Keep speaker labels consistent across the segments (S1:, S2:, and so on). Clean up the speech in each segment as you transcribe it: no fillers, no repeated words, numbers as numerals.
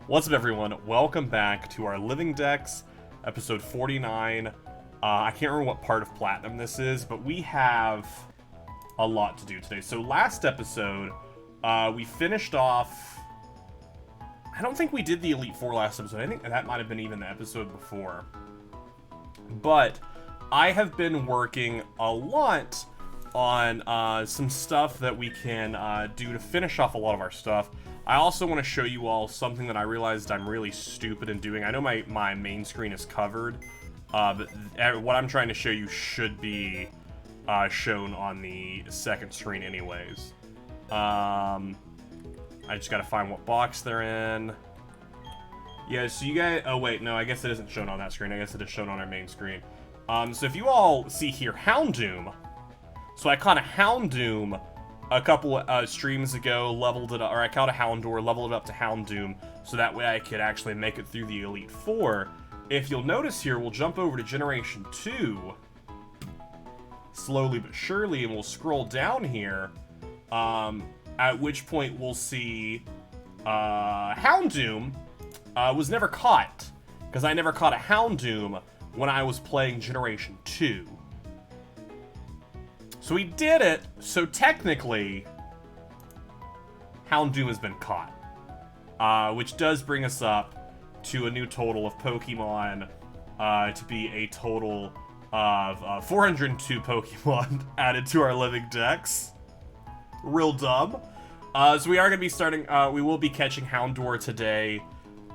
S1: What's up, everyone? Welcome back to our Living Decks, episode 49. I can't remember what part of Platinum this is, but we have a lot to do today. So last episode, we finished off... I don't think we did the Elite Four last episode. I think that might have been even the episode before. But I have been working a lot on some stuff that we can do to finish off a lot of our stuff. I also want to show you all something that I realized I'm really stupid in doing. I know my main screen is covered, but what I'm trying to show you should be shown on the second screen anyways. I just gotta find what box they're in. Yeah, so you guys... Oh, wait, no, I guess it isn't shown on that screen. I guess it is shown on our main screen. So if you all see here, Houndoom. So I caught a Houndoom a couple streams ago, leveled it up, or I caught a Houndour, leveled it up to Houndoom, so that way I could actually make it through the Elite Four. If you'll notice here, we'll jump over to Generation 2, slowly but surely, and we'll scroll down here, at which point we'll see Houndoom was never caught, because I never caught a Houndoom when I was playing Generation 2. So we did it, so technically, Houndoom has been caught. Which does bring us up to a new total of Pokemon, to be a total of 402 Pokemon added to our living decks. Real dumb. So we are going to be starting, we will be catching Houndour today,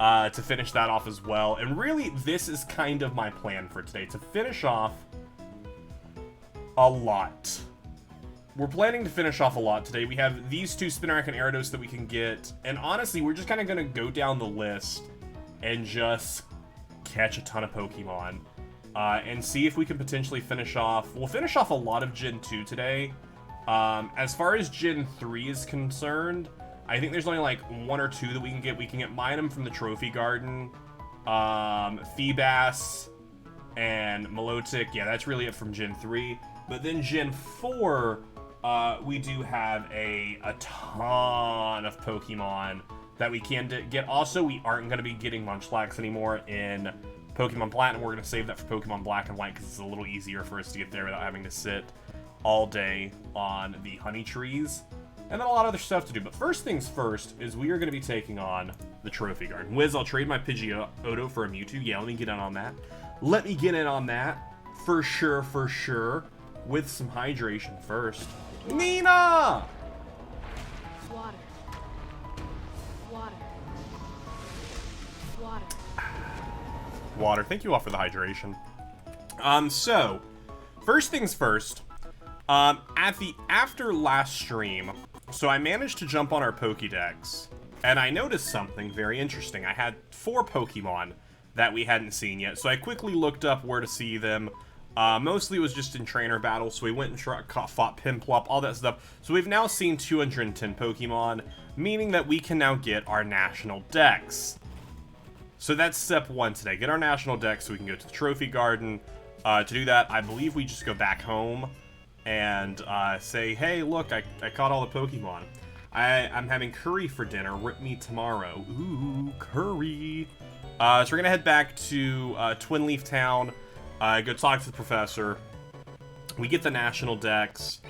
S1: to finish that off as well. And really, this is kind of my plan for today, to finish off a lot. We're planning to finish off a lot today. We have these two Spinarak and Gyarados that we can get, and honestly, we're just kind of going to go down the list and just catch a ton of Pokemon, and see if we can potentially finish off... We'll finish off a lot of Gen 2 today. As far as Gen 3 is concerned, I think there's only like one or two that we can get. We can get Minun from the Trophy Garden, Feebas, and Milotic. Yeah, that's really it from Gen 3. But then Gen 4, we do have a ton of Pokemon that we can get. Also, we aren't going to be getting Munchlax anymore in Pokemon Platinum. We're going to save that for Pokemon Black and White because it's a little easier for us to get there without having to sit all day on the honey trees. And then a lot of other stuff to do. But first things first is we are going to be taking on the Trophy Garden. Wiz, I'll trade my Pidgeotto for a Mewtwo. Yeah, let me get in on that. Let me get in on that. For sure, for sure. With some hydration first. Nina!
S2: Water. Water. Water.
S1: Water. Thank you all for the hydration. So, first things first. After last stream, so I managed to jump on our Pokédex, and I noticed something very interesting. I had 4 Pokemon that we hadn't seen yet, so I quickly looked up where to see them. Mostly it was just in trainer battles, so we went and fought Piplup, all that stuff. So we've now seen 210 Pokemon, meaning that we can now get our national dex. So that's step 1 today. Get our national dex so we can go to the Trophy Garden. To do that, I believe we just go back home and say, hey, look, I caught all the Pokemon. I'm having curry for dinner. Rip me tomorrow. Ooh, curry. So we're going to head back to Twin Leaf Town. Go talk to the professor. We get the national dex.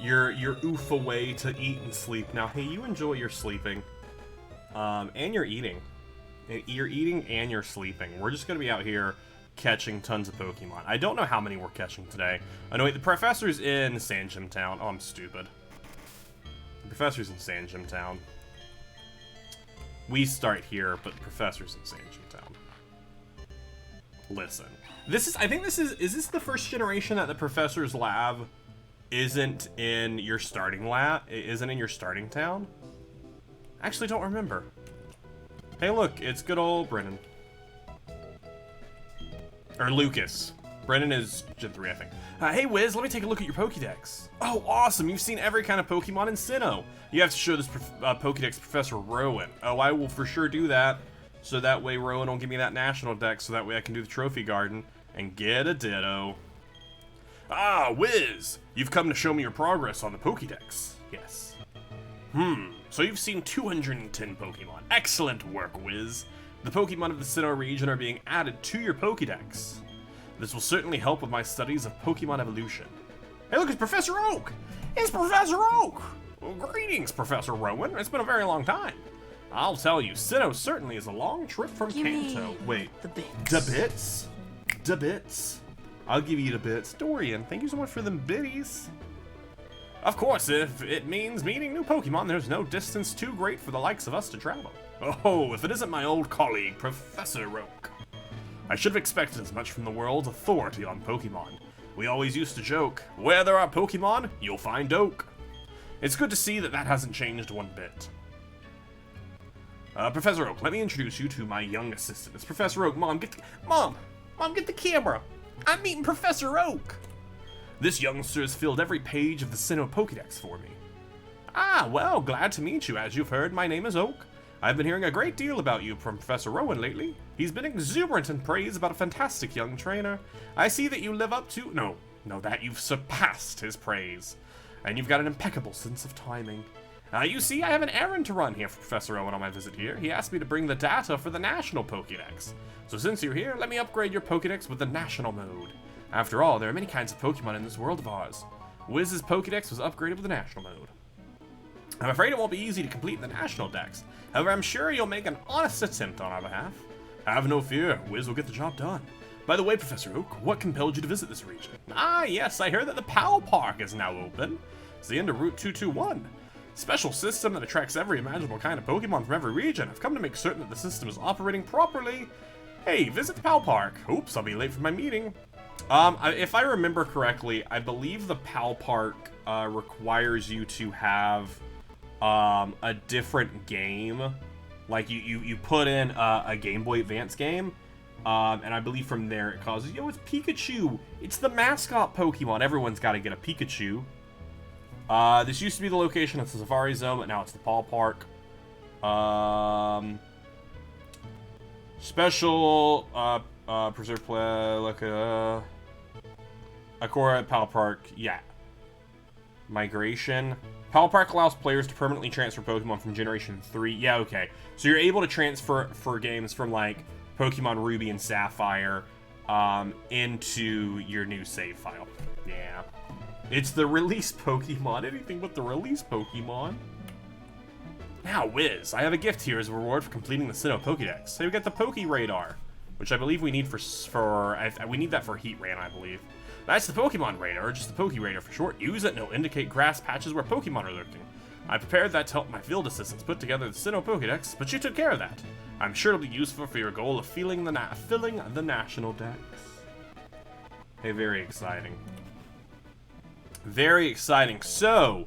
S1: You're oof away to eat and sleep. Now, hey, you enjoy your sleeping. And you're eating. You're eating and you're sleeping. We're just going to be out here catching tons of Pokemon. I don't know how many we're catching today. Oh, no, wait, the professor's in Sandgem Town. Oh, I'm stupid. The professor's in Sandgem Town. We start here, but the professor's in Sandgem Town. Listen. I think this is this the first generation that the professor's lab isn't in your starting isn't in your starting town? Actually, don't remember. Hey, look, it's good old Brennan. Or Lucas. Brennan is Gen 3, I think. Hey, Wiz, let me take a look at your Pokédex. Oh, awesome, you've seen every kind of Pokemon in Sinnoh. You have to show this Pokédex to Professor Rowan. Oh, I will for sure do that. So that way Rowan will give me that national dex, so that way I can do the Trophy Garden and get a Ditto. Ah, Wiz! You've come to show me your progress on the Pokédex. Yes. So you've seen 210 Pokemon. Excellent work, Wiz. The Pokemon of the Sinnoh region are being added to your Pokédex. This will certainly help with my studies of Pokemon evolution. Hey, look, it's Professor Oak! It's Professor Oak! Well, greetings, Professor Rowan. It's been a very long time. I'll tell you, Sinnoh certainly is a long trip from Kanto. Wait,
S2: the bits.
S1: the bits? The bits? I'll give you the bits. Dorian, thank you so much for them bitties. Of course, if it means meeting new Pokemon, there's no distance too great for the likes of us to travel. Oh, if it isn't my old colleague, Professor Oak. I should have expected as much from the world's authority on Pokemon. We always used to joke, where there are Pokemon, you'll find Oak. It's good to see that hasn't changed one bit. Professor Oak, let me introduce you to my young assistant. It's Professor Oak. Mom, get the camera. I'm meeting Professor Oak. This youngster has filled every page of the Sinnoh Pokédex for me. Ah, well, glad to meet you. As you've heard, my name is Oak. I've been hearing a great deal about you from Professor Rowan lately. He's been exuberant in praise about a fantastic young trainer. I see that you live up to... No, that you've surpassed his praise. And you've got an impeccable sense of timing. You see, I have an errand to run here for Professor Owen on my visit here. He asked me to bring the data for the National Pokédex. So since you're here, let me upgrade your Pokédex with the National mode. After all, there are many kinds of Pokemon in this world of ours. Wiz's Pokédex was upgraded with the National mode. I'm afraid it won't be easy to complete the National Dex. However, I'm sure you'll make an honest attempt on our behalf. Have no fear, Wiz will get the job done. By the way, Professor Oak, what compelled you to visit this region? Ah, yes, I heard that the PAL Park is now open. It's the end of Route 221. Special system that attracts every imaginable kind of Pokemon from every region. I've come to make certain that the system is operating properly. Hey, visit the PAL Park. Oops, I'll be late for my meeting. If I remember correctly, I believe the PAL Park requires you to have a different game. Like you put in a Game Boy Advance game, and I believe from there it causes, yo, it's Pikachu. It's the mascot Pokemon. Everyone's got to get a Pikachu. This used to be the location of the Safari Zone, but now it's the PAL Park. Special preserve play like Akora at PAL Park. Yeah. Migration. PAL Park allows players to permanently transfer Pokemon from Generation 3. Yeah, okay. So you're able to transfer for games from, like, Pokemon Ruby and Sapphire into your new save file. Yeah. It's the release Pokemon. Anything but the release Pokemon. Now, Wiz, I have a gift here as a reward for completing the Sinnoh Pokédex. So we got the Poke Radar, which I believe we need we need that for Heat Ran, I believe. That's the Pokemon Radar, or just the Poke Radar for short. Use it and it'll indicate grass patches where Pokemon are lurking. I prepared that to help my field assistants put together the Sinnoh Pokédex, but you took care of that. I'm sure it'll be useful for your goal of filling the National Dex. Hey, very exciting. Very exciting. So,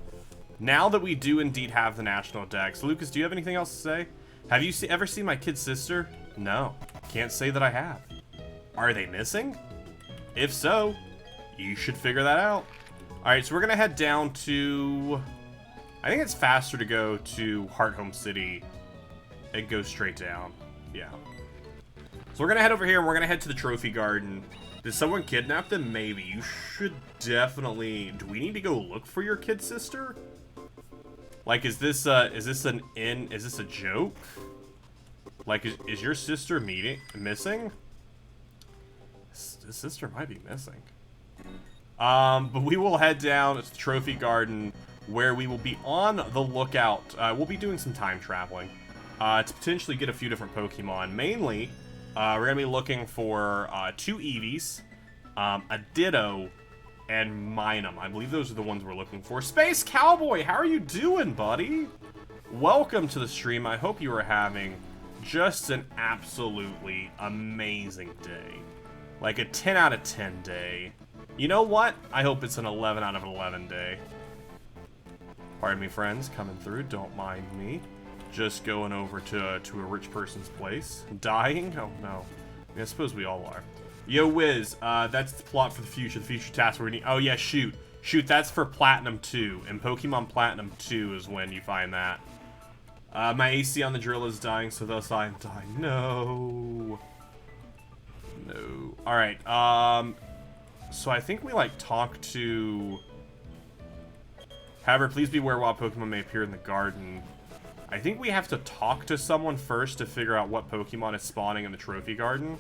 S1: now that we do indeed have the National Dex, Lucas, do you have anything else to say? Have you ever seen my kid sister? No. Can't say that I have. Are they missing? If so, you should figure that out. Alright, so we're gonna head down to... I think it's faster to go to Heart Home City and go straight down. Yeah. So we're gonna head over here and we're gonna head to the Trophy Garden. Did someone kidnap them? Maybe. You should definitely... Do we need to go look for your kid sister? Like, is this a joke? Like, is your sister missing? His sister might be missing. But we will head down to the Trophy Garden, where we will be on the lookout. We'll be doing some time traveling to potentially get a few different Pokemon. Mainly, we're going to be looking for 2 Eevees, a Ditto, and Minun. I believe those are the ones we're looking for. Space Cowboy, how are you doing, buddy? Welcome to the stream. I hope you are having just an absolutely amazing day. Like a 10 out of 10 day. You know what? I hope it's an 11 out of 11 day. Pardon me, friends, coming through. Don't mind me. Just going over to a rich person's place. Dying? Oh, no. I suppose we all are. Yo, Wiz, that's the plot for the future. The future task we're gonna need. Oh, yeah, shoot. Shoot, that's for Platinum 2. And Pokemon Platinum 2 is when you find that. My AC on the drill is dying, so thus I am dying. No. No. Alright, so I think we, like, talk to... However, please beware wild Pokemon may appear in the garden. I think we have to talk to someone first to figure out what Pokemon is spawning in the trophy garden.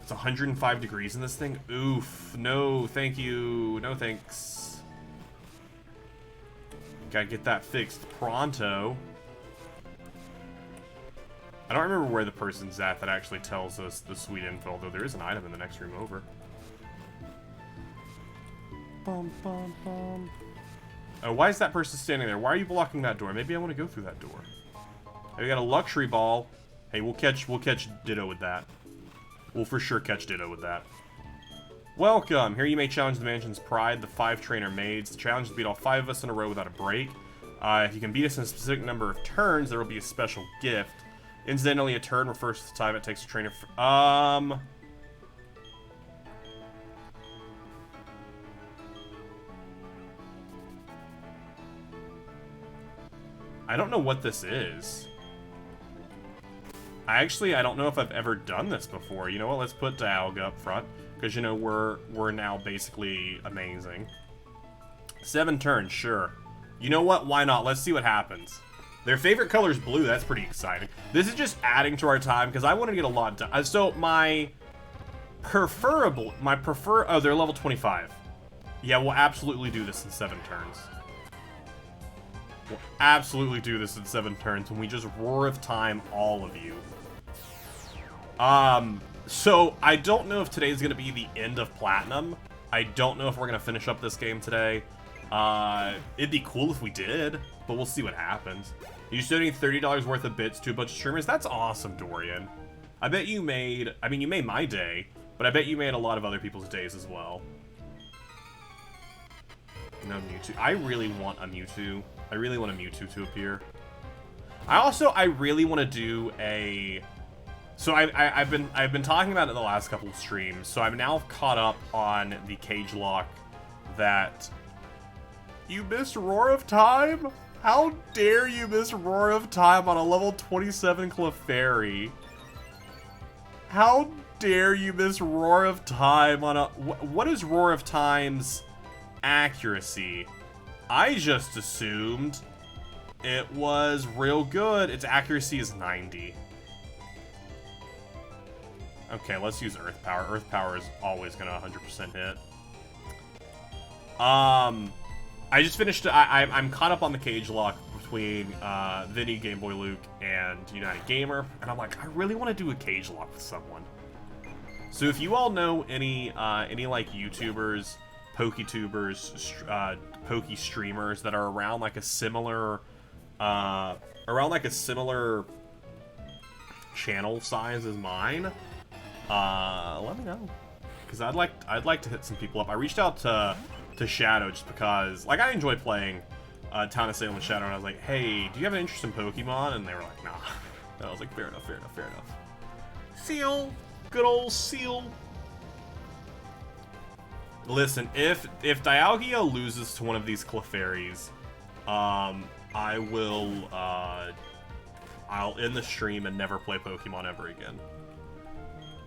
S1: It's 105 degrees in this thing. Oof. No, thank you. No thanks. Gotta get that fixed pronto. I don't remember where the person's at that actually tells us the sweet info, although there is an item in the next room over. Bum, bum, bum. Oh, why is that person standing there? Why are you blocking that door? Maybe I want to go through that door. Oh, we got a luxury ball. Hey, we'll catch Ditto with that. We'll for sure catch Ditto with that. Welcome! Here you may challenge the mansion's pride, the 5 trainer maids. The challenge is to beat all 5 of us in a row without a break. If you can beat us in a specific number of turns, there will be a special gift. Incidentally, a turn refers to the time it takes to train a... I don't know what this is. I don't know if I've ever done this before. You know what? Let's put Dialga up front. Because, you know, we're now basically amazing. 7 turns, sure. You know what? Why not? Let's see what happens. Their favorite color is blue. That's pretty exciting. This is just adding to our time because I want to get a lot done. So oh, they're level 25. Yeah, we'll absolutely do this in 7 turns. We'll absolutely do this in 7 turns when we just roar of time all of you. So I don't know if today is going to be the end of Platinum. I don't know if we're going to finish up this game today. It'd be cool if we did, but we'll see what happens. You donated $30 worth of bits to a bunch of streamers. That's awesome, Dorian. I bet you made, you made my day, but I bet you made a lot of other people's days as well. No Mewtwo. I really want a Mewtwo. I really want a Mewtwo to appear. I really want to do a... So I've been talking about it in the last couple of streams, so I'm now caught up on the cage lock that... You missed Roar of Time? How dare you miss Roar of Time on a level 27 Clefairy? How dare you miss Roar of Time on a... What is Roar of Time's accuracy? I just assumed it was real good. Its accuracy is 90. Okay, let's use Earth Power. Earth Power is always gonna 100% hit. I just finished. I'm caught up on the cage lock between Vinny, Game Boy Luke, and United Gamer, and I'm like, I really want to do a cage lock with someone. So if you all know any like YouTubers, PokeTubers, Poke streamers that are around like a similar channel size as mine, let me know, because I'd like to hit some people up. I reached out to Shadow just because, like, I enjoy playing Town of Salem with Shadow, and I was like, hey, do you have an interest in Pokemon? And they were like, nah. And I was like, fair enough, fair enough, fair enough. Seal, good old Seal. Listen, if Dialga loses to one of these Clefairies, I will I'll end the stream and never play Pokemon ever again.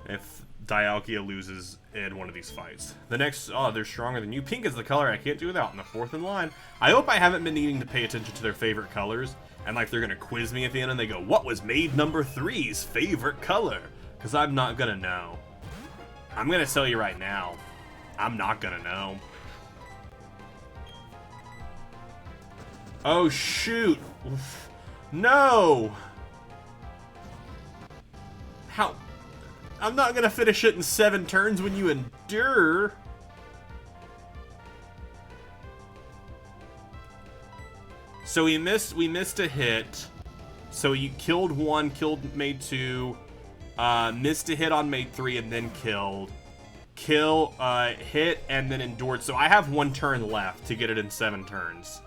S1: If Dialga loses in one of these fights. The next, oh, they're stronger than you. Pink is the color I can't do without in the 4th in line. I hope I haven't been needing to pay attention to their favorite colors, and like they're gonna quiz me at the end and they go, what was maid number 3's favorite color? Because I'm not gonna know. I'm gonna tell you right now, I'm not gonna know. Oh shoot! Oof. No! How? I'm not gonna finish it in 7 turns when you endure. So we missed a hit. So you killed 1, made 2, missed a hit on made 3, and then killed. Hit, and then endured. So I have 1 turn left to get it in 7 turns.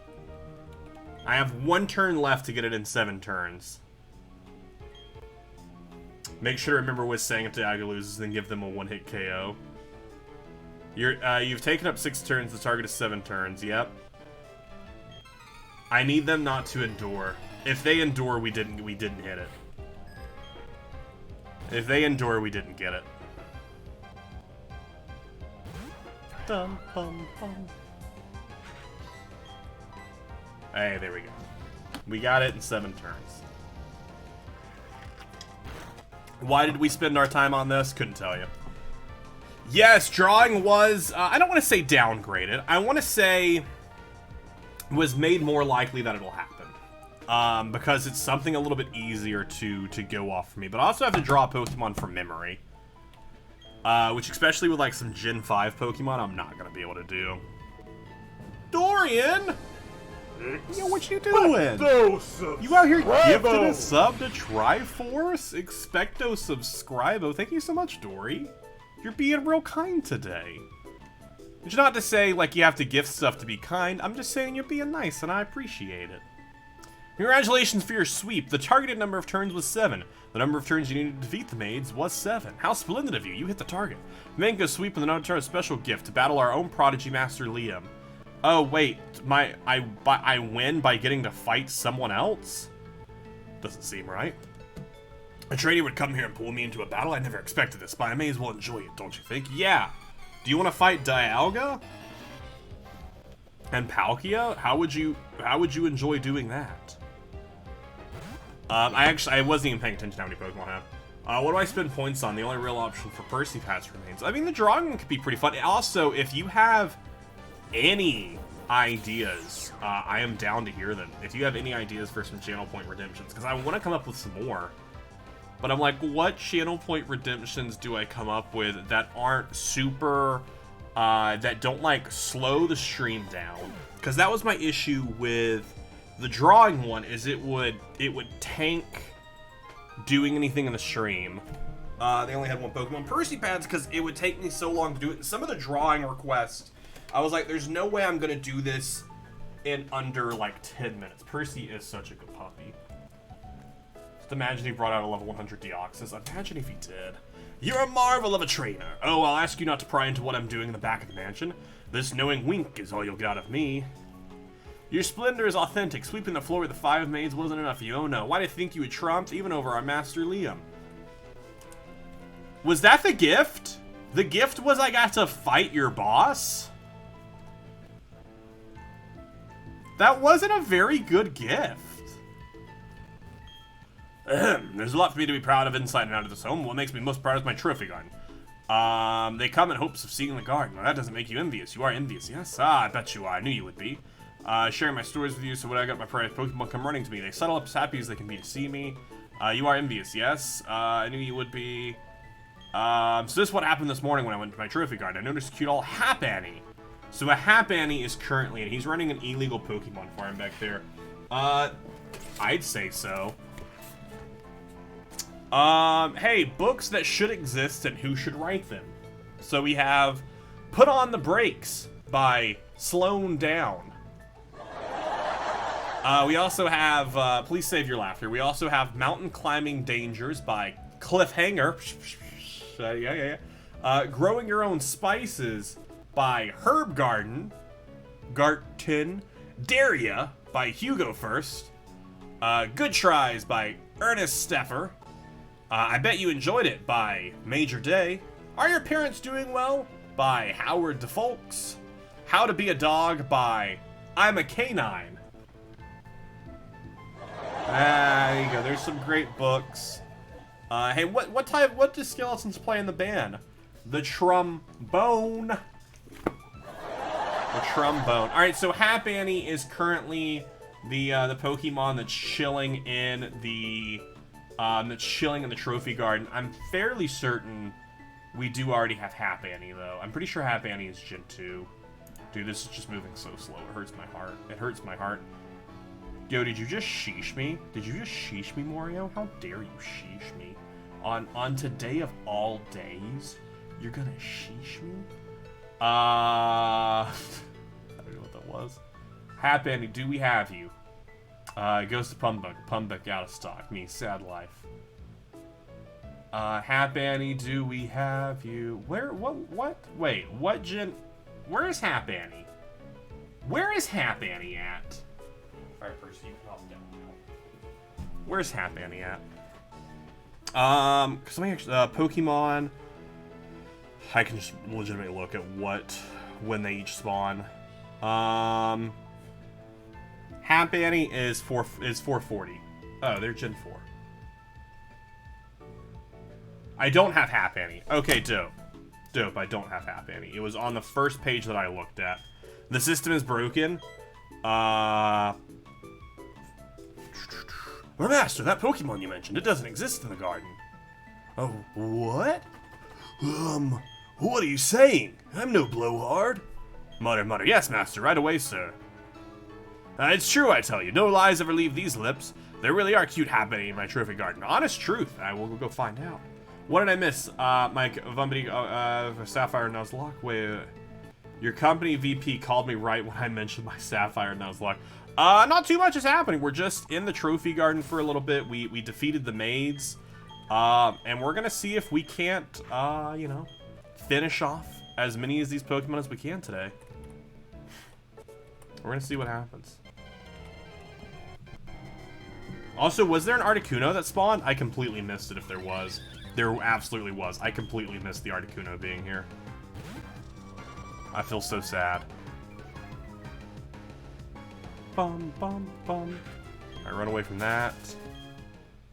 S1: I have 1 turn left to get it in 7 turns. Make sure to remember what saying if Dialga loses, then give them a 1-hit KO. You've taken up 6 turns, the target is 7 turns, yep. I need them not to endure. If they endure, we didn't hit it. If they endure, we didn't get it. Dum, bum, bum. Hey, there we go. We got it in 7 turns. Why did we spend our time on this? Couldn't tell you. Yes, drawing was, I don't want to say downgraded. I want to say was made more likely that it'll happen. Because it's something a little bit easier to go off for me. But I also have to draw a Pokemon from memory. Which, especially with like some Gen 5 Pokemon, I'm not going to be able to do. Dorian! Yo, what you doing? You out here gifting a sub to Triforce? Expecto subscribo. Thank you so much, Dory. You're being real kind today. It's not to say, like, you have to gift stuff to be kind. I'm just saying you're being nice, and I appreciate it. Congratulations for your sweep. The targeted number of turns was 7. The number of turns you needed to defeat the maids was 7. How splendid of you. You hit the target. Make a sweep with an undetermined special gift to battle our own prodigy master, Liam. Oh, wait. I win by getting to fight someone else? Doesn't seem right. A trainer would come here and pull me into a battle? I never expected this, but I may as well enjoy it, don't you think? Yeah. Do you want to fight Dialga? And Palkia? How would you enjoy doing that? I wasn't even paying attention to how many Pokemon I have. What do I spend points on? The only real option for Percy Pass remains. I mean, the drawing one could be pretty fun. Also, if you have any ideas, I am down to hear them. If you have any ideas for some channel point redemptions, because I want to come up with some more. But I'm like, what channel point redemptions do I come up with that aren't super, that don't like slow the stream down? Because that was my issue with the drawing one, is it would tank doing anything in the stream. They only had one Pokemon Percy Pads because it would take me so long to do it. And some of the drawing requests, I was like, there's no way I'm gonna do this in under like 10 minutes. Percy is such a good puppy. Just imagine he brought out a level 100 Deoxys. Imagine if he did. You're a marvel of a trainer. Oh, I'll ask you not to pry into what I'm doing in the back of the mansion. This knowing wink is all you'll get out of me. Your splendor is authentic. Sweeping the floor with the 5 maids wasn't enough for you. Oh no, why did I think you would trump even over our master Liam? Was that the gift? The gift was I got to fight your boss? That wasn't a very good gift. There's a lot for me to be proud of inside and out of this home. What makes me most proud is my trophy garden. They come in hopes of seeing the garden. Well, that doesn't make you envious. You are envious, yes? Ah, I bet you are. I knew you would be. Sharing my stories with you, so when I got my prized Pokemon come running to me. They settle up as happy as they can be to see me. You are envious, yes? I knew you would be. So this is what happened this morning when I went to my trophy garden. I noticed a cute old Happany. So a Happany is currently, and he's running an illegal Pokemon farm back there. I'd say so. Hey, books that should exist and who should write them. So we have Put on the Brakes by Sloan Down. We also have, Please Save Your Laughter. We also have Mountain Climbing Dangers by Cliffhanger. Growing Your Own Spices by Herb Garden. Daria by Hugo First. Good Tries by Ernest Steffer. I Bet You Enjoyed It by Major Day. Are Your Parents Doing Well by Howard DeFolks. How to Be a Dog by I'm a Canine. There you go. There's some great books. Hey, what does Skeletons play in the band? The trombone. The trombone. All right, so Happany is currently the Pokemon that's chilling in the trophy garden. I'm fairly certain we do already have Happany though. I'm pretty sure Happany is Gen 2. Dude, this is just moving so slow. It hurts my heart. It hurts my heart. Yo, did you just sheesh me? Did you just sheesh me, Mario? How dare you sheesh me? On today of all days, you're gonna sheesh me? I don't know what that was. Happany, do we have you? It goes to Pumbug. Pumbug out of stock. Me, sad life. Happany, do we have you? Where, what? Wait, what gen? Where is Happany? Where is Happany at? Alright, Percy, you can hop down now. Where's Happany at? Cause let me actually, Pokemon. I can just legitimately look at when they each spawn. Hap Annie is 440. Oh, they're Gen 4. I don't have Hap Annie. Okay, dope. Dope, I don't have Hap Annie. It was on the first page that I looked at. The system is broken. My master, that Pokemon you mentioned, it doesn't exist in the garden. Oh, what? What are you saying? I'm no blowhard. Mutter, mutter. Yes, master, right away, sir. It's true, I tell you. No lies ever leave these lips. There really are cute happening in my trophy garden. Honest truth. I will go find out. What did I miss? Mike Vumbity, Sapphire Nuzlocke? Wait, your company VP called me right when I mentioned my Sapphire Nuzlocke. Not too much is happening. We're just in the trophy garden for a little bit. We defeated the maids. And we're gonna see if we can't, you know, finish off as many of these Pokemon as we can today. We're gonna see what happens. Also, was there an Articuno that spawned? I completely missed it if there was. There absolutely was. I completely missed the Articuno being here. I feel so sad. Bum, bum, bum. Alright, run away from that.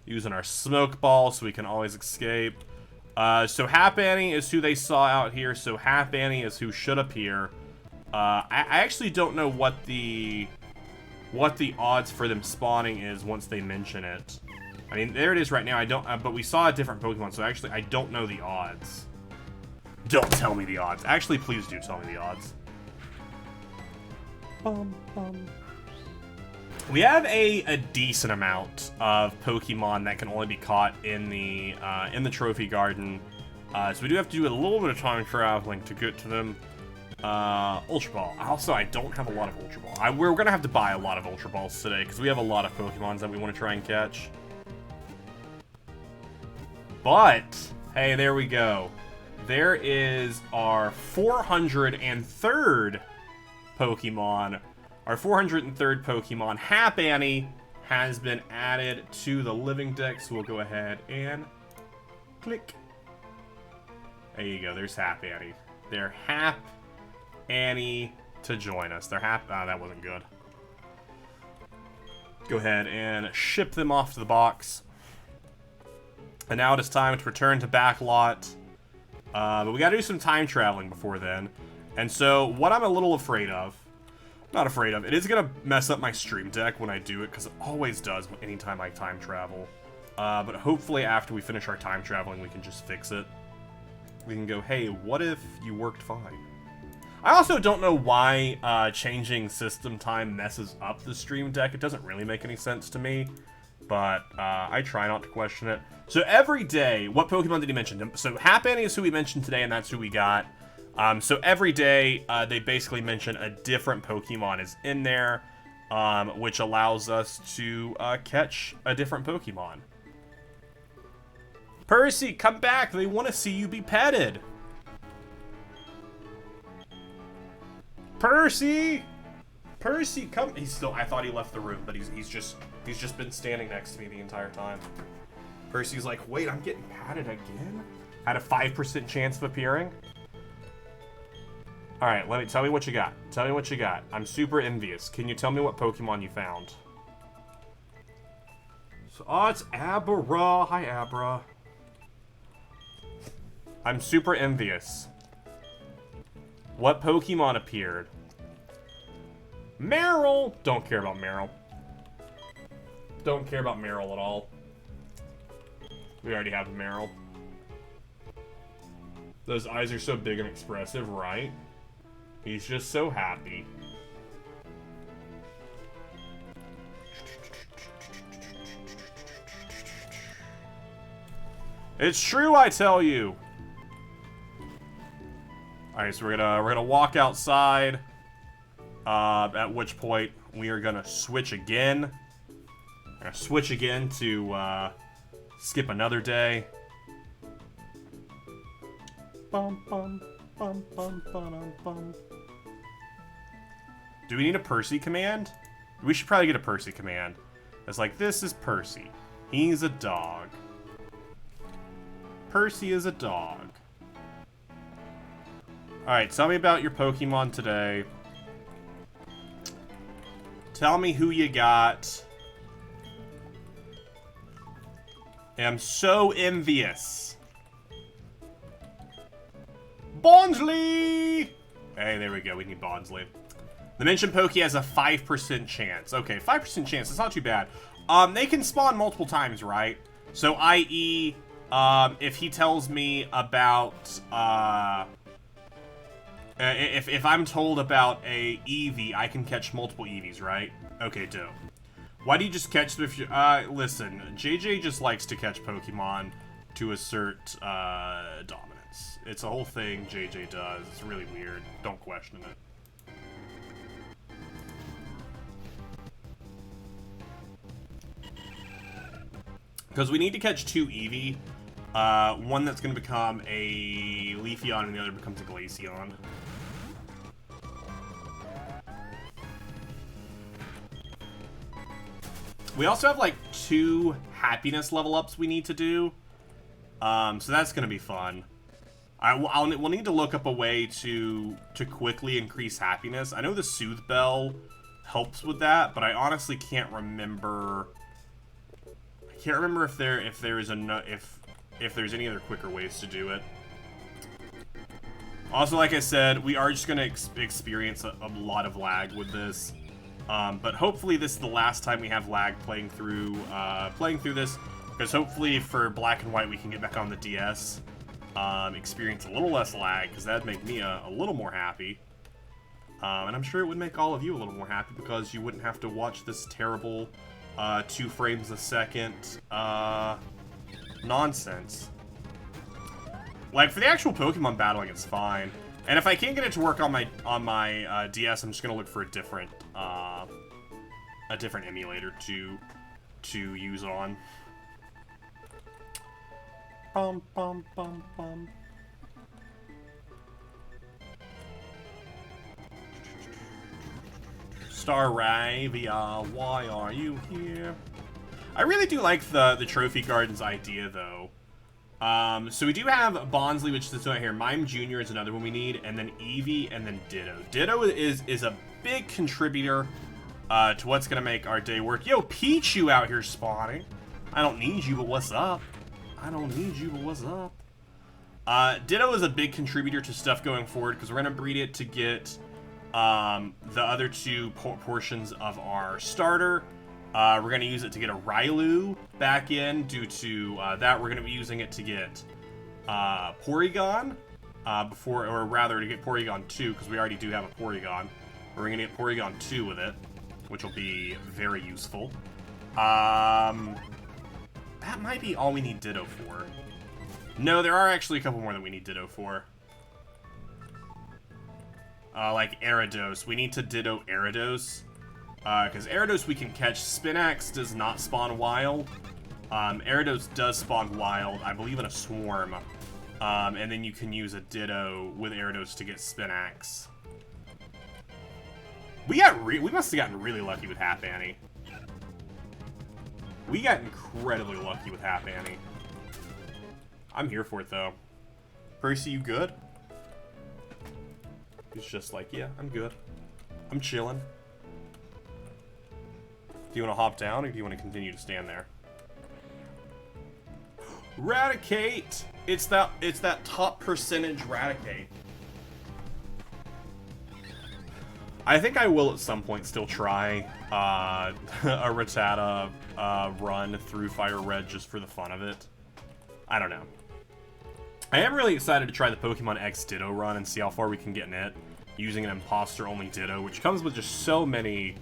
S1: Using our smoke ball so we can always escape. So Hap Annie is who they saw out here. So Hap Annie is who should appear. I actually don't know what the odds for them spawning is once they mention it. I mean, there it is right now. I don't, but we saw a different Pokemon, so actually I don't know the odds. Don't tell me the odds. Actually, please do tell me the odds. Bum, bum. We have a decent amount of Pokemon that can only be caught in the trophy garden. So we do have to do a little bit of time traveling to get to them. Ultra Ball. Also, I don't have a lot of Ultra Ball. We're gonna have to buy a lot of Ultra Balls today because we have a lot of Pokemons that we want to try and catch. But hey, there we go. There is our 403rd Pokemon. Our 403rd Pokemon, Hap Annie, has been added to the living deck. So we'll go ahead and click. There you go. There's Hap Annie. They're Hap Annie to join us. They're that wasn't good. Go ahead and ship them off to the box. And now it is time to return to Backlot. But we gotta do some time traveling before then. And so, what I'm a little afraid of, not afraid of, it is gonna mess up my stream deck when I do it, because it always does anytime I time travel. But hopefully after we finish our time traveling, we can just fix it. We can go, hey, what if you worked fine? I also don't know why changing system time messes up the stream deck. It doesn't really make any sense to me, but I try not to question it. So every day, what Pokemon did he mention? So Hap Annie is who we mentioned today, and that's who we got. So every day, they basically mention a different Pokemon is in there, which allows us to catch a different Pokemon. Percy, come back! They want to see you be petted! Percy! Percy, come! He's still. I thought he left the room, but he's just been standing next to me the entire time. Percy's like, wait, I'm getting patted again? Had a 5% chance of appearing. All right, tell me what you got. Tell me what you got. I'm super envious. Can you tell me what Pokemon you found? So, oh, it's Abra. Hi, Abra. I'm super envious. What Pokemon appeared? Meryl! Don't care about Meryl. Don't care about Meryl at all. We already have Meryl. Those eyes are so big and expressive, right? He's just so happy. It's true, I tell you. Alright, so we're gonna walk outside. At which point we are gonna switch again. We're gonna switch again to skip another day. Bum, bum, bum, bum, bum, bum. Do we need a Percy command? We should probably get a Percy command. It's like, this is Percy. He's a dog. Percy is a dog. Alright, tell me about your Pokemon today. Tell me who you got. I'm so envious. Bondsley! Hey, there we go. We need Bondsley. The mentioned Pokey has a 5% chance. Okay, 5% chance. That's not too bad. They can spawn multiple times, right? So, i.e., if he tells me about, if I'm told about a Eevee, I can catch multiple Eevees, right? Okay, dope. Why do you just catch them if you... listen, JJ just likes to catch Pokemon to assert, dominance. It's a whole thing JJ does. It's really weird. Don't question it. Because we need to catch 2 Eevee. One that's going to become a Leafeon and the other becomes a Glaceon. We also have, like, 2 happiness level ups we need to do. So that's going to be fun. We'll need to look up a way to quickly increase happiness. I know the Soothe Bell helps with that, but I honestly can't remember... I can't remember if there's any other quicker ways to do it. Also, like I said, we are just going to experience a lot of lag with this. But hopefully this is the last time we have lag playing through this, because hopefully for Black and White we can get back on the DS, experience a little less lag, because that'd make me a little more happy. And I'm sure it would make all of you a little more happy, because you wouldn't have to watch this terrible 2 frames a second nonsense. Like, for the actual Pokemon battling, it's fine. And if I can't get it to work on my DS, I'm just gonna look for a different emulator to use on. Bum bum bum bum. Staravia, why are you here? I really do like the Trophy Garden's idea, though. So we do have Bonsly, which is right here. Mime Jr. is another one we need, and then Eevee, and then Ditto. Ditto is a big contributor to what's gonna make our day work. Yo, Pichu out here spawning. I don't need you, but what's up? I don't need you, but what's up? Ditto is a big contributor to stuff going forward, because we're gonna breed it to get the other 2 portions of our starter. We're going to use it to get a Railu back in. Due to that, we're going to be using it to get Porygon, to get Porygon 2, because we already do have a Porygon. We're going to get Porygon 2 with it, which will be very useful. That might be all we need Ditto for. No, there are actually a couple more that we need Ditto for. Like Gyarados. We need to Ditto Gyarados. Because Gyarados we can catch. Spinax does not spawn wild. Gyarados does spawn wild, I believe in a swarm. And then you can use a Ditto with Gyarados to get Spinax. We must have gotten really lucky with Half Annie. We got incredibly lucky with Half Annie. I'm here for it, though. Percy, you good? He's just like, yeah, I'm good. I'm chilling. Do you want to hop down, or do you want to continue to stand there? Raticate! It's that top percentage Raticate. I think I will at some point still try a Rattata run through Fire Red just for the fun of it. I don't know. I am really excited to try the Pokemon X Ditto run and see how far we can get in it, using an imposter-only Ditto, which comes with just so many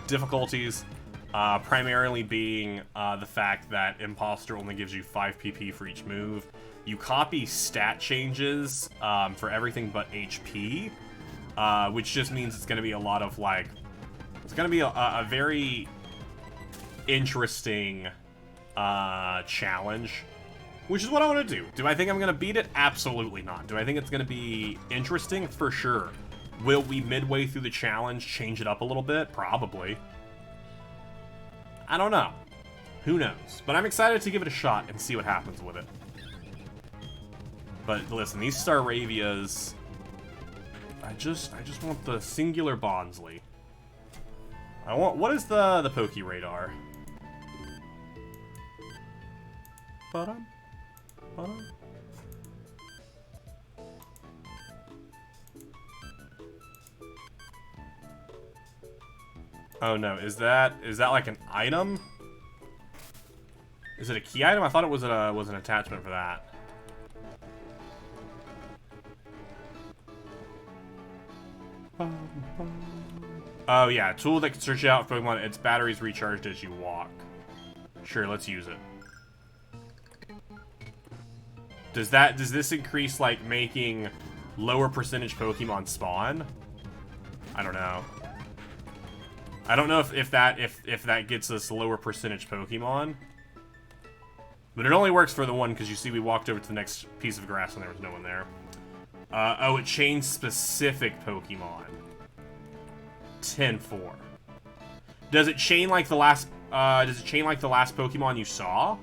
S1: difficulties, primarily being the fact that imposter only gives you 5 PP for each move. You copy stat changes for everything but HP, which just means it's going to be a lot of, like, it's going to be a very interesting challenge, which is what I want to do. Do I think I'm going to beat it? Absolutely not. Do I think it's going to be interesting? For sure. Will we, midway through the challenge, change it up a little bit? Probably. I don't know. Who knows? But I'm excited to give it a shot and see what happens with it. But listen, these Staravias... I just want the singular Bonsley. I want, what is the Poke Radar? Ba-dum, ba-dum. Oh no, is that like an item? Is it a key item? I thought it was an attachment for that. Oh yeah, tool that can search out Pokemon. Its batteries recharged as you walk. Sure, let's use it. Does this increase like making lower percentage Pokemon spawn? I don't know. I don't know if that gets us lower percentage Pokemon. But it only works for the one because you see we walked over to the next piece of grass and there was no one there. Oh, it changed specific Pokemon. 10-4. Does it chain like the last Pokemon you saw?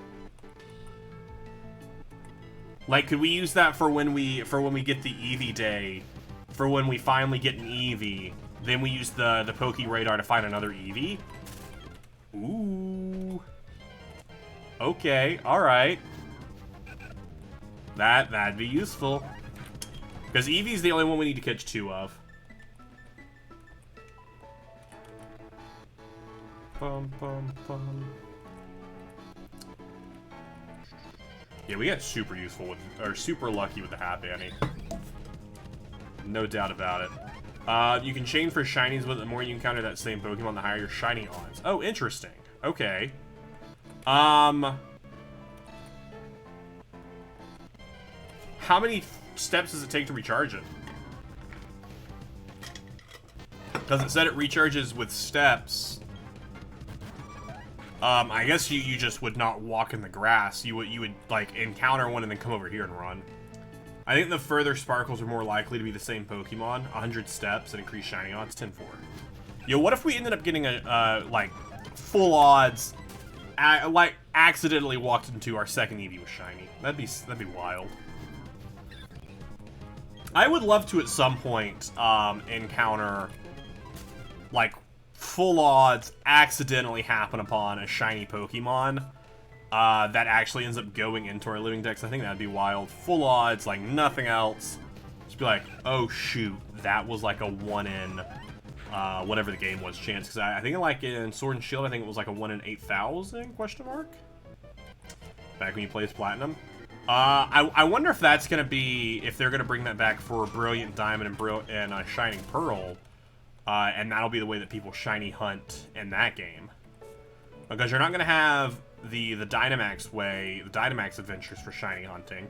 S1: Like, could we use that for when we get the Eevee day? For when we finally get an Eevee, then we use the Poke Radar to find another Eevee? Ooh. Okay, alright. That'd be useful. Because Eevee's the only one we need to catch 2 of. Bum, bum, bum. Yeah, we got super useful with, or super lucky with the Hat Banny. No doubt about it. You can chain for shinies with it. The more you encounter that same Pokemon, the higher your shiny odds. Oh, interesting. Okay. How many steps does it take to recharge it? Because it said it recharges with steps. I guess you just would not walk in the grass. You would like encounter one and then come over here and run. I think the further sparkles are more likely to be the same Pokemon. 100 steps and increased shiny odds. 10-4. Yo, what if we ended up getting a like full odds? Like accidentally walked into our second Eevee with shiny. That'd be wild. I would love to at some point encounter like full odds accidentally happen upon a shiny Pokemon that actually ends up going into our living decks. I think that'd be wild. Full odds, like nothing else. Just be like, oh shoot, that was like a 1 in whatever the game was chance. Because I think like in Sword and Shield, I think it was like a 1 in 8,000 question mark. Back when you played Platinum. I wonder if that's gonna be, if they're gonna bring that back for Brilliant Diamond and Shining Pearl. And that'll be the way that people shiny hunt in that game. Because you're not going to have the Dynamax way, the Dynamax adventures for shiny hunting.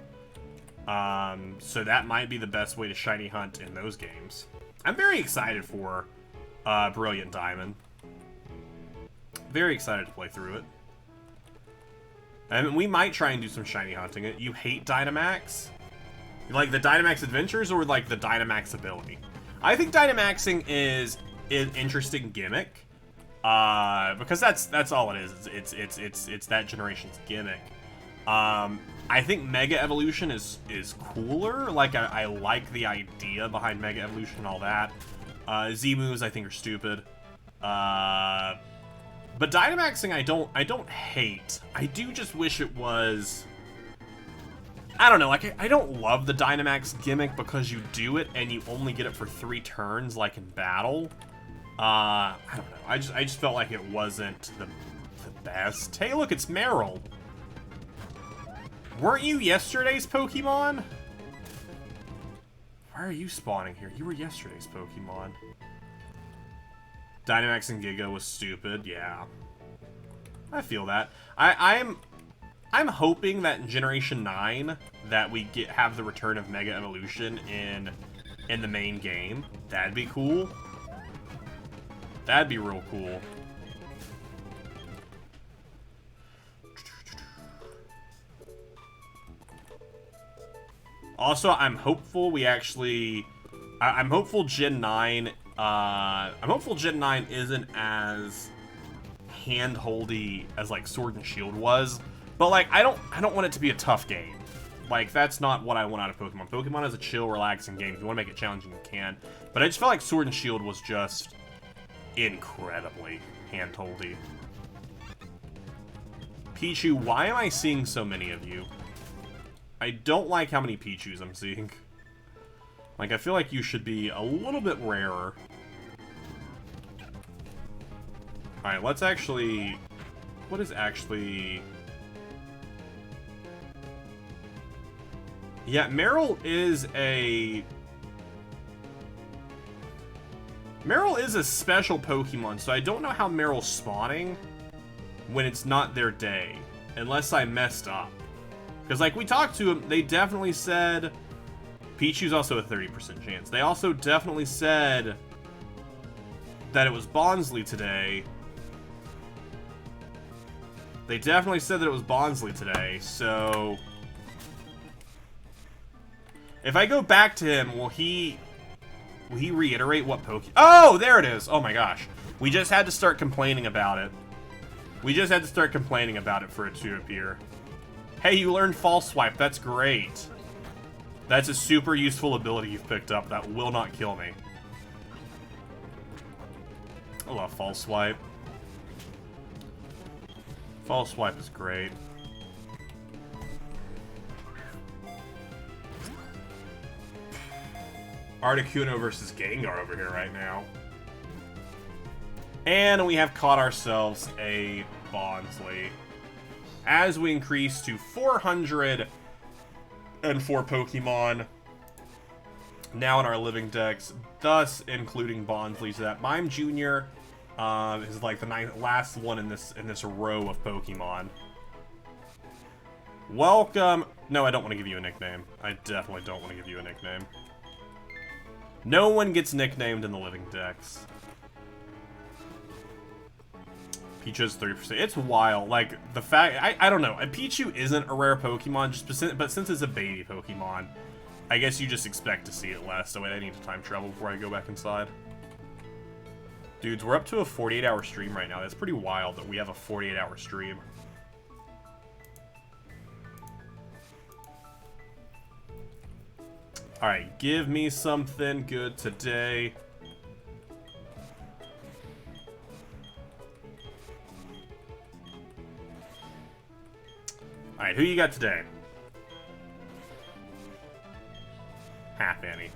S1: So that might be the best way to shiny hunt in those games. I'm very excited for Brilliant Diamond. Very excited to play through it. And we might try and do some shiny hunting. You hate Dynamax? Like the Dynamax adventures or like the Dynamax ability? I think Dynamaxing is an interesting gimmick, because that's all it is. It's that generation's gimmick. I think Mega Evolution is cooler. Like I like the idea behind Mega Evolution and all that. Z moves I think are stupid. But Dynamaxing I don't hate. I do just wish it was. I don't know, like, I don't love the Dynamax gimmick because you do it and you only get it for 3 turns, like in battle. I don't know, I just felt like it wasn't the best. Hey, look, it's Meryl. Weren't you yesterday's Pokemon? Why are you spawning here? You were yesterday's Pokemon. Dynamax and Giga was stupid, yeah. I feel that. I'm hoping that in Generation 9 that we have the return of Mega Evolution in the main game. That'd be cool. That'd be real cool. Also, I'm hopeful we actually I'm hopeful Gen 9 isn't as hand-holdy as like Sword and Shield was. But like I don't want it to be a tough game. Like, that's not what I want out of Pokemon. Pokemon is a chill, relaxing game. If you want to make it challenging, you can. But I just felt like Sword and Shield was just incredibly hand-holdy. Pichu, why am I seeing so many of you? I don't like how many Pichus I'm seeing. Like, I feel like you should be a little bit rarer. Alright, let's actually... What is actually... Yeah, Meryl is a... Meryl is a special Pokemon, so I don't know how Meryl's spawning when it's not their day. Unless I messed up. Because, like, we talked to them, they definitely said... Pichu's also a 30% chance. They also definitely said that it was Bonsly today. They definitely said that it was Bonsly today, so... If I go back to him, will he reiterate what Oh, there it is! Oh my gosh. We just had to start complaining about it. We just had to start complaining about it for it to appear. Hey, you learned False Swipe. That's great. That's a super useful ability you've picked up that will not kill me. I love False Swipe. False Swipe is great. Articuno versus Gengar over here right now. And we have caught ourselves a Bonsly. As we increase to 404 Pokemon now in our living decks, thus including Bonsly. So that Mime Jr. Is like the last one in this row of Pokemon. Welcome. No, I don't want to give you a nickname. I definitely don't want to give you a nickname. No one gets nicknamed in the living decks. Pichu's 30%. It's wild. Like, the fact... I don't know. Pichu isn't a rare Pokemon, but since it's a baby Pokemon, I guess you just expect to see it less. So wait, I need to time travel before I go back inside. Dudes, we're up to a 48-hour stream right now. That's pretty wild that we have a 48-hour stream. Alright, give me something good today. Alright, who you got today? Half Annie.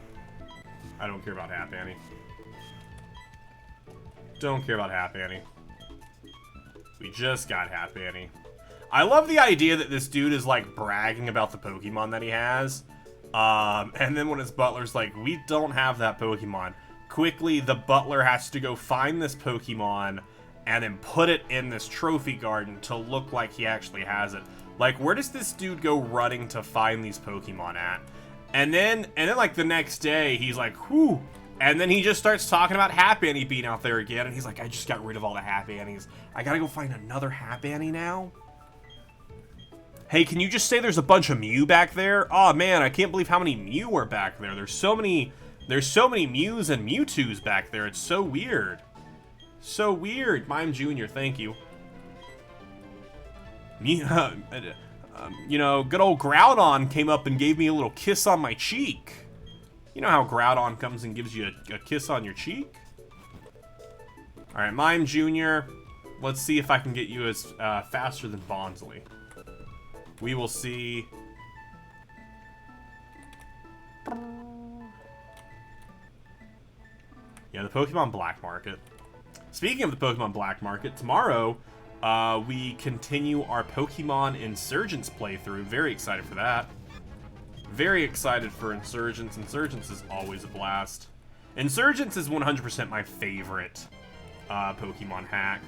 S1: I don't care about Half Annie. Don't care about Half Annie. We just got Half Annie. I love the idea that this dude is like bragging about the Pokemon that he has. And then when his butler's like, we don't have that Pokemon. Quickly, the butler has to go find this Pokemon and then put it in this trophy garden to look like he actually has it. Like, where does this dude go running to find these Pokemon at? And then like the next day, he's like, whew. And then he just starts talking about Happy Annie being out there again. And he's like, I just got rid of all the Happy Annies. I gotta go find another Happy Annie now? Hey, can you just say there's a bunch of Mew back there? Oh man, I can't believe how many Mew are back there. There's so many Mews and Mewtwo's back there. It's so weird. So weird. Mime Jr., thank you. You know, good old Groudon came up and gave me a little kiss on my cheek. You know how Groudon comes and gives you a kiss on your cheek? Alright, Mime Jr., let's see if I can get you as faster than Bonsly. We will see. Yeah, the Pokemon Black Market. Speaking of the Pokemon Black Market, tomorrow we continue our Pokemon Insurgents playthrough. Very excited for that. Very excited for Insurgents. Insurgents is always a blast. Insurgents is 100% my favorite Pokemon hack.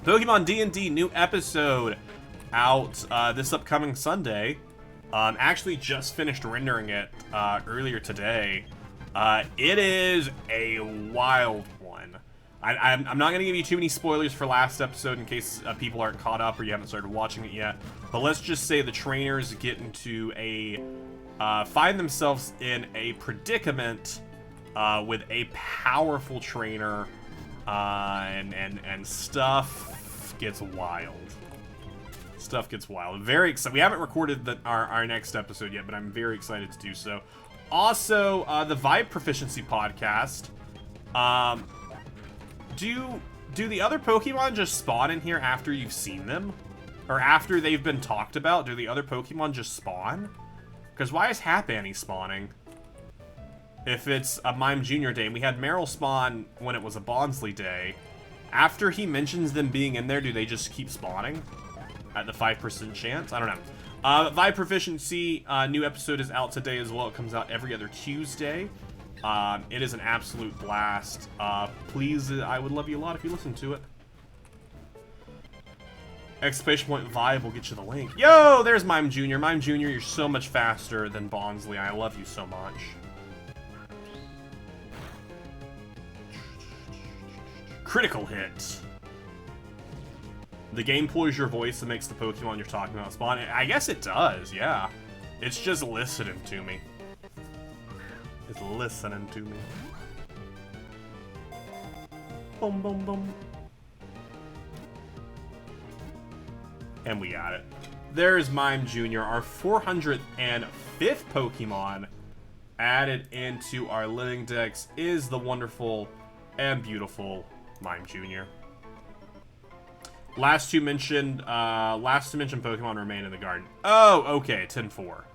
S1: Pokemon D&D new episode out this upcoming Sunday. Actually just finished rendering it earlier today. It is a wild one. I'm not going to give you too many spoilers for last episode in case people aren't caught up or you haven't started watching it yet. But let's just say the trainers get into find themselves in a predicament with a powerful trainer, and stuff gets wild. Stuff gets wild. Very excited. We haven't recorded our next episode yet, but I'm very excited to do so. Also, the Vibe Proficiency podcast. Do the other Pokemon just spawn in here after you've seen them? Or after they've been talked about? Do the other Pokemon just spawn? Because why is Happy spawning? If it's a Mime Jr. day, and we had Meryl spawn when it was a Bonsly day, after he mentions them being in there, do they just keep spawning? At the 5% chance? I don't know. Vibe Proficiency, new episode is out today as well. It comes out every other Tuesday. It is an absolute blast. Please, I would love you a lot if you listen to it. Exclamation point Vibe will get you the link. Yo, there's Mime Jr. Mime Jr., you're so much faster than Bonsly. I love you so much. Critical hit. The game pulls your voice and makes the Pokemon you're talking about spawn. I guess it does, yeah. It's just listening to me. It's listening to me. Boom, boom, boom. And we got it. There's Mime Jr., our 405th Pokemon added into our living dex is the wonderful and beautiful Mime Jr. Last two mentioned Pokemon remain in the garden. Oh, okay, 10-4.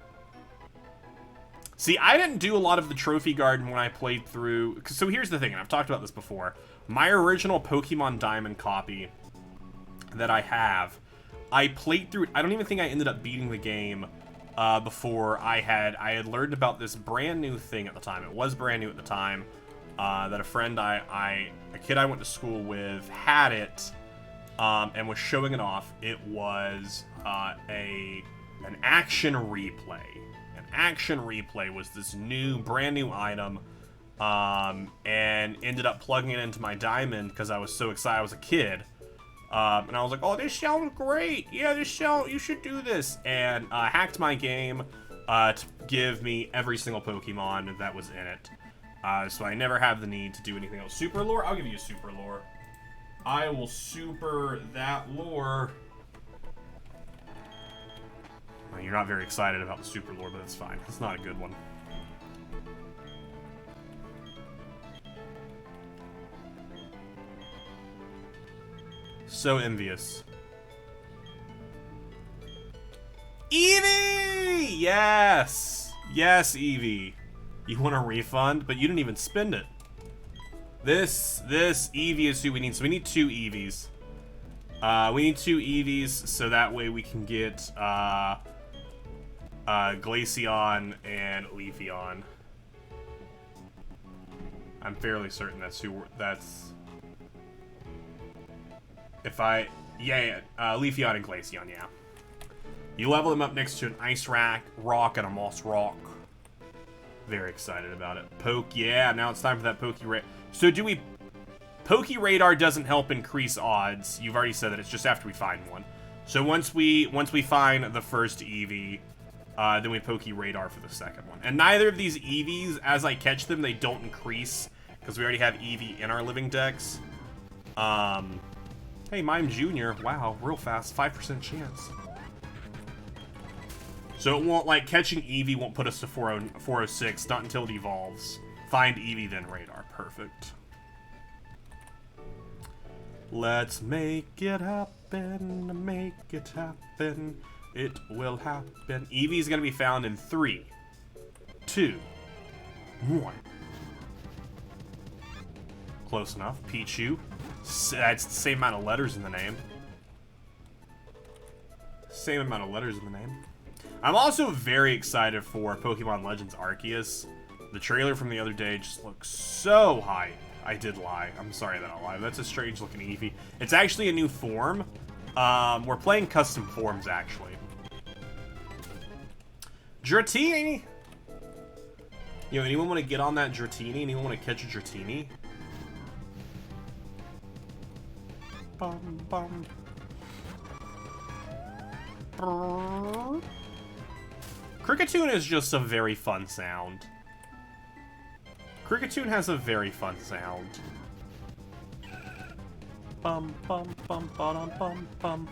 S1: See, I didn't do a lot of the trophy garden when I played through. So here's the thing, and I've talked about this before. My original Pokemon Diamond copy that I have, I played through it. I don't even think I ended up beating the game before I had learned about this brand new thing at the time. It was brand new at the time. That a friend a kid I went to school with had it. And was showing it off. It was an action replay. An action replay was this brand new item, and ended up plugging it into my Diamond because I was so excited. I was a kid, and I was like, "Oh, this sounds great! Yeah, you should do this." And hacked my game to give me every single Pokemon that was in it. So I never have the need to do anything else. Super lore? I'll give you a super lore. I will super that lore. Well, you're not very excited about the super lore, but it's fine. It's not a good one. So envious. Eevee! Yes! Yes, Eevee. You want a refund, but you didn't even spend it. This Eevee is who we need. So we need 2 Eevees. We need 2 Eevees so that way we can get Glaceon and Leafeon. I'm fairly certain that's Leafeon and Glaceon, yeah. You level them up next to an Ice Rock and a Moss Rock. Very excited about it. Yeah, now it's time for that Poke-Radar. So Poke-Radar doesn't help increase odds. You've already said that. It's just after we find one. So once we find the first Eevee, then we Poke-Radar for the second one. And neither of these Eevees, as I catch them, they don't increase because we already have Eevee in our living dex. Hey, Mime Jr. Wow, real fast. 5% chance. So it won't, like, catching Eevee won't put us to 406, not until it evolves. Find Eevee, then Radar. Perfect. Let's make it happen, make it happen. It will happen. Eevee's gonna be found in 3, 2, 1. Close enough. Pichu. That's the same amount of letters in the name. Same amount of letters in the name. I'm also very excited for Pokemon Legends Arceus. The trailer from the other day just looks so hype. I did lie. I'm sorry that I lied. That's a strange looking Eevee. It's actually a new form. We're playing custom forms, actually. Dratini! You know, anyone want to get on that Dratini? Anyone want to catch a Dratini? Bum, bum. Kricketune is just a very fun sound. Kricketune has a very fun sound. Bum bum bum bum bum bum.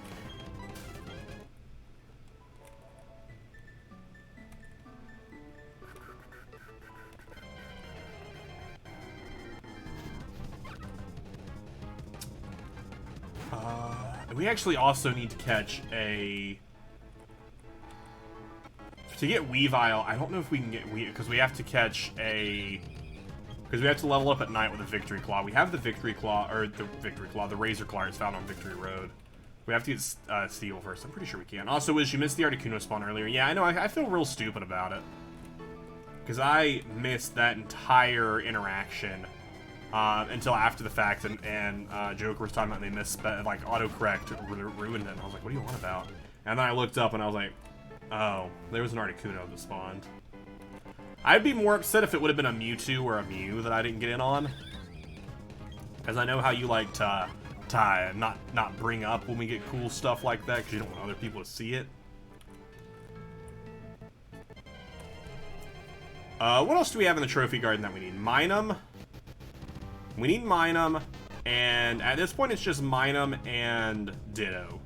S1: we actually also need to catch a... To get Weavile, I don't know if we can get because we have to catch a... Because we have to level up at night with a Victory Claw. We have the Victory Claw, or the Victory Claw, the Razor Claw is found on Victory Road. We have to get Steel first. I'm pretty sure we can. Also, Wiz, you missed the Articuno spawn earlier. Yeah, I know. I feel real stupid about it. Because I missed that entire interaction until after the fact, and Joker was talking about they misspelled, like, autocorrect ruined it. And I was like, what do you want about? And then I looked up and I was like, oh, there was an Articuno that spawned. I'd be more upset if it would have been a Mewtwo or a Mew that I didn't get in on. Because I know how you like to not bring up when we get cool stuff like that, because you don't want other people to see it. What else do we have in the Trophy Garden that we need? Minum. We need Minum, and at this point it's just Minum and Ditto.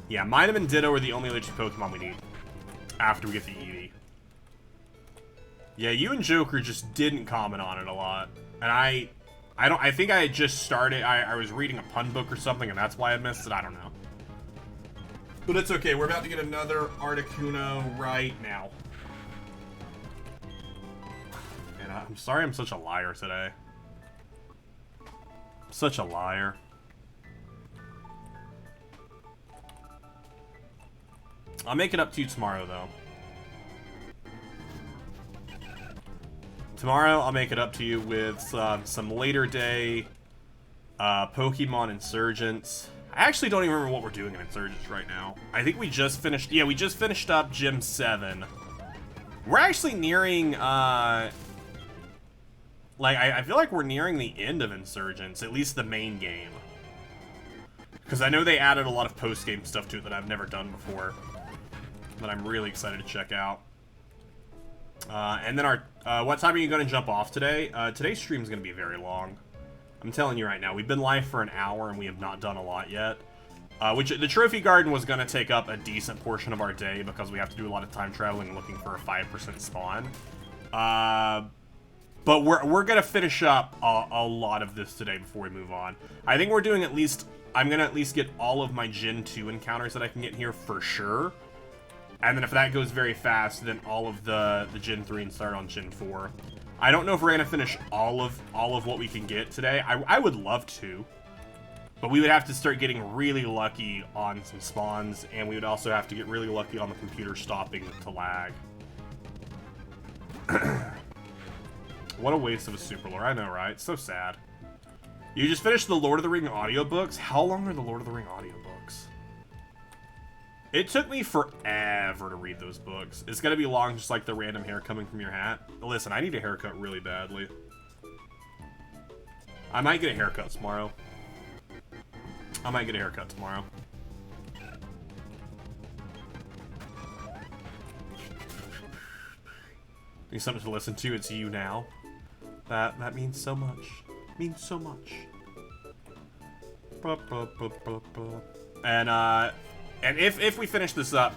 S1: Yeah, Minum and Ditto are the only other two Pokemon we need after we get the Eevee. Yeah, you and Joker just didn't comment on it a lot. And I think I had just started, I was reading a pun book or something, and that's why I missed it, I don't know. But it's okay, we're about to get another Articuno right now. And I'm sorry I'm such a liar today. Such a liar. I'll make it up to you tomorrow, though. Tomorrow, I'll make it up to you with some later day Pokemon Insurgents. I actually don't even remember what we're doing in Insurgents right now. I think we just finished... Yeah, we just finished up Gym 7. We're actually nearing... I feel like we're nearing the end of Insurgents, at least the main game. Because I know they added a lot of post-game stuff to it that I've never done before. That I'm really excited to check out. And then what time are you going to jump off today? Today's stream is going to be very long. I'm telling you right now, we've been live for an hour and we have not done a lot yet. Which the Trophy Garden was going to take up a decent portion of our day because we have to do a lot of time traveling and looking for a 5% spawn. But we're going to finish up a lot of this today before we move on. I think we're doing at least... I'm going to at least get all of my Gen 2 encounters that I can get here for sure. And then if that goes very fast, then all of the Gen 3 and start on Gen 4. I don't know if we're going to finish all of what we can get today. I would love to. But we would have to start getting really lucky on some spawns, and we would also have to get really lucky on the computer stopping to lag. What a waste of a super lore. I know, right? So sad. You just finished the Lord of the Ring audiobooks? How long are the Lord of the Ring audiobooks? It took me forever to read those books. It's gonna be long, just like the random hair coming from your hat. Listen, I need a haircut really badly. I might get a haircut tomorrow. Need something to listen to. It's you now. That means so much. Means so much. And if we finish this up,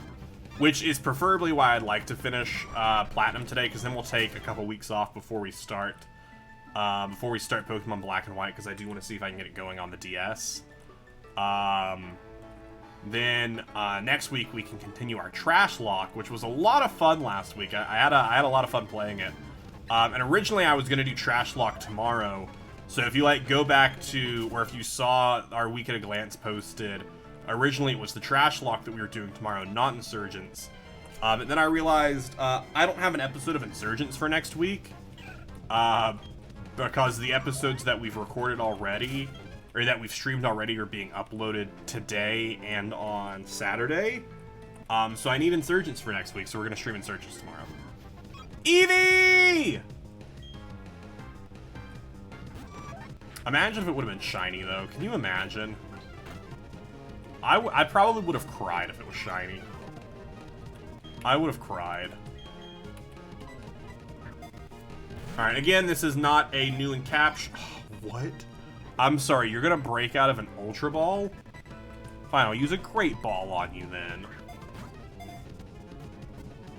S1: which is preferably why I'd like to finish Platinum today, because then we'll take a couple weeks off before we start Pokemon Black and White, because I do want to see if I can get it going on the DS. Then next week we can continue our Trash Lock, which was a lot of fun last week. I had a lot of fun playing it. And originally I was gonna do Trash Lock tomorrow. So if you go back to, or if you saw our Week at a Glance posted, originally it was the Trash Lock that we were doing tomorrow, not Insurgents. But then I realized I don't have an episode of Insurgents for next week. Because the episodes that we've recorded already, or that we've streamed already, are being uploaded today and on Saturday. So I need Insurgents for next week, so we're going to stream Insurgents tomorrow. Eevee! Imagine if it would have been shiny, though. Can you imagine? I probably would have cried if it was shiny. I would have cried. Alright, again, this is not a new encapsulation. What? I'm sorry, you're gonna break out of an Ultra Ball? Fine, I'll use a Great Ball on you then.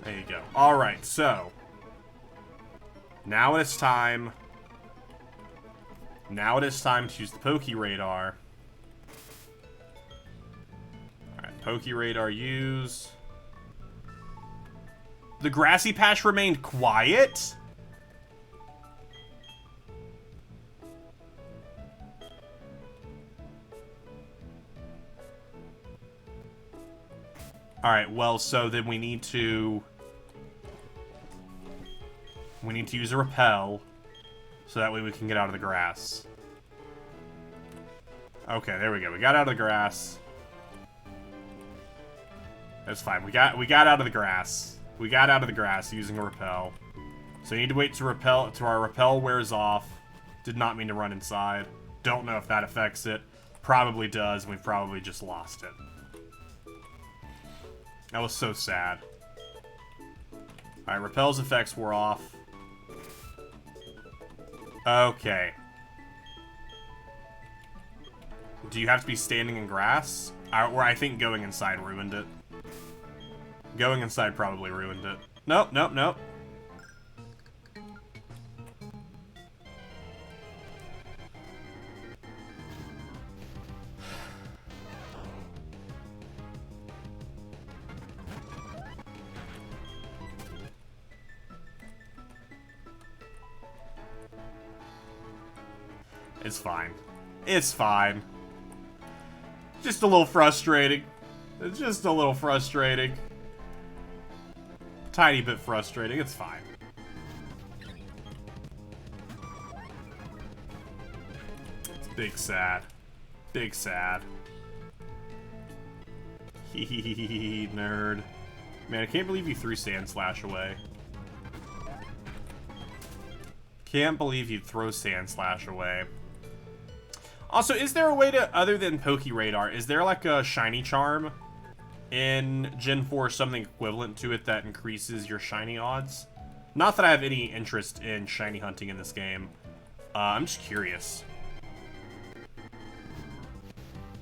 S1: There you go. Alright, so. Now it's time Now it is time to use the Poke Radar. Alright, Poke Radar use. The grassy patch remained quiet? Alright, well, so then we need to use a repel, so that way we can get out of the grass. Okay, there we go. We got out of the grass. That's fine. We got out of the grass. We got out of the grass using a repel. So you need to wait to our repel wears off. Did not mean to run inside. Don't know if that affects it. Probably does, and we've probably just lost it. That was so sad. Alright, repel's effects wore off. Okay. Do you have to be standing in grass? Or I think going inside ruined it. Going inside probably ruined it. Nope, nope, nope. It's fine. It's fine. Just a little frustrating. It's just a little frustrating. Tiny bit frustrating. It's fine. It's big sad. Big sad. Hehehehe, nerd. Man, I can't believe you threw Sand Slash away. Can't believe you'd throw Sand Slash away. Also, is there a way to, other than Poke Radar, is there like a Shiny Charm in Gen 4, something equivalent to it that increases your Shiny odds? Not that I have any interest in Shiny hunting in this game. I'm just curious.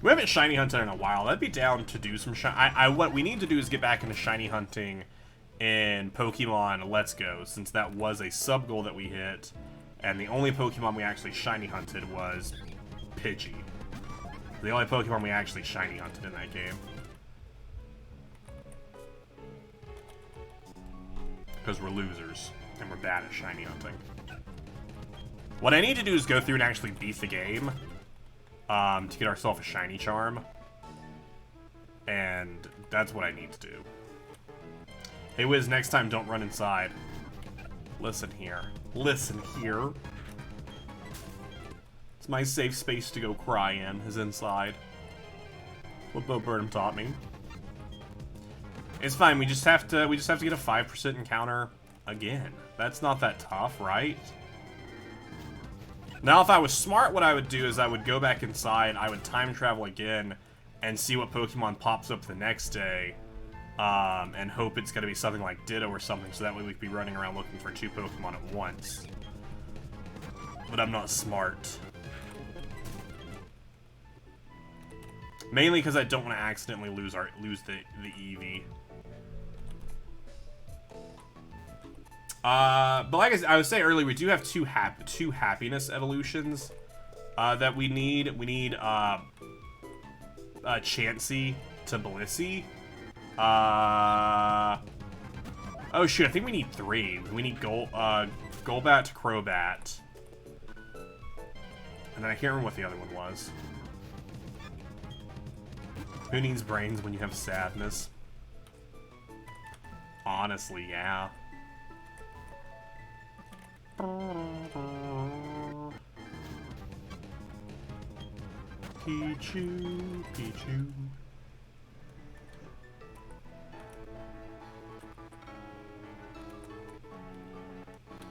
S1: We haven't Shiny hunted in a while. That'd be down to do some Shiny. What we need to do is get back into Shiny hunting in Pokemon Let's Go, since that was a sub-goal that we hit, and the only Pokemon we actually Shiny hunted was Pidgey. The only Pokemon we actually Shiny hunted in that game. Because we're losers, and we're bad at Shiny hunting. What I need to do is go through and actually beat the game, to get ourselves a Shiny Charm. And that's what I need to do. Hey Wiz, next time don't run inside. Listen here. Listen here. It's my safe space to go cry in, is inside. What Bo Burnham taught me. It's fine, we just have to get a 5% encounter again. That's not that tough, right? Now, if I was smart, what I would do is I would go back inside, I would time travel again, and see what Pokemon pops up the next day, and hope it's gonna be something like Ditto or something, so that way we could be running around looking for 2 Pokemon at once. But I'm not smart. Mainly because I don't want to accidentally lose the Eevee. But like I was saying earlier, we do have two happiness evolutions that we need. We need Chansey to Blissey. Oh shoot, I think we need 3. We need Golbat to Crobat. And then I can't remember what the other one was. Who needs brains when you have sadness? Honestly, yeah. Pichu, Pichu.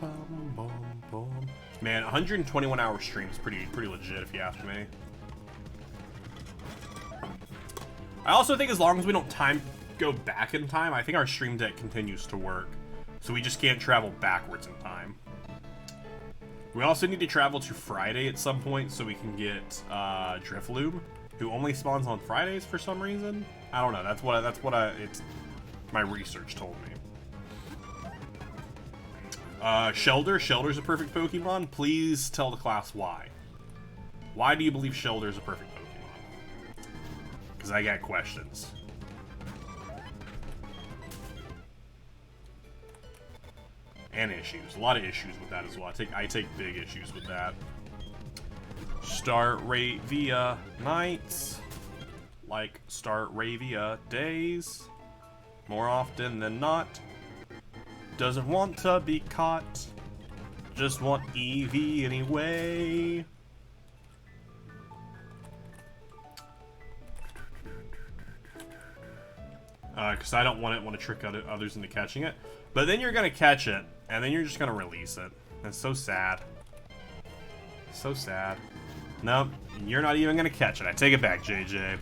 S1: Bum, bum, bum. Man, 121-hour stream is pretty legit if you ask me. I also think as long as we don't go back in time, I think our stream deck continues to work. So we just can't travel backwards in time. We also need to travel to Friday at some point so we can get Drifloon, who only spawns on Fridays for some reason. I don't know. That's what my research told me. Shelder's a perfect Pokemon. Please tell the class why. Why do you believe Shelder is a perfect Pokemon? Because I got questions. And issues. A lot of issues with that as well. I take big issues with that. Staravia nights. Like Staravia days. More often than not. Doesn't want to be caught. Just want EV anyway. Because I don't want to trick others into catching it. But then you're going to catch it, and then you're just going to release it. That's so sad. So sad. Nope, you're not even going to catch it. I take it back, JJ.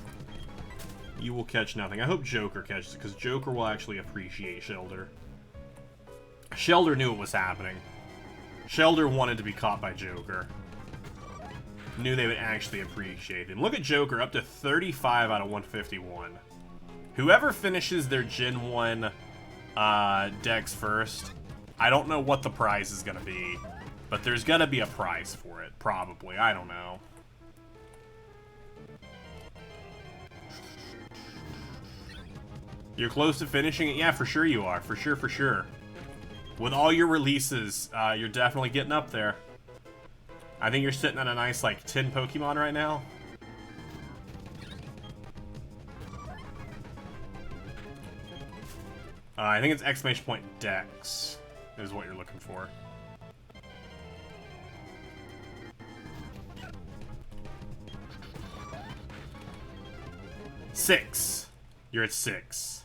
S1: You will catch nothing. I hope Joker catches it, because Joker will actually appreciate Shelder. Shelder knew what was happening. Shelder wanted to be caught by Joker. Knew they would actually appreciate him. Look at Joker, up to 35 out of 151. Whoever finishes their Gen 1 decks first, I don't know what the prize is going to be, but there's going to be a prize for it, probably. I don't know. You're close to finishing it? Yeah, for sure you are. For sure, for sure. With all your releases, you're definitely getting up there. I think you're sitting on a nice, like, 10 Pokemon right now. I think it's exclamation point Dex is what you're looking for. Six. You're at 6.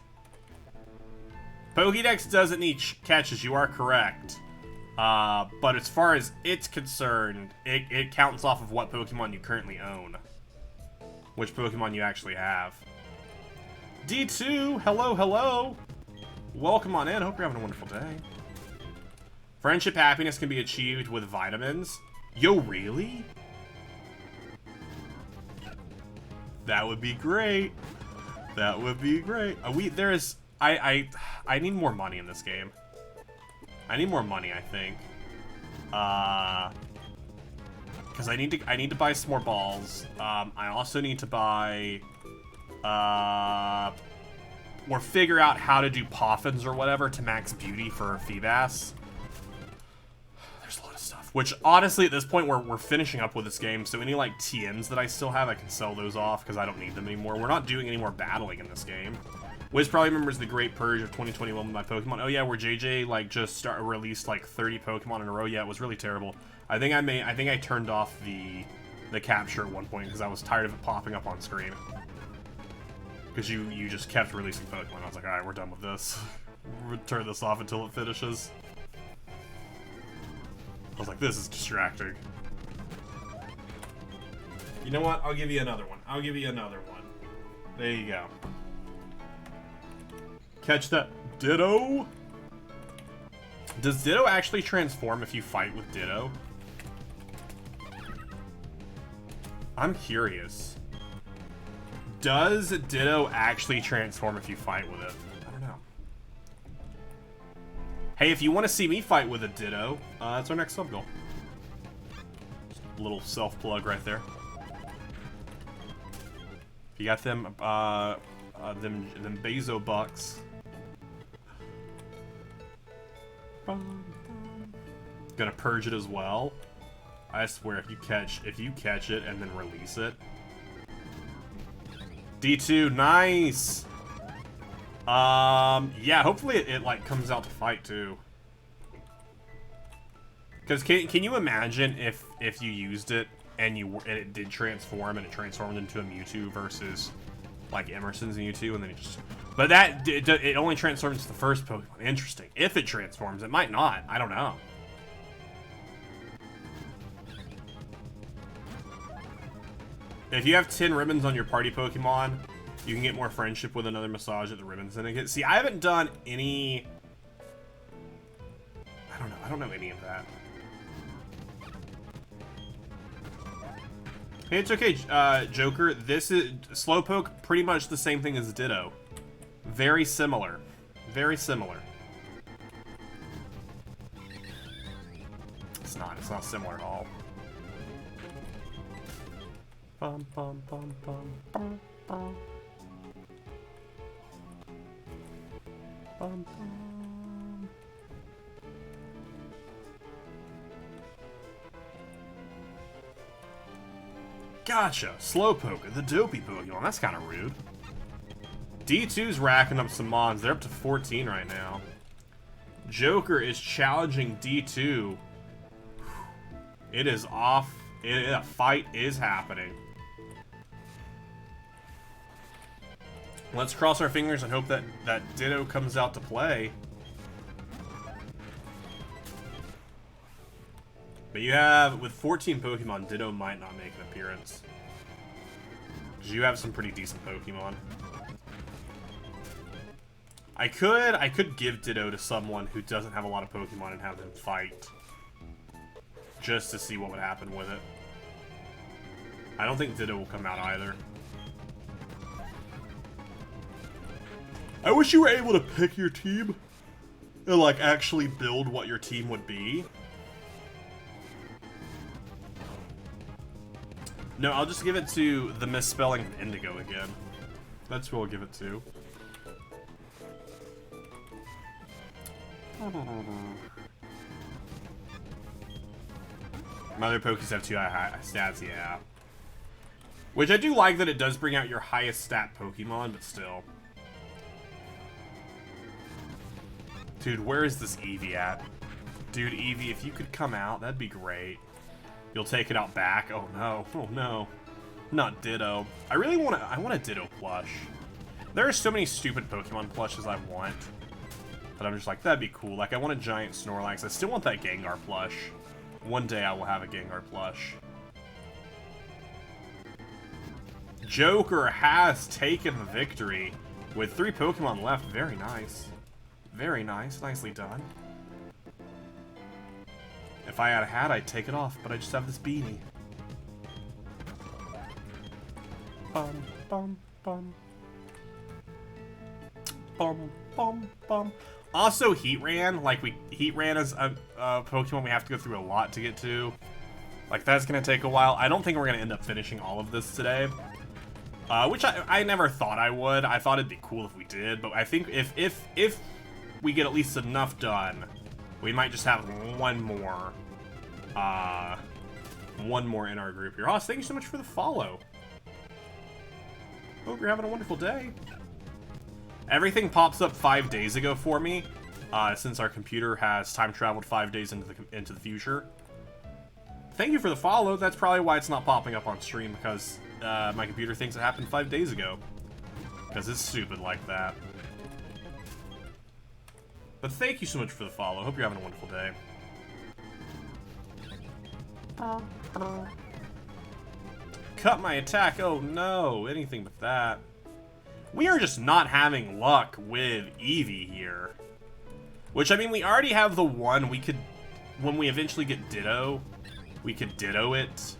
S1: Pokédex doesn't need catches, you are correct. But as far as it's concerned, it counts off of what Pokemon you currently own. Which Pokemon you actually have. D2, hello, hello. Welcome on in, hope you're having a wonderful day. Friendship happiness can be achieved with vitamins. Yo, really? That would be great. That would be great. I need more money in this game. I need more money, I think. Because I need to buy some more balls. I also need to buy or figure out how to do Poffins or whatever to max beauty for Feebas. There's a lot of stuff. Which, honestly, at this point, we're finishing up with this game, so any, like, TMs that I still have, I can sell those off, because I don't need them anymore. We're not doing any more battling in this game. Wiz probably remembers the Great Purge of 2021 with my Pokemon. Oh, yeah, where JJ, like, just released, like, 30 Pokemon in a row. Yeah, it was really terrible. I think I turned off the capture at one point, because I was tired of it popping up on screen. Because you just kept releasing Pokemon. I was like, alright, we're done with this. We'll turn this off until it finishes. I was like, this is distracting. You know what? I'll give you another one. I'll give you another one. There you go. Catch that Ditto. Does Ditto actually transform if you fight with Ditto? I'm curious. Does Ditto actually transform if you fight with it? I don't know. Hey, if you want to see me fight with a Ditto, that's our next sub goal. Just a little self-plug right there. If you got them, them Bezo bucks. Gonna purge it as well. I swear, if you catch it and then release it. D2, nice. Yeah, hopefully it like comes out to fight too. Because can you imagine if you used it and it did transform and it transformed into a Mewtwo versus like Emerson's Mewtwo and then it just. But it only transforms to the first Pokemon. Interesting. If it transforms, it might not. I don't know. If you have 10 ribbons on your party Pokemon, you can get more friendship with another massage at the ribbon syndicate. See, I haven't done any. I don't know any of that. Hey, it's okay, Joker. This is Slowpoke, pretty much the same thing as Ditto. Very similar. Very similar. It's not similar at all. Bum, bum, bum, bum, bum, bum. Bum, bum. Gotcha. Slowpoke, the dopey Pokemon. That's kind of rude. D2's racking up some mons. They're up to 14 right now. Joker is challenging D2. It is off. A fight is happening. Let's cross our fingers and hope that Ditto comes out to play. But you have, with 14 Pokemon, Ditto might not make an appearance. Because you have some pretty decent Pokemon. I could give Ditto to someone who doesn't have a lot of Pokemon and have them fight. Just to see what would happen with it. I don't think Ditto will come out either. I wish you were able to pick your team. And, like, actually build what your team would be. No, I'll just give it to the misspelling of Indigo again. That's who I'll give it to. My other Pokés have 2 high stats, yeah. Which I do like that it does bring out your highest stat Pokemon, but still. Dude, where is this Eevee at? Dude, Eevee, if you could come out, that'd be great. You'll take it out back? Oh no, oh no. Not Ditto. I want a Ditto plush. There are so many stupid Pokemon plushes I want. But I'm just like, that'd be cool. Like, I want a giant Snorlax. I still want that Gengar plush. One day I will have a Gengar plush. Joker has taken the victory with 3 Pokemon left. Very nice. Very nice. Nicely done. If I had a hat, I'd take it off, but I just have this beanie. Bum, bum, bum. Bum, bum, bum. Also, Heatran, like, Heatran is a Pokemon we have to go through a lot to get to. Like, that's gonna take a while. I don't think we're gonna end up finishing all of this today. Which I never thought I would. I thought it'd be cool if we did, but I think if we get at least enough done, we might just have one more in our group here. Hoss, thank you so much for the follow. Hope you're having a wonderful day. Everything pops up 5 days ago for me, since our computer has time traveled 5 days into the future. Thank you for the follow. That's probably why it's not popping up on stream, because my computer thinks it happened 5 days ago. Because it's stupid like that. But thank you so much for the follow. Hope you're having a wonderful day. Cut my attack. Oh no, anything but that. We are just not having luck with Eevee here. Which, I mean, we already have the one. We could, when we eventually get Ditto, we could Ditto it.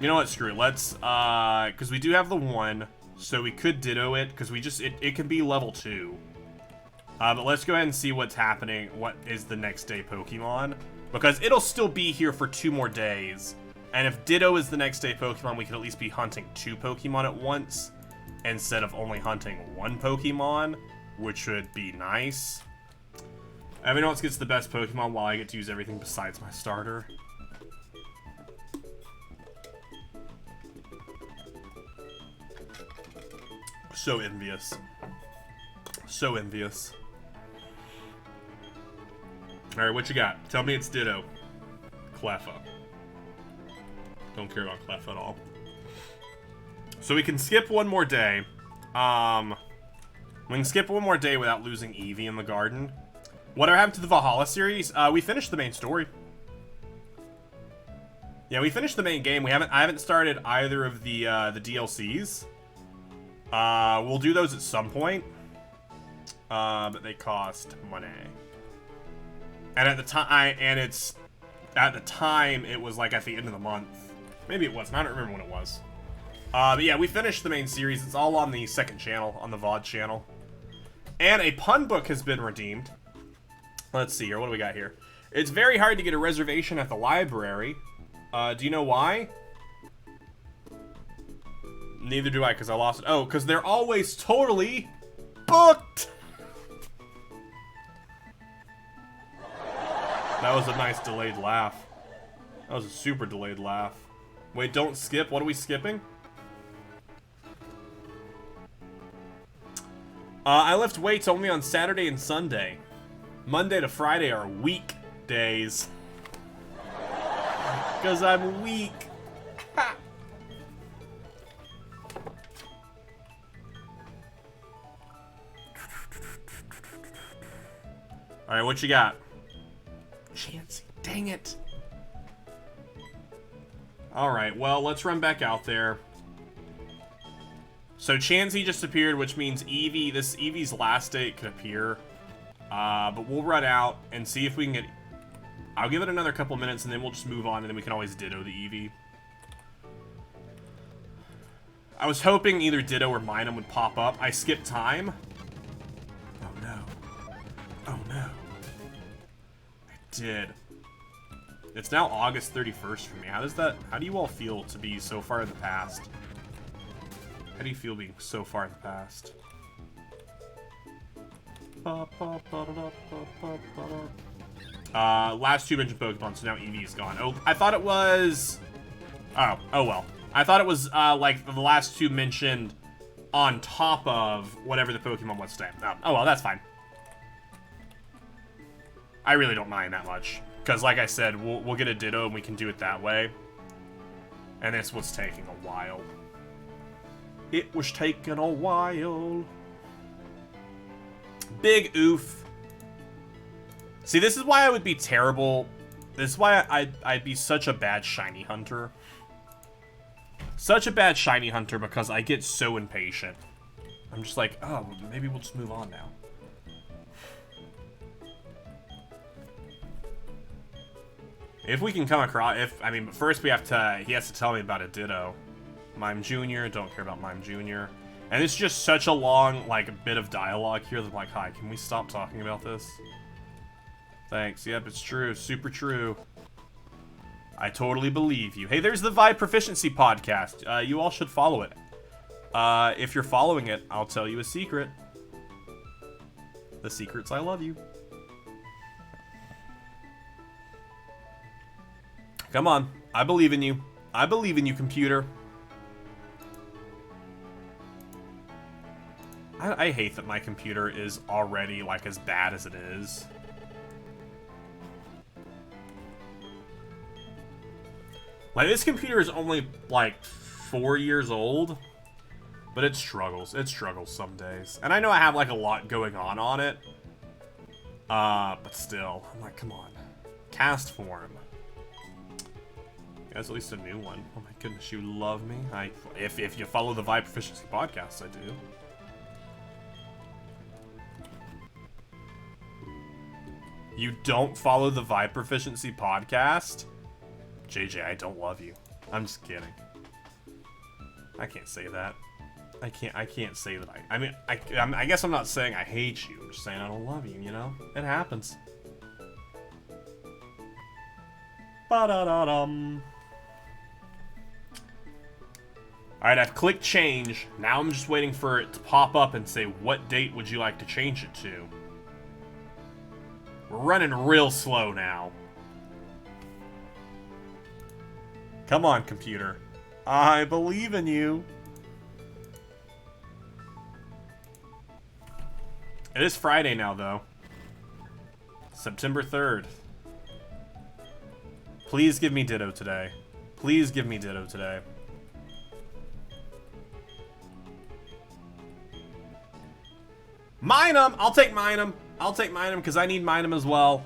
S1: You know what, screw it. Let's, because we do have the one, so we could Ditto it, because we just, it can be level 2. But let's go ahead and see what's happening, what is the next day Pokemon. Because it'll still be here for 2 more days. And if Ditto is the next day Pokemon, we could at least be hunting 2 Pokemon at once, instead of only hunting 1 Pokemon, which would be nice. Everyone else gets the best Pokemon while I get to use everything besides my starter. So envious. So envious. Alright, what you got? Tell me it's Ditto. Cleffa. Don't care about Clef at all. So we can skip one more day. We can skip one more day without losing Eevee in the garden. Whatever happened to the Valhalla series? We finished the main story. Yeah, we finished the main game. I haven't started either of the DLCs. We'll do those at some point. But they cost money. And at the time, at the time, it was like at the end of the month. Maybe it wasn't. I don't remember when it was. But yeah, we finished the main series. It's all on the second channel, on the VOD channel. And a pun book has been redeemed. Let's see here. What do we got here? It's very hard to get a reservation at the library. Do you know why? Neither do I, because I lost it. Oh, because they're always totally booked! That was a nice delayed laugh. That was a super delayed laugh. Wait, don't skip. What are we skipping? I lift weights only on Saturday and Sunday. Monday to Friday are weekdays. Because I'm weak. Ha! Alright, what you got? Chansey, dang it. Alright, well, let's run back out there. So Chansey just appeared, which means Eevee, this Eevee's last date could appear. But we'll run out and see if we can get... I'll give it another couple minutes and then we'll just move on and then we can always Ditto the Eevee. I was hoping either Ditto or Minun would pop up. I skipped time. Oh no. Oh no. I did. It's now August 31st for me. How do you all feel to be so far in the past? How do you feel being so far in the past? Last two mentioned Pokemon, so now Eevee's gone. Oh, I thought it was... Oh well. I thought it was, like, the last two mentioned on top of whatever the Pokemon was today. Oh well, that's fine. I really don't mind that much. Because, like I said, we'll get a Ditto and we can do it that way. And this was taking a while. It was taking a while. Big oof. See, this is why I would be terrible. This is why I'd be such a bad shiny hunter. Such a bad shiny hunter because I get so impatient. I'm just like, oh, maybe we'll just move on now. If we can come across, but first he has to tell me about a Ditto. Mime Jr., don't care about Mime Jr. And it's just such a long, like, bit of dialogue here that I'm like, hi, can we stop talking about this? Thanks, yep, it's true, super true. I totally believe you. Hey, there's the Vibe Proficiency podcast. You all should follow it. If you're following it, I'll tell you a secret. The secret's I love you. Come on, I believe in you. I believe in you, computer. I hate that my computer is already, like, as bad as it is. Like, this computer is only, like, 4 years old. But it struggles. It struggles some days. And I know I have, like, a lot going on it. But still. I'm like, come on. Cast form. That's at least a new one. Oh my goodness, you love me. If you follow the Vibe Proficiency podcast, I do. You don't follow the Vibe Proficiency podcast? JJ, I don't love you. I'm just kidding. I can't say that. I can't say that I guess I'm not saying I hate you. I'm just saying I don't love you, you know? It happens. Ba-da-da-dum. Alright, I've clicked change. Now I'm just waiting for it to pop up and say, what date would you like to change it to? We're running real slow now. Come on, computer. I believe in you. It is Friday now, though. September 3rd. Please give me Ditto today. Please give me Ditto today. Minun! I'll take Minun. I'll take Minun because I need Minun as well.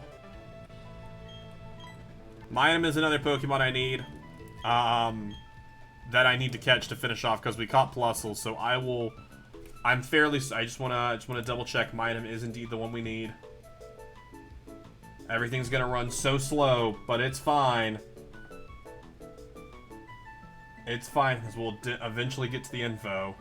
S1: Minun is another Pokemon I need. That I need to catch to finish off because we caught Plusle, so I will... I just wanna double check Minun is indeed the one we need. Everything's gonna run so slow, but it's fine. It's fine, because we'll eventually get to the info.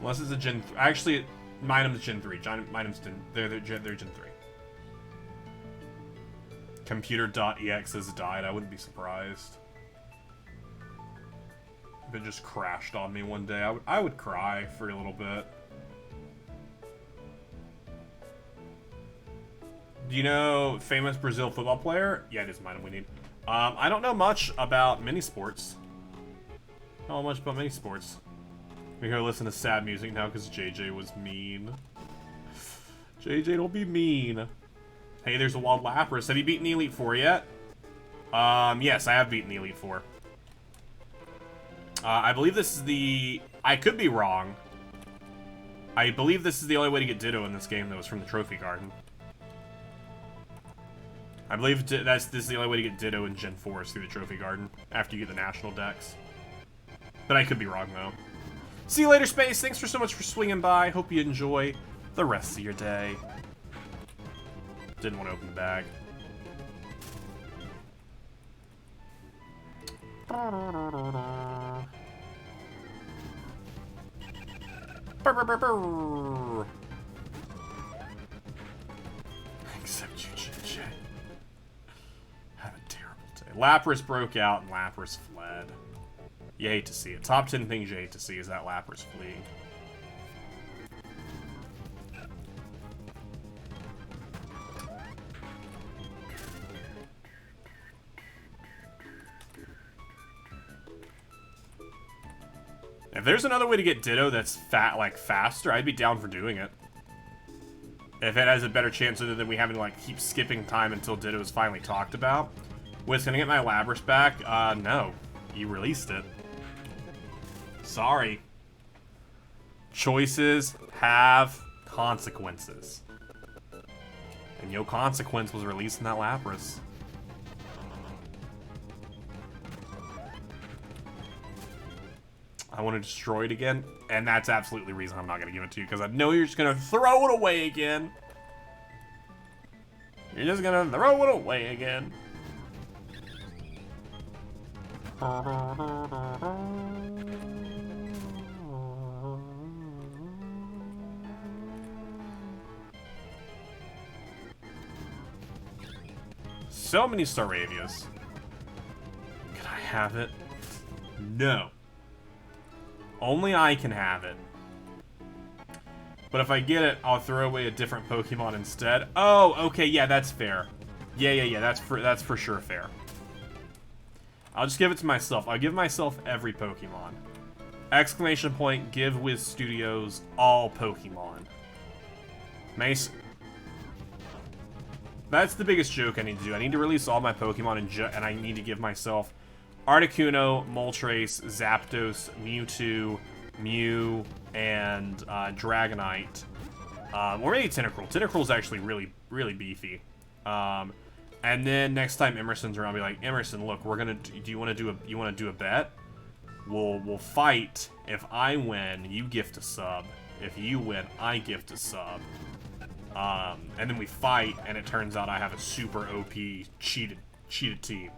S1: Unless it's a Gen 3. Actually, Minim's Gen 3. Minim's they're Gen 3. Computer.ex has died. I wouldn't be surprised. If it just crashed on me one day, I would cry for a little bit. Do you know famous Brazil football player? Yeah, it is Minim we need. I don't know much about mini sports. I don't know much about mini sports. We're gonna listen to sad music now because JJ was mean. JJ, don't be mean. Hey, there's a Wild Lapras. Have you beaten the Elite Four yet? Yes, I have beaten the Elite Four. I believe this is the... I could be wrong. I believe this is the only way to get Ditto in this game, though, is from the Trophy Garden. I believe this is the only way to get Ditto in Gen 4 is through the Trophy Garden, after you get the National Dex. But I could be wrong, though. See you later, Space. Thanks so much for swinging by. Hope you enjoy the rest of your day. Didn't want to open the bag. Except you, JJ. Had a terrible day. Lapras broke out and Lapras fled. You hate to see it. Top 10 things you hate to see is that Lapras fleeing. If there's another way to get Ditto that's faster, I'd be down for doing it. If it has a better chance other than we having to like keep skipping time until Ditto is finally talked about. Wiz, can I get my Lapras back? No. You released it. Sorry. Choices have consequences. And Yo Consequence was releasing that Lapras. I want to destroy it again, and that's absolutely the reason I'm not going to give it to you, because I know you're just going to throw it away again. You're just going to throw it away again. So many Staravias. Can I have it? No. Only I can have it. But if I get it, I'll throw away a different Pokemon instead. Oh, okay, yeah, that's fair. Yeah, that's for sure fair. I'll just give it to myself. I'll give myself every Pokemon. Exclamation point, give WizStudios all Pokemon. Mace. That's the biggest joke I need to do. I need to release all my Pokemon and I need to give myself Articuno, Moltres, Zapdos, Mewtwo, Mew, and Dragonite. Or maybe Tentacruel. Tentacruel's actually really beefy. And then next time Emerson's around, I'll be like, Emerson, look, we're gonna. Do you want to do a bet? We'll fight. If I win, you gift a sub. If you win, I gift a sub. And then we fight, and it turns out I have a super OP cheated team.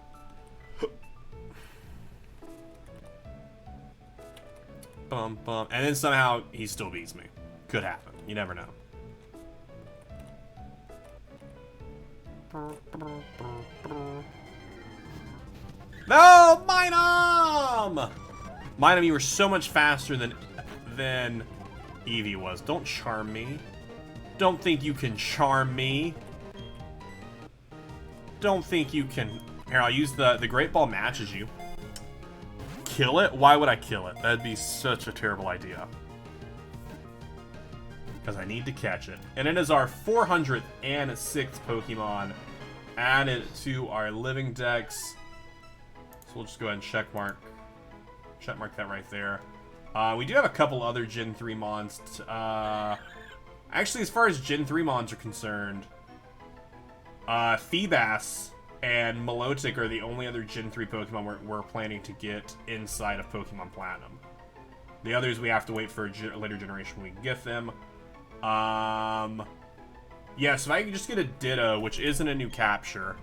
S1: Bum, bum. And then somehow he still beats me. Could happen. You never know. No! Minum! Minum, you were so much faster than Eevee was. Don't charm me. Don't think you can charm me. Don't think you can... Here, I'll use the Great Ball matches you. Kill it? Why would I kill it? That'd be such a terrible idea. Because I need to catch it. And it is our 406th Pokemon added to our living dex. So we'll just go ahead and checkmark that right there. We do have a couple other Gen 3 mons. Actually, as far as Gen 3 mons are concerned, Feebas and Milotic are the only other Gen 3 Pokemon we're planning to get inside of Pokemon Platinum. The others we have to wait for a later generation when we can get them. Yeah, so if I could just get a Ditto, which isn't a new capture.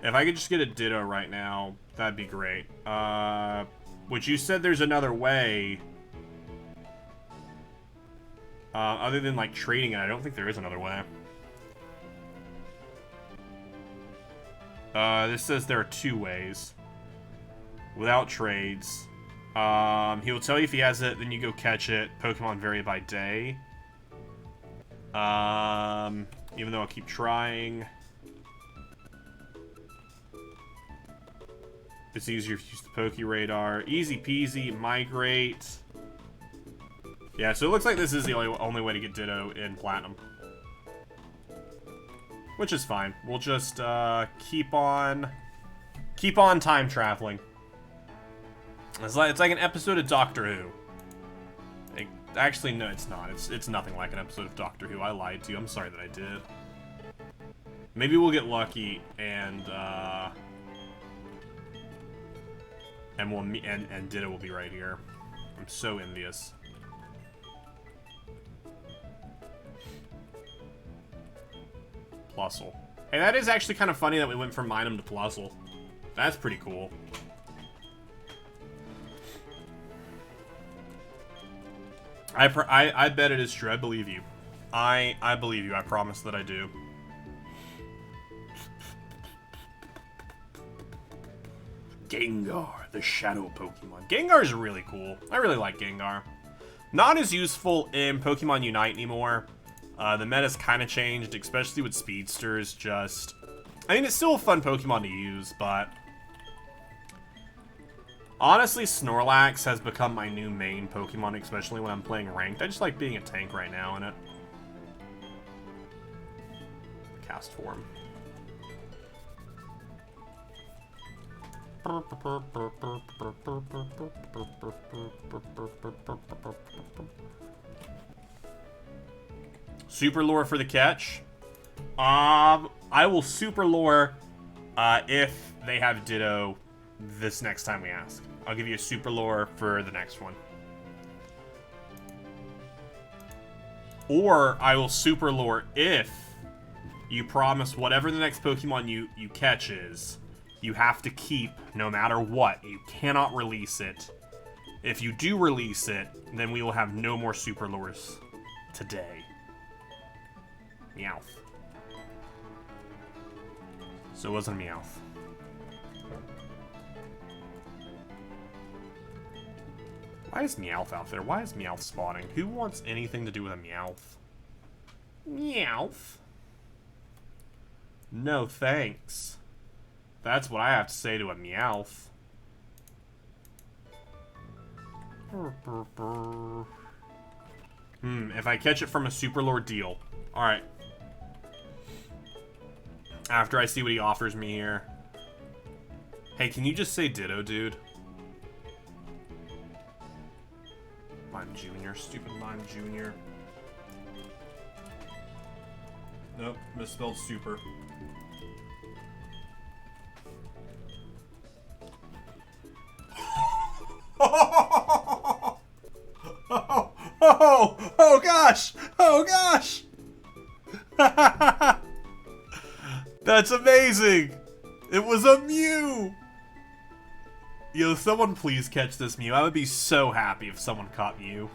S1: If I could just get a Ditto right now, that'd be great. Which you said there's another way. Other than, like, trading it, I don't think there is another way. This says there are 2 ways. Without trades. He will tell you if he has it, then you go catch it. Pokemon vary by day. Even though I'll keep trying. It's easier if you use the Poke Radar. Easy peasy, migrate. Yeah, so it looks like this is the only way to get Ditto in Platinum. Which is fine. We'll just keep on time traveling. It's like an episode of Doctor Who. Actually, no, it's not. It's nothing like an episode of Doctor Who. I lied to you. I'm sorry that I did. Maybe we'll get lucky and Ditto will be right here. I'm so envious. Plusle. Hey, that is actually kind of funny that we went from Minum to Plusle. That's pretty cool. I bet it is true. I believe you. I believe you. I promise that I do. Gengar, the shadow Pokemon. Gengar is really cool. I really like Gengar. Not as useful in Pokemon Unite anymore. The meta's kind of changed, especially with speedsters. I mean, it's still a fun Pokemon to use, but honestly, Snorlax has become my new main Pokemon, especially when I'm playing ranked. I just like being a tank right now in it. Cast form. Super lure for the catch. I will super lure if they have Ditto this next time we ask. I'll give you a super lure for the next one. Or I will super lure if you promise whatever the next Pokemon you catch is, you have to keep no matter what. You cannot release it. If you do release it, then we will have no more super lures today. Meowth. So it wasn't a Meowth. Why is Meowth out there? Why is Meowth spawning? Who wants anything to do with a Meowth? Meowth? No thanks. That's what I have to say to a Meowth. If I catch it from a Super Lord deal. Alright. After I see what he offers me here. Hey, can you just say Ditto, dude? Mime Jr. Stupid Mime Jr. Nope, misspelled super. Oh gosh! Oh gosh! That's amazing! It was a Mew! Yo, someone please catch this Mew. I would be so happy if someone caught Mew.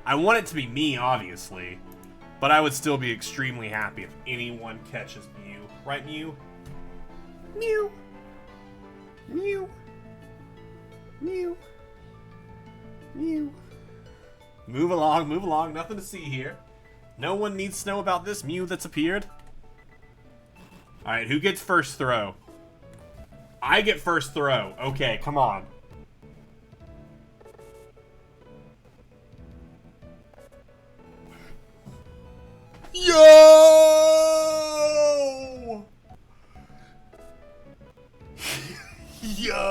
S1: I want it to be me, obviously. But I would still be extremely happy if anyone catches Mew. Right, Mew? Mew. Mew. Mew. Mew. Move along. Nothing to see here. No one needs to know about this Mew that's appeared. Alright, who gets first throw? I get first throw. Okay, come on. Yo! Yo!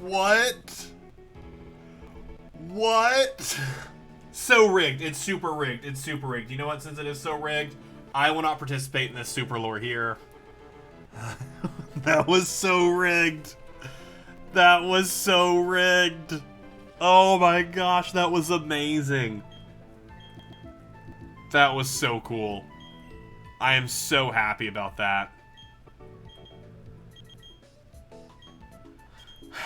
S1: What? What? So rigged. It's super rigged. It's super rigged. You know what? Since it is so rigged, I will not participate in this super lore here. That was so rigged. That was so rigged. Oh my gosh, that was amazing. That was so cool. I am so happy about that.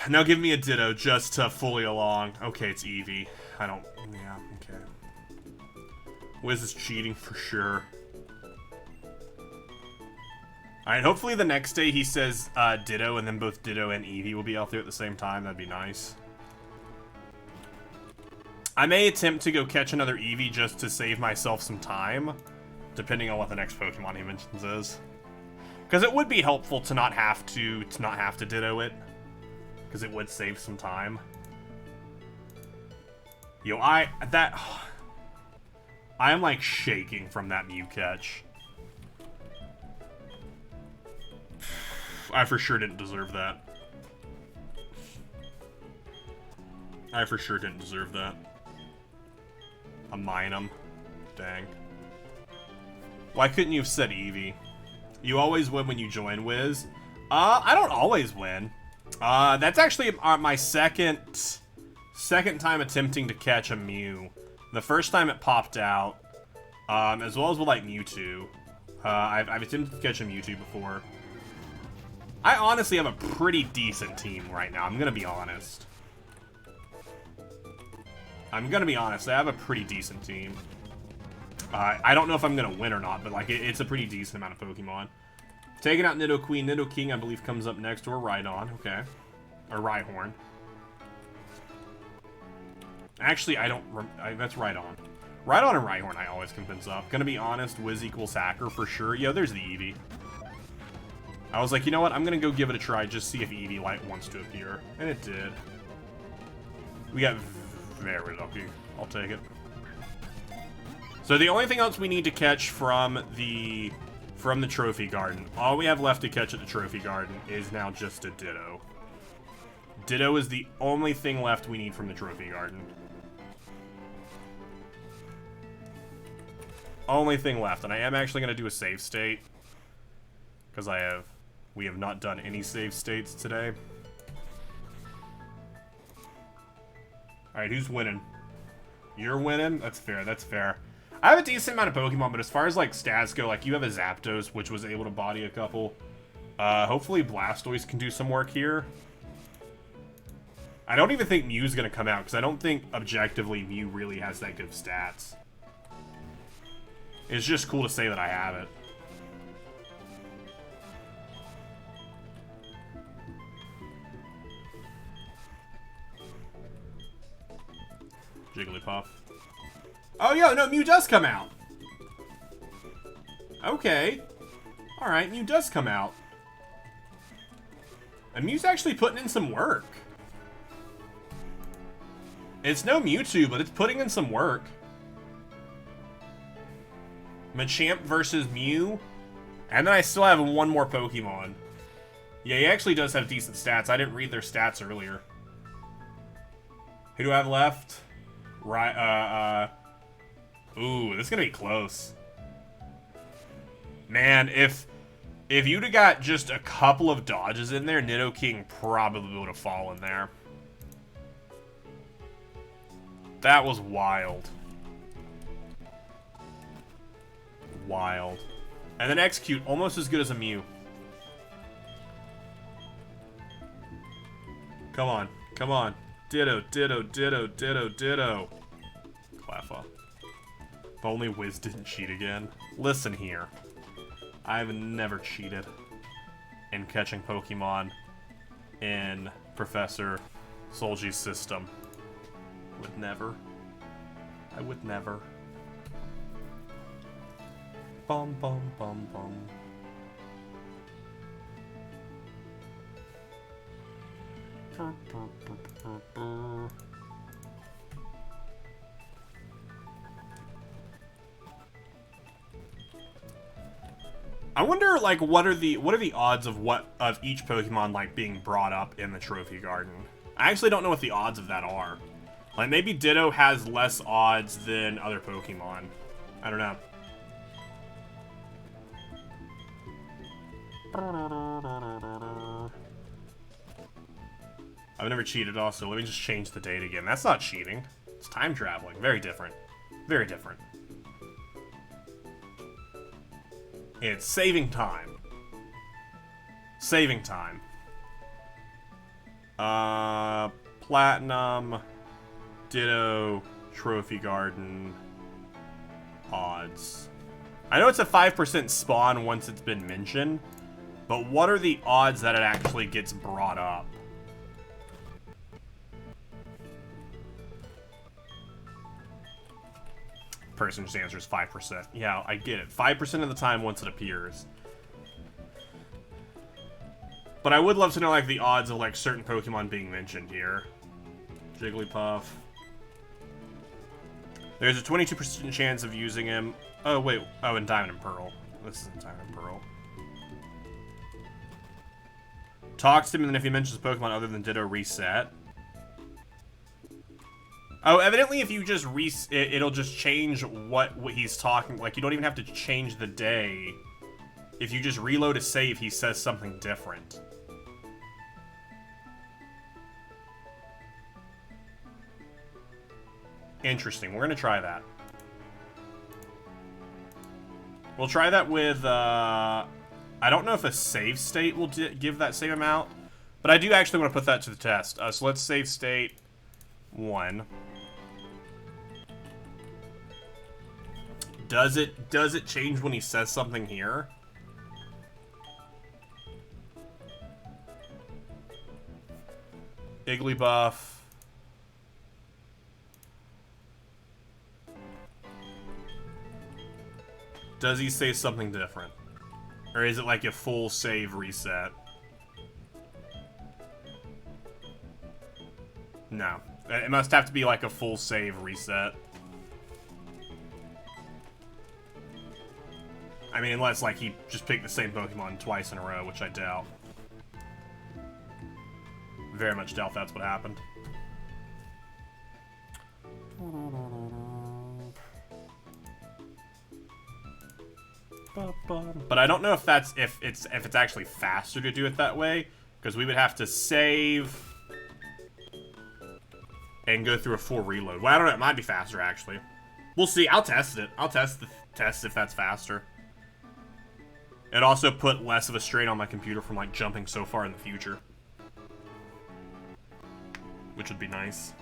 S1: Now give me a Ditto just to fully along. Okay, it's Eevee. I don't... Yeah, okay. Wiz is cheating for sure. Alright, hopefully the next day he says Ditto, and then both Ditto and Eevee will be out there at the same time. That'd be nice. I may attempt to go catch another Eevee just to save myself some time, depending on what the next Pokemon he mentions is. Because it would be helpful to not have to Ditto it. Because it would save some time. Yo, I am like shaking from that Mew catch. I for sure didn't deserve that. I for sure didn't deserve that. A mine him. Dang. Why couldn't you have said Eevee? You always win when you join Wiz. I don't always win. That's actually my second time attempting to catch a Mew. The first time it popped out, as well as with like Mewtwo. I've attempted to catch a Mewtwo before. I honestly have a pretty decent team right now. I'm gonna be honest. I have a pretty decent team. I don't know if I'm gonna win or not, but like it's a pretty decent amount of Pokemon. Taking out Nidoqueen. Nidoking, I believe, comes up next, or Rhydon. Okay. Or Rhyhorn. Actually, that's Rhydon. Rhydon and Rhyhorn I always convince up. Gonna be honest, Wiz equals Hacker for sure. Yo, there's the Eevee. I was like, you know what? I'm gonna go give it a try, just see if Eevee Light wants to appear. And it did. We got very lucky. I'll take it. So the only thing else we need to catch from the Trophy Garden, all we have left to catch at the Trophy Garden is now just a Ditto. Ditto is the only thing left we need from the Trophy Garden. Only thing left, and I am actually going to do a save state. Because we have not done any save states today. Alright, who's winning? You're winning? That's fair, that's fair. I have a decent amount of Pokemon, but as far as like stats go, like you have a Zapdos, which was able to body a couple. Hopefully Blastoise can do some work here. I don't even think Mew's gonna come out, because I don't think objectively Mew really has that good stats. It's just cool to say that I have it. Jigglypuff. Oh, yo, no, Mew does come out. Okay. Alright, Mew does come out. And Mew's actually putting in some work. It's no Mewtwo, but it's putting in some work. Machamp versus Mew. And then I still have one more Pokemon. Yeah, he actually does have decent stats. I didn't read their stats earlier. Who do I have left? Right, ooh, this is gonna be close. Man, if you'd have got just a couple of dodges in there, Nidoking probably would have fallen there. That was wild. Wild. And then Execute, almost as good as a Mew. Come on, come on. Ditto, ditto, ditto, ditto, ditto. Cleffa. If only Wiz didn't cheat again. Listen here. I've never cheated in catching Pokemon in Professor Solji's system. Would never. I would never. Bum, bum, bum, bum. I wonder, like, what are the odds of each Pokemon like being brought up in the Trophy Garden? I actually don't know what the odds of that are. Like, maybe Ditto has less odds than other Pokemon. I don't know. I've never cheated also. Let me just change the date again. That's not cheating. It's time traveling. Very different. Very different. It's saving time. Saving time. Platinum, Ditto, Trophy Garden, odds. I know it's a 5% spawn once it's been mentioned, but what are the odds that it actually gets brought up? Person just answers 5%. Yeah, I get it. 5% of the time once it appears. But I would love to know, like, the odds of, like, certain Pokemon being mentioned here. Jigglypuff. There's a 22% chance of using him. Oh, wait. Oh, in Diamond and Pearl. This is in Diamond and Pearl. Talks to him, and then if he mentions Pokemon other than Ditto, reset. Oh, evidently if you just it'll just change what he's talking. Like, you don't even have to change the day. If you just reload a save, he says something different. Interesting. We're gonna try that. We'll try that with, I don't know if a save state will give that same amount, but I do actually want to put that to the test. So let's save state 1. Does it change when he says something here? Igglybuff. Does he say something different? Or is it like a full save reset? No. It must have to be like a full save reset. I mean, unless like he just picked the same Pokemon twice in a row, which I doubt. Very much doubt that's what happened. But I don't know if that's if it's actually faster to do it that way, because we would have to save and go through a full reload. Well, I don't know. It might be faster actually. We'll see. I'll test it. I'll test if that's faster. It also put less of a strain on my computer from like jumping so far in the future, which would be nice.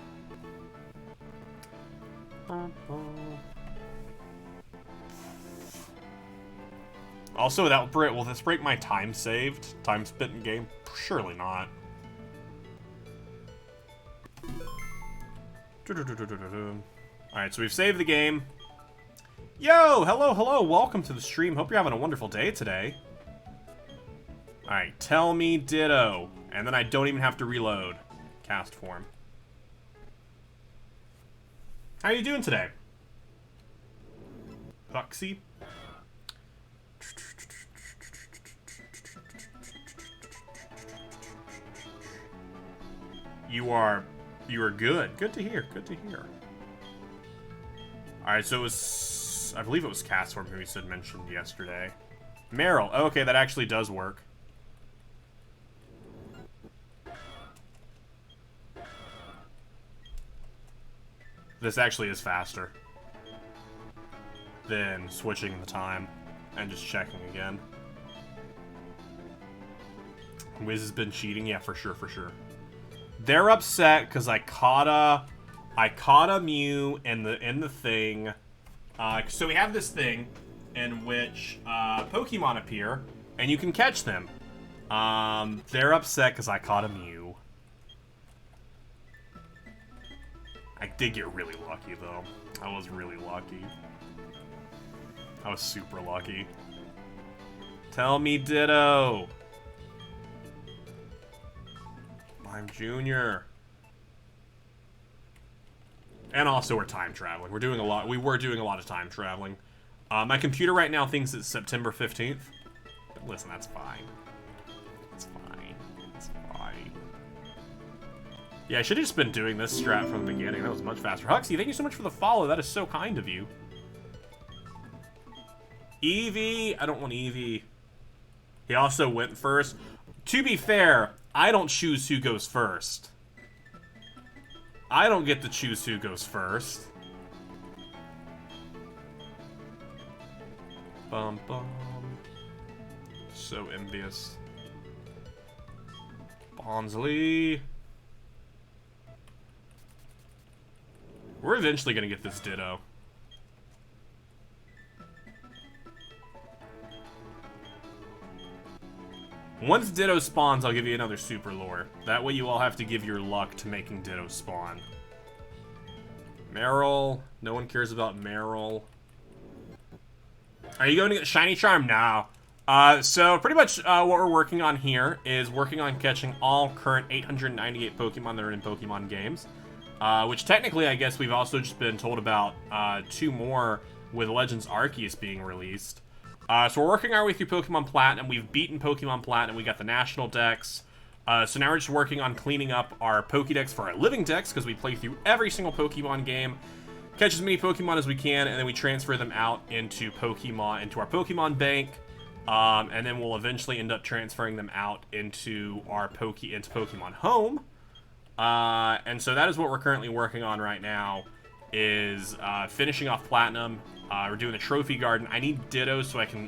S1: Also, will this break my time saved? Time spent in game? Surely not. Alright, so we've saved the game. Yo! Hello! Welcome to the stream. Hope you're having a wonderful day today. Alright, tell me Ditto. And then I don't even have to reload. Cast form. How you doing today? Huxley? You are good. Good to hear. Good to hear. Alright, so it was, I believe it was Castform who you said mentioned yesterday. Meryl. Oh, okay, that actually does work. This actually is faster than switching the time and just checking again. Wiz has been cheating? Yeah, for sure. They're upset because I caught a Mew in the thing. So we have this thing in which Pokemon appear and you can catch them. They're upset because I caught a Mew. I did get really lucky though. I was really lucky. I was super lucky. Tell me Ditto. I'm Junior. And also we're time traveling. We were doing a lot of time traveling. My computer right now thinks it's September 15th. But listen, that's fine. It's fine. It's fine. Yeah, I should have just been doing this strat from the beginning. That was much faster. Huxley, thank you so much for the follow. That is so kind of you. Eevee. I don't want Eevee. He also went first. To be fair, I don't choose who goes first. I don't get to choose who goes first. Bum bum. So envious. Bonsley. We're eventually gonna get this Ditto. Once Ditto spawns, I'll give you another super lore. That way you all have to give your luck to making Ditto spawn. Meryl. No one cares about Meryl. Are you going to get Shiny Charm? No. So pretty much what we're working on here is working on catching all current 898 Pokemon that are in Pokemon games. Which technically, I guess we've also just been told about 2 more with Legends Arceus being released. So we're working our way through Pokemon Platinum. We've beaten Pokemon Platinum. We got the National Dex. So now we're just working on cleaning up our Pokédex for our Living Dex, because we play through every single Pokemon game, catch as many Pokemon as we can, and then we transfer them out into our Pokemon Bank. And then we'll eventually end up transferring them out into Pokemon Home. And so that is what we're currently working on right now, is finishing off Platinum. We're doing the Trophy Garden. I need Dittos so I can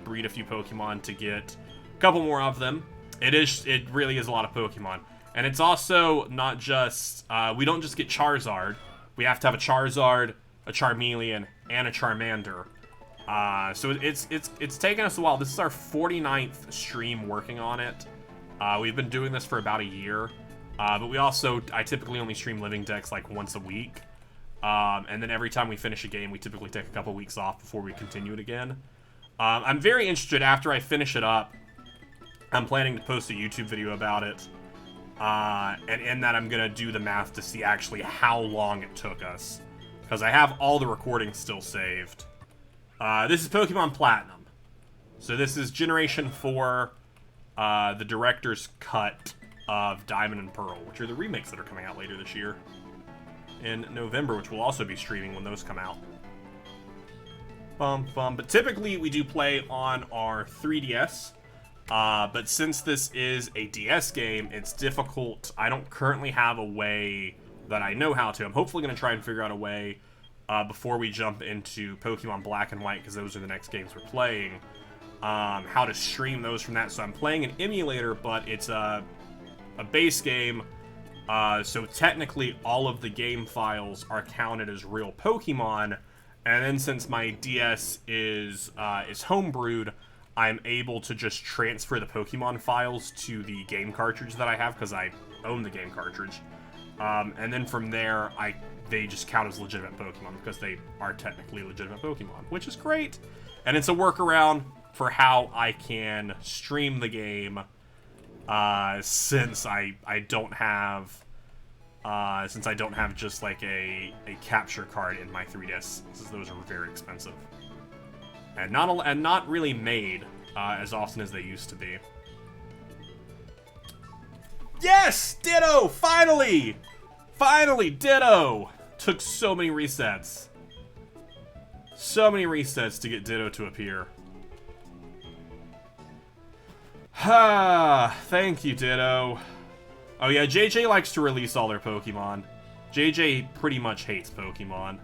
S1: breed a few Pokemon to get a couple more of them. It really is a lot of Pokemon. And it's also not just, we don't just get Charizard. We have to have a Charizard, a Charmeleon, and a Charmander. So it's taken us a while. This is our 49th stream working on it. We've been doing this for about a year. But I typically only stream Living Dex like once a week. And then every time we finish a game, we typically take a couple weeks off before we continue it again. I'm very interested after I finish it up. I'm planning to post a YouTube video about it. And in that, I'm going to do the math to see actually how long it took us. Because I have all the recordings still saved. This is Pokemon Platinum. So this is Generation 4, the director's cut of Diamond and Pearl, which are the remakes that are coming out later this year. In November, which we'll also be streaming when those come out. But typically, we do play on our 3DS. But since this is a DS game, it's difficult. I don't currently have a way that I know how to. I'm hopefully going to try and figure out a way before we jump into Pokemon Black and White, because those are the next games we're playing, how to stream those from that. So I'm playing an emulator, but it's a base game, so technically all of the game files are counted as real Pokemon. And then since my DS is homebrewed, I'm able to just transfer the Pokemon files to the game cartridge that I have, because I own the game cartridge. And then from there, they just count as legitimate Pokemon, because they are technically legitimate Pokemon, which is great. And it's a workaround for how I can stream the game, since I don't have just like a capture card in my 3DS, since those are very expensive. And not really made as often as they used to be. Yes! Ditto! Finally! Finally, Ditto! Took so many resets. So many resets to get Ditto to appear. Thank you, Ditto. Oh yeah, JJ likes to release all their Pokemon. JJ pretty much hates Pokemon.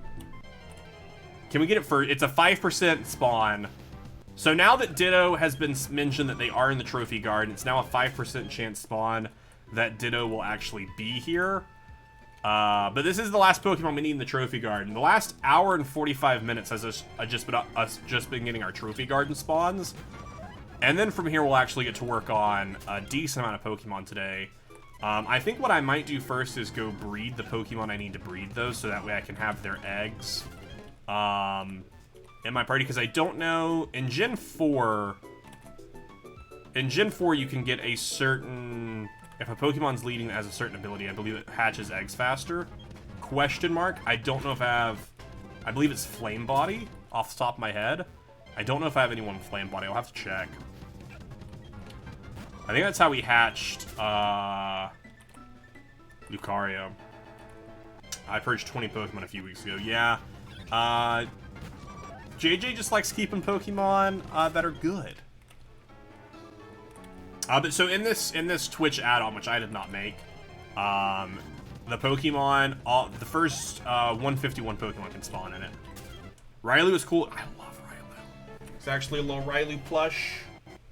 S1: Can we get it for... It's a 5% spawn. So now that Ditto has been mentioned that they are in the Trophy Garden, it's now a 5% chance spawn that Ditto will actually be here. But this is the last Pokemon we need in the Trophy Garden. The last hour and 45 minutes has just been getting our Trophy Garden spawns. And then from here, we'll actually get to work on a decent amount of Pokemon today. I think what I might do first is go breed the Pokemon I need to breed those, so that way I can have their eggs in my party, because I don't know, in Gen 4, you can get a certain, if a Pokemon's leading that has a certain ability, I believe it hatches eggs faster, question mark. I don't know if I believe it's Flame Body, off the top of my head. I don't know if I have anyone with Flame Body, I'll have to check. I think that's how we hatched, Lucario. I purged 20 Pokemon a few weeks ago, yeah. JJ just likes keeping Pokemon that are good. But so in this Twitch add-on, which I did not make, the Pokemon, the first 151 Pokemon can spawn in it. Railu is cool. I love Railu. It's actually a little Railu plush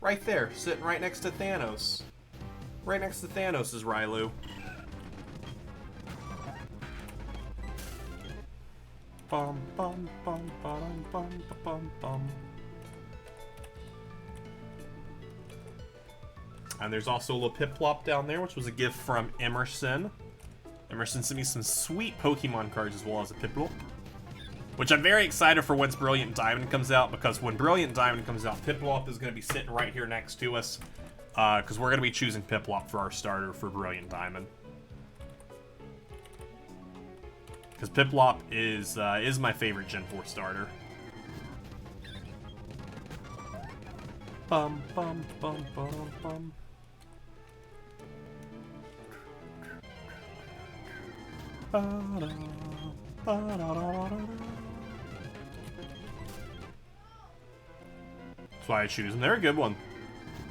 S1: right there, sitting right next to Thanos. Right next to Thanos is Railu. bum, bum, bum, bum, bum, bum, bum. And there's also a little Piplup down there, which was a gift from Emerson. Emerson sent me some sweet Pokemon cards as well as a Piplup. Which I'm very excited for once Brilliant Diamond comes out, because when Brilliant Diamond comes out, Piplup is going to be sitting right here next to us. Because we're going to be choosing Piplup for our starter for Brilliant Diamond. Because Piplup is my favorite Gen 4 starter. Bum, bum, bum, bum, bum. Ba-da, ba-da-da-da-da. That's why I choose them. They're a good one.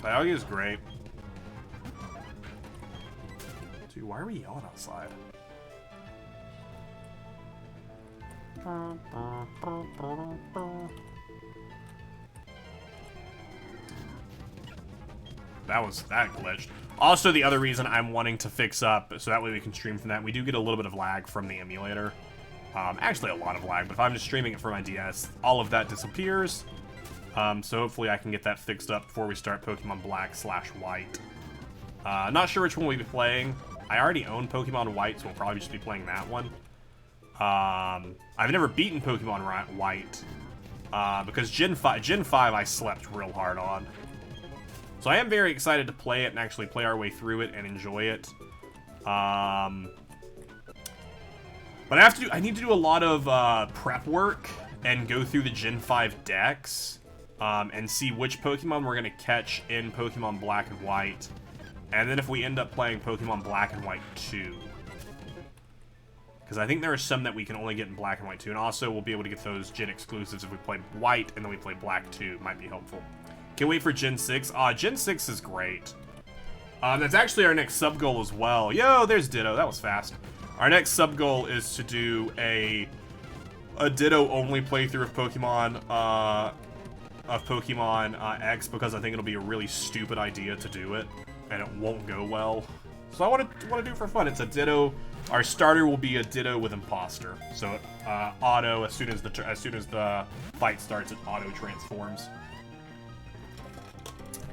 S1: Dialga is great. Dude, why are we yelling outside? That glitched. Also, the other reason I'm wanting to fix up, so that way we can stream from that, we do get a little bit of lag from the emulator. Actually, a lot of lag, but if I'm just streaming it from my DS, all of that disappears. So hopefully I can get that fixed up before we start Pokemon Black/White. Not sure which one we'll be playing. I already own Pokemon White, so we'll probably just be playing that one. I've never beaten Pokemon White, because Gen 5 I slept real hard on. So I am very excited to play it and actually play our way through it and enjoy it. But I need to do a lot of prep and go through the Gen 5 decks and see which Pokemon we're going to catch in Pokemon Black and White. And then if we end up playing Pokemon Black and White 2. Because I think there are some that we can only get in Black and White 2. And also we'll be able to get those Gen exclusives if we play White and then we play Black 2. Might be helpful. Can't wait for Gen 6. Gen 6 is great. That's actually our next sub-goal as well. Yo, there's Ditto. That was fast. Our next sub-goal is to do a Ditto-only playthrough of Pokemon X, because I think it'll be a really stupid idea to do it, and it won't go well. So I want to do it for fun. It's a Ditto. Our starter will be a Ditto with Imposter. So auto, as soon as the fight starts, it auto transforms.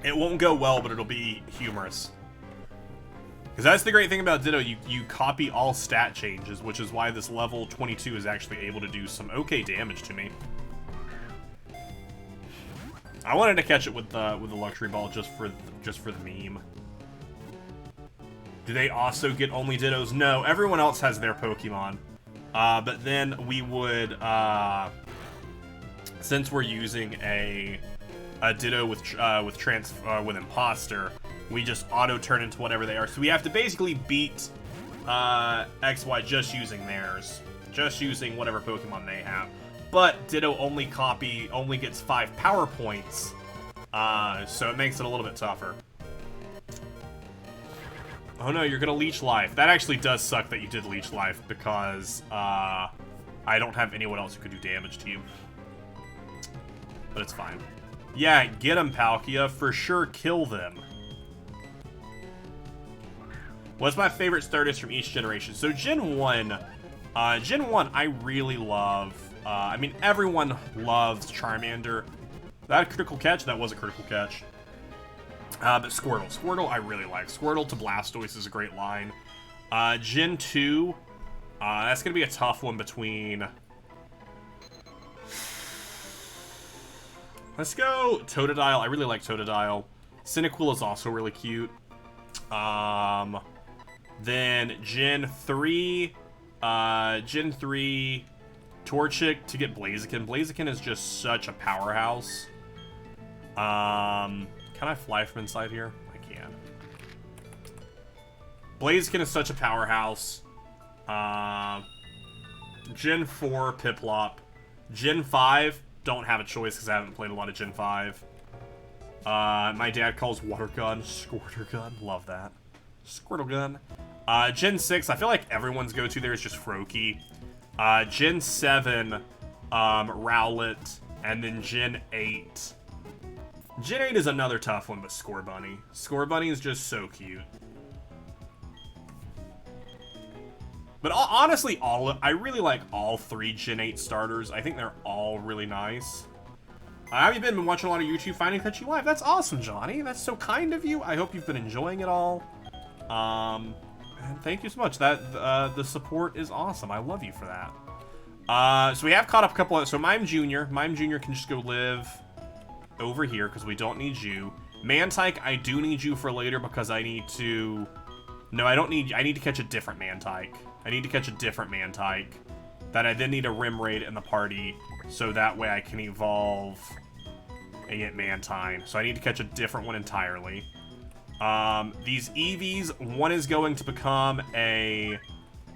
S1: It won't go well, but it'll be humorous. Because that's the great thing about Ditto, you copy all stat changes, which is why this level 22 is actually able to do some okay damage to me. I wanted to catch it with the Luxury Ball just for the meme. Do they also get only Dittos? No, everyone else has their Pokemon. But then we would, since we're using a Ditto with Imposter, we just auto turn into whatever they are. So we have to basically beat XY just using theirs, just using whatever Pokemon they have. But Ditto only gets 5 power points, so it makes it a little bit tougher. Oh no, you're gonna Leech Life. That actually does suck that you did Leech Life, because I don't have anyone else who could do damage to you. But it's fine. Yeah, get them, Palkia. For sure, kill them. What's my favorite starters from each generation? So Gen 1, I really love. I mean, everyone loves Charmander. That a critical catch? That was a critical catch. But Squirtle I really like. Squirtle to Blastoise is a great line. Gen 2, that's going to be a tough one between... Let's go Totodile. I really like Totodile. Cyndaquil is also really cute. Then Gen 3, Torchic to get Blaziken. Blaziken is just such a powerhouse. Can I fly from inside here? I can. Blaziken is such a powerhouse. Gen 4, Piplup. Gen 5, don't have a choice because I haven't played a lot of Gen 5. My dad calls Water Gun Squirtle Gun. Love that. Squirtle Gun. Gen 6, I feel like everyone's go-to there is just Froakie. Gen 7, Rowlet. And then Gen 8. Gen 8 is another tough one, but Scorbunny. Scorbunny is just so cute. But honestly, I really like all 3 Gen 8 starters. I think they're all really nice. Have you been watching a lot of YouTube finding Crunchy Live? That's awesome, Johnny. That's so kind of you. I hope you've been enjoying it all. And thank you so much. The support is awesome. I love you for that. So we have caught up a couple of... So Mime Jr. Can just go live over here because we don't need you. Mantike, I do need you for later because I need to... No, I don't need... I need to catch a different Mantike. I need to catch a different Mantike that I then need a rim raid in the party so that way I can evolve and get Mantine. So I need to catch a different one entirely. These EVs, one is going to become a...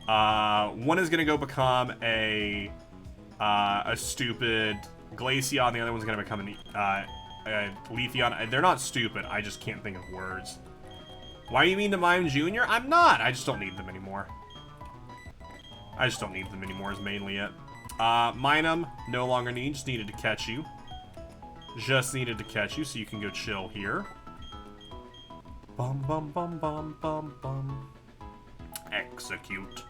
S1: one is going to go become a stupid Glaceon, the other one's going to become a Leafeon. They're not stupid, I just can't think of words. Why are you mean to Mime Jr.? I'm not! I just don't need them anymore. I just don't need them anymore is mainly it. Minum, no longer need, just needed to catch you. Just needed to catch you so you can go chill here. Bum bum bum bum bum bum. Execute.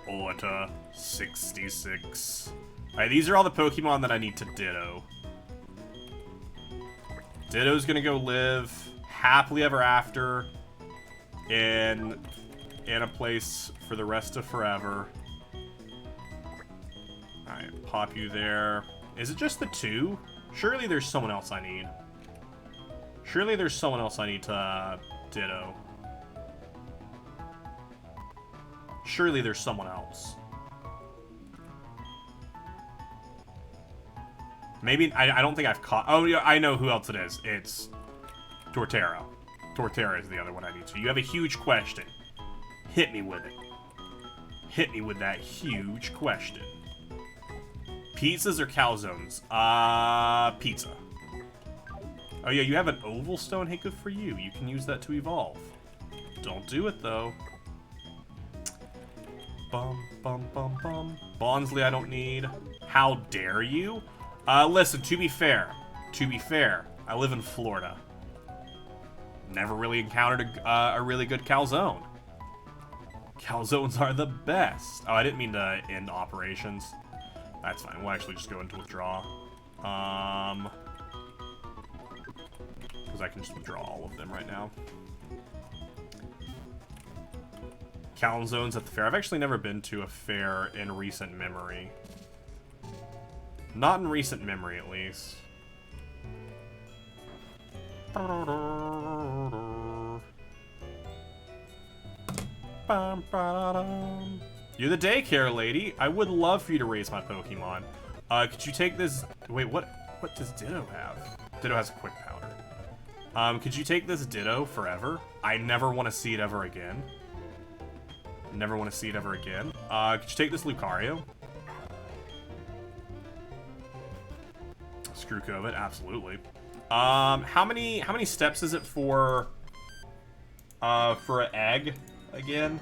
S1: Order 66. Alright, these are all the Pokemon that I need to Ditto. Ditto's gonna go live happily ever after in a place for the rest of forever. Alright, pop you there. Is it just the 2? Surely there's someone else I need. Surely there's someone else I need to Ditto. Surely there's someone else. Maybe, I don't think I've caught... Oh, yeah, I know who else it is. It's Torterra. Torterra is the other one I need to. You have a huge question. Hit me with it. Hit me with that huge question. Pizzas or calzones? Pizza. Oh yeah, you have an oval stone? Hey, good for you. You can use that to evolve. Don't do it, though. Bum, bum, bum, bum. Bonsley I don't need. How dare you? Listen, to be fair, I live in Florida. Never really encountered a really good calzone. Calzones are the best. Oh, I didn't mean to end operations. That's fine. We'll actually just go into withdraw. Because I can just withdraw all of them right now. Calzones at the fair. I've actually never been to a fair in recent memory. Not in recent memory, at least. You're the daycare lady. I would love for you to raise my Pokemon. Could you take this... Wait, what does Ditto have? Ditto has a quick powder. Could you take this Ditto forever? I never want to see it ever again. Never want to see it ever again. Could you take this Lucario? Screw COVID, absolutely. How many steps is it for an egg again?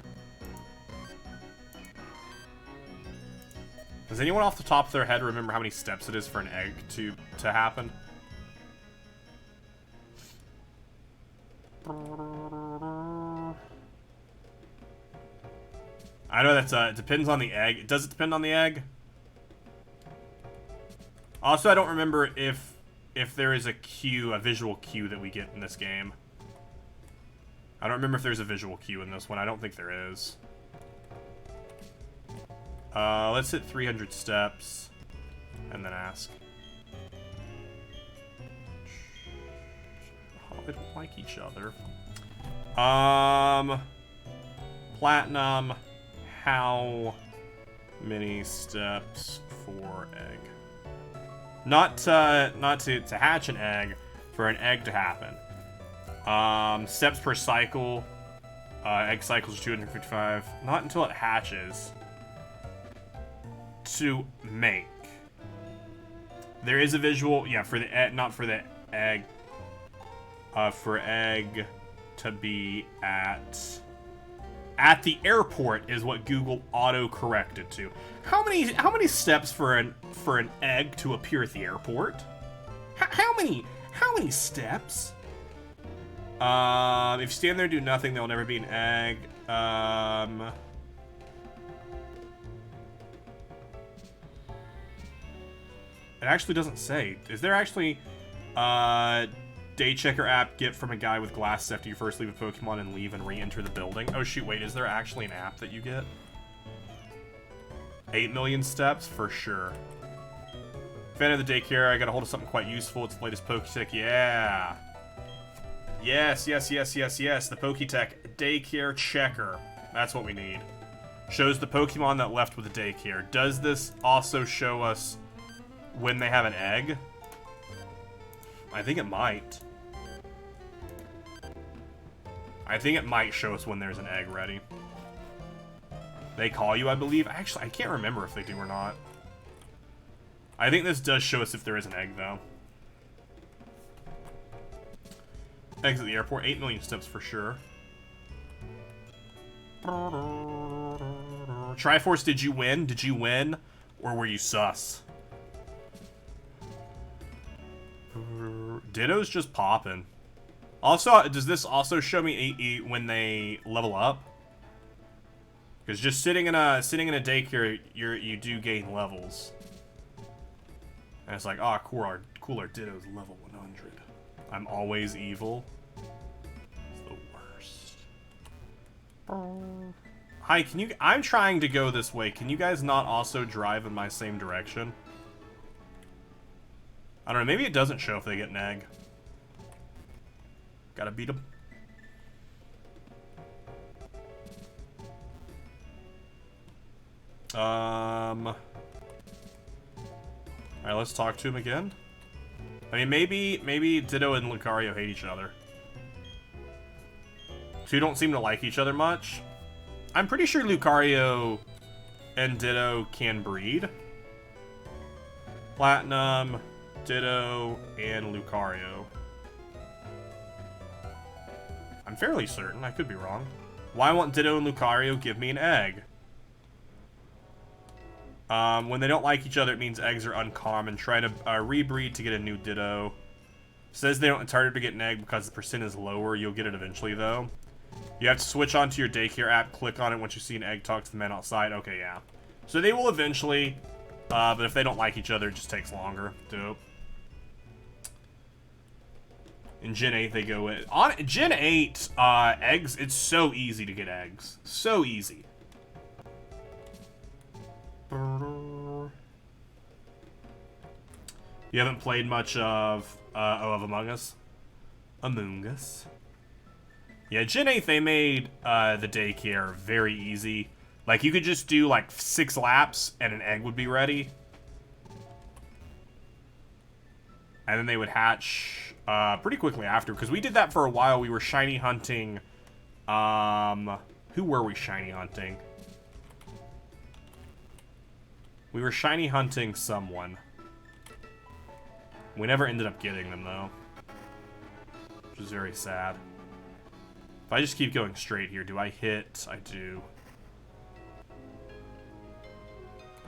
S1: Does anyone off the top of their head remember how many steps it is for an egg to happen? I know that's it depends on the egg. Does it depend on the egg? Also, I don't remember if there is a visual cue that we get in this game. I don't remember if there's a visual cue in this one. I don't think there is. Let's hit 300 steps and then ask. Oh, they don't like each other. Platinum. How many steps for egg? Not to hatch an egg, for an egg to happen. Steps per cycle. Egg cycles are 255. Not until it hatches. To make. There is a visual, yeah, for the egg, not for the egg. For egg to be at the airport is what Google auto-corrected to. How many steps for an egg to appear at the airport? How many steps? If you stand there and do nothing, there'll never be an egg. It actually doesn't say. Is there actually day checker app get from a guy with glasses after you first leave a Pokemon and leave and re-enter the building? Oh shoot, wait, is there actually an app that you get? 8 million steps? For sure. Fan of the daycare, I got a hold of something quite useful. It's the latest Poketech. Yeah! Yes, yes, yes, yes, yes. The Poketech daycare checker. That's what we need. Shows the Pokemon that left with the daycare. Does this also show us when they have an egg? I think it might. I think it might show us when there's an egg ready. They call you, I believe. Actually, I can't remember if they do or not. I think this does show us if there is an egg, though. Exit the airport. 8 million steps for sure. Triforce, did you win? Did you win? Or were you sus? Ditto's just popping. Also, does this also show me when they level up? Because just sitting in a daycare, you do gain levels. And it's like, oh, cool, our Ditto's level 100. I'm always evil. It's the worst. Hi, can you? I'm trying to go this way. Can you guys not also drive in my same direction? I don't know, maybe it doesn't show if they get an egg. Gotta beat them. Alright, let's talk to him again. I mean, maybe Ditto and Lucario hate each other. Two don't seem to like each other much. I'm pretty sure Lucario and Ditto can breed. Platinum, Ditto, and Lucario. I'm fairly certain. I could be wrong. Why won't Ditto and Lucario give me an egg? When they don't like each other, it means eggs are uncommon. Try to rebreed to get a new Ditto. Says they don't. It's harder to get an egg because the percent is lower. You'll get it eventually, though. You have to switch onto your daycare app. Click on it once you see an egg. Talk to the man outside. Okay, yeah. So they will eventually. But if they don't like each other, it just takes longer. Dope. In Gen 8, they go in. On Gen 8, eggs, it's so easy to get eggs. So easy. You haven't played much of Among Us? Among Us? Yeah, Gen 8, they made the daycare very easy. Like, you could just do, like, 6 laps, and an egg would be ready. And then they would hatch pretty quickly after, because we did that for a while. We were shiny hunting, who were we shiny hunting? We were shiny hunting someone. We never ended up getting them, though. Which is very sad. If I just keep going straight here, do I hit? I do.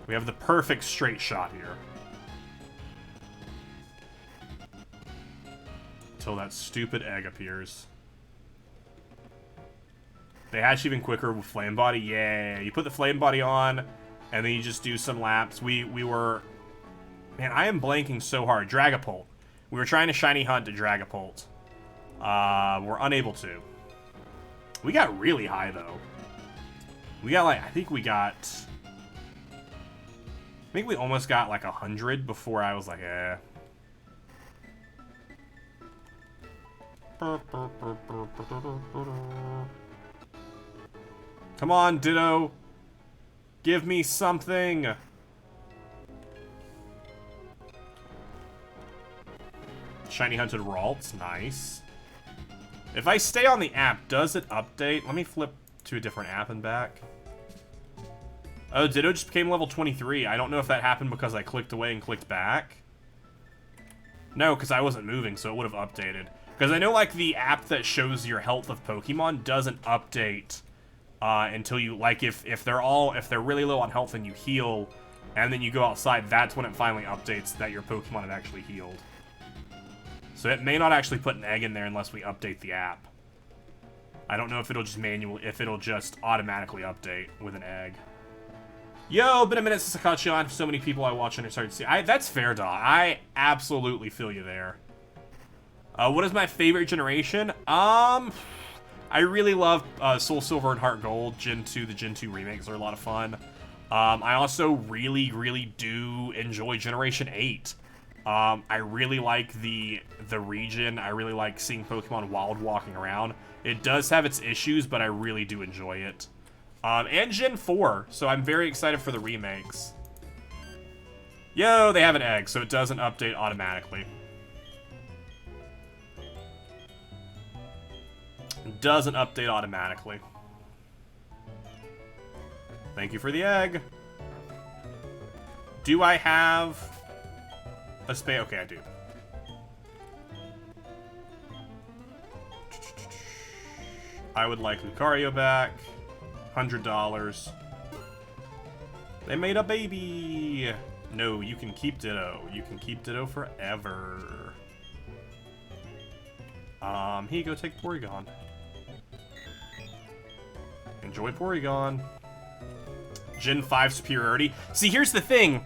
S1: We have the perfect straight shot here. Until that stupid egg appears. They hatch even quicker with Flame Body. Yeah, you put the Flame Body on, and then you just do some laps. We were... Man, I am blanking so hard. Dragapult. We were trying to shiny hunt to Dragapult. We're unable to. We got really high, though. We got, like, I think we almost got, like, 100 before I was like, eh. Come on, Ditto. Give me something. Shiny hunted Ralts, nice. If I stay on the app, does it update? Let me flip to a different app and back. Oh, Ditto just became level 23. I don't know if that happened because I clicked away and clicked back. No, because I wasn't moving, so it would have updated. Because I know, like, the app that shows your health of Pokemon doesn't update until you, like, if they're really low on health and you heal, and then you go outside, that's when it finally updates that your Pokemon have actually healed. So it may not actually put an egg in there unless we update the app. I don't know if it'll just automatically update with an egg. Yo, been a minute since I caught you on. So many people I watch and are starting to see. That's fair, dog. I absolutely feel you there. What is my favorite generation? I really love Soul Silver and Heart Gold. Gen 2, the Gen 2 remakes are a lot of fun. I also really, really do enjoy Generation 8. I really like the region. I really like seeing Pokemon wild walking around. It does have its issues, but I really do enjoy it. And Gen 4, so I'm very excited for the remakes. Yo, they have an egg, so it doesn't update automatically. It doesn't update automatically. Thank you for the egg. Do I have a space? Okay, I do. I would like Lucario back. $100. They made a baby. No, you can keep Ditto. You can keep Ditto forever. Here you go, take Porygon. Enjoy Porygon. Gen 5 superiority. See, here's the thing.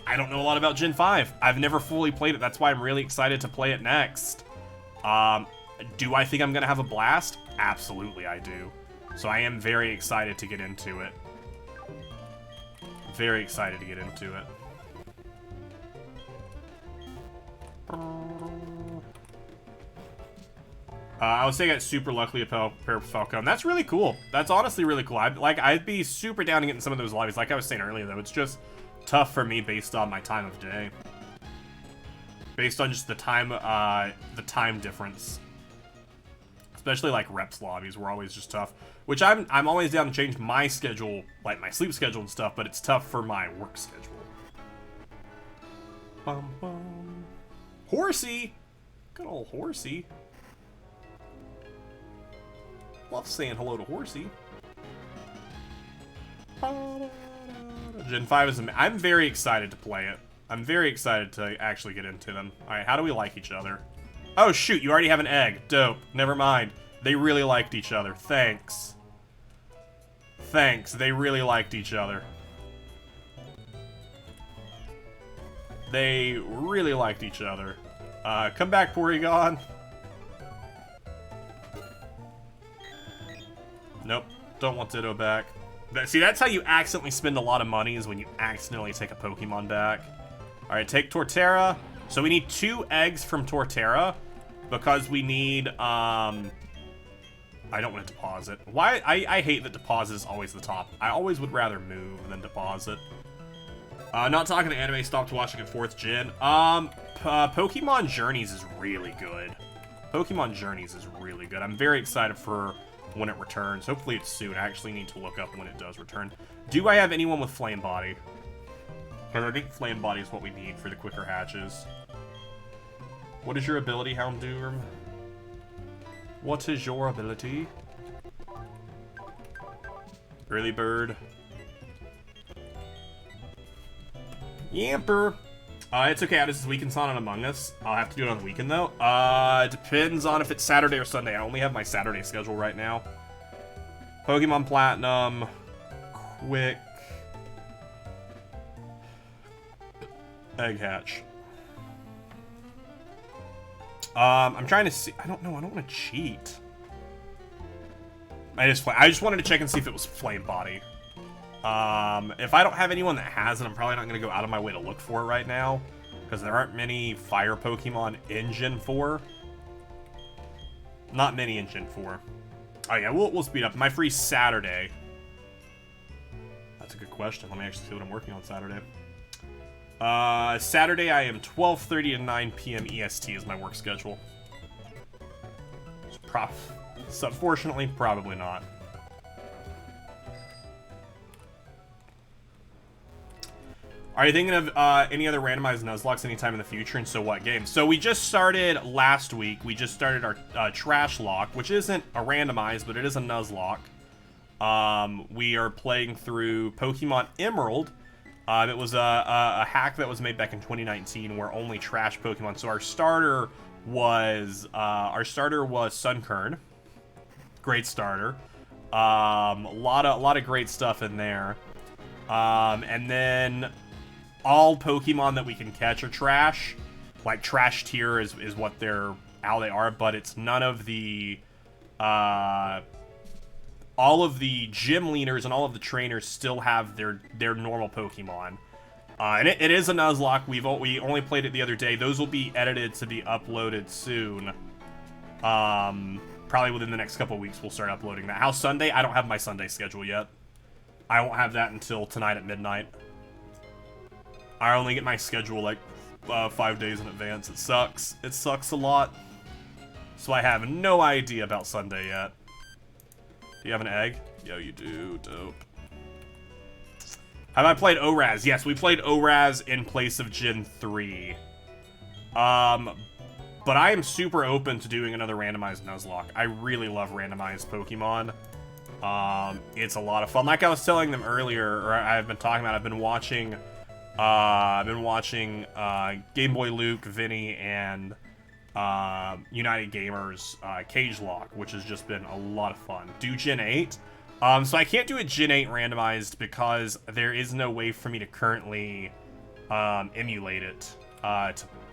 S1: I don't know a lot about Gen 5. I've never fully played it. That's why I'm really excited to play it next. Do I think I'm gonna have a blast? Absolutely, I do. So I am very excited to get into it. Very excited to get into it. I would say I got super luckily a pair of Falcon. That's really cool. That's honestly really cool. I'd be super down to get in some of those lobbies. Like I was saying earlier, though, it's just tough for me based on my time of day. Based on just the time difference. Especially like reps lobbies were always just tough. Which I'm always down to change my schedule, like my sleep schedule and stuff, but it's tough for my work schedule. Bum, bum. Horsey! Good old Horsey. Love saying hello to Horsey. Gen 5 is I'm very excited to play it. I'm very excited to actually get into them. Alright, how do we like each other? Oh shoot, you already have an egg. Dope. Never mind. They really liked each other. Thanks. Thanks. They really liked each other. They really liked each other. Come back, Porygon. Nope. Don't want Ditto back. See, that's how you accidentally spend a lot of money, is when you accidentally take a Pokemon back. Alright, take Torterra. So we need 2 eggs from Torterra. Because we need, I don't want to deposit. Why? I hate that deposit is always the top. I always would rather move than deposit. Not talking to anime, stopped watching in 4th gen. Pokemon Journeys is really good. Pokemon Journeys is really good. I'm very excited for when it returns. Hopefully it's soon. I actually need to look up when it does return. Do I have anyone with Flame Body? Because I think Flame Body is what we need for the quicker hatches. What is your ability, Houndoom? What is your ability? Early bird. Yamper. It's okay. How does this weekend's on Among Us? I'll have to do it on the weekend, though. It depends on if it's Saturday or Sunday. I only have my Saturday schedule right now. Pokemon Platinum. Quick. Egg hatch. I'm trying to see. I don't know. I don't want to cheat. I just wanted to check and see if it was Flame Body. If I don't have anyone that has it, I'm probably not going to go out of my way to look for it right now, because there aren't many fire Pokemon in Gen 4. Not many in Gen 4. Oh yeah, we'll speed up. My free Saturday. That's a good question. Let me actually see what I'm working on Saturday. Saturday I am 12:30 to 9 p.m. EST is my work schedule. So unfortunately, probably not. Are you thinking of any other randomized Nuzlockes anytime in the future, and so what game? So we just started last week. We just started our Trash Lock, which isn't a randomized, but it is a Nuzlocke. We are playing through Pokemon Emerald. It was a hack that was made back in 2019 where only trash Pokemon. So our starter was Sunkern. Great starter. A lot of great stuff in there. And then all Pokemon that we can catch are trash. Like, trash tier is what how they are, but it's none of the, all of the gym leaders and all of the trainers still have their normal Pokemon. And it is a Nuzlocke. We only played it the other day. Those will be edited to be uploaded soon. Probably within the next couple of weeks we'll start uploading that. How Sunday? I don't have my Sunday schedule yet. I won't have that until tonight at midnight. I only get my schedule like 5 days in advance. It sucks. It sucks a lot. So I have no idea about Sunday yet. Do you have an egg? Yo, you do. Dope. Have I played ORAS? Yes, we played ORAS in place of Gen 3. But I am super open to doing another randomized Nuzlocke. I really love randomized Pokemon. It's a lot of fun. Like I was telling them earlier, or I've been talking about, I've been watching Game Boy Luke, Vinny, and United Gamers Cage Lock, which has just been a lot of fun. Do Gen 8. So I can't do a Gen 8 randomized because there is no way for me to currently emulate it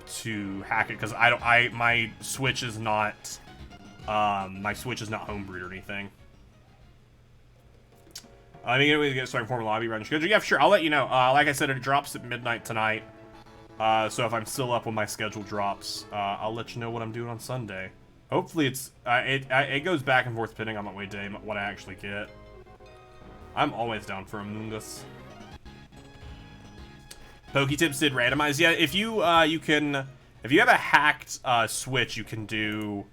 S1: to hack it, because my Switch is not homebrewed or anything. I mean, we get started for lobby run schedule. Yeah, sure. I'll let you know. Like I said, it drops at midnight tonight. So if I'm still up when my schedule drops, I'll let you know what I'm doing on Sunday. Hopefully it's it goes back and forth depending on what day what I actually get. I'm always down for Among Us. Poketips did randomize. Yeah, if you if you have a hacked Switch, you can do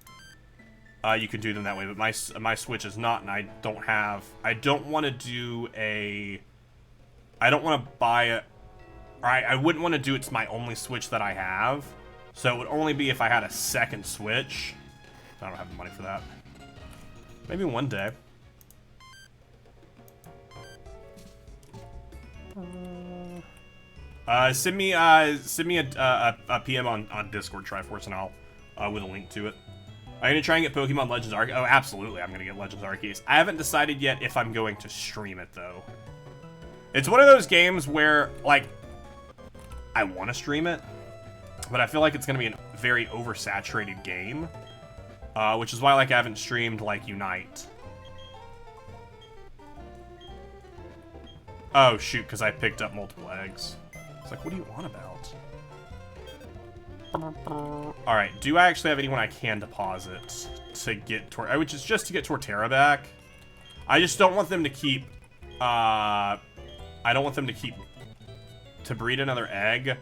S1: them that way. But my Switch is not, and I don't want to buy it. Or I wouldn't want to do it's my only Switch that I have. So it would only be if I had a second Switch. I don't have the money for that. Maybe one day. Send me a PM on Discord, Triforce, and I'll with a link to it. Are you gonna try and get Pokemon Legends Arceus? Oh, absolutely, I'm gonna get Legends Arceus. I haven't decided yet if I'm going to stream it though. It's one of those games where, like, I want to stream it, but I feel like it's gonna be a very oversaturated game, which is why, like, I haven't streamed like Unite. Oh shoot, because I picked up multiple eggs. It's like, what do you want about? Alright, do I actually have anyone I can deposit to get which is just to get Torterra back? I just don't want them to keep, I don't want them to breed another egg,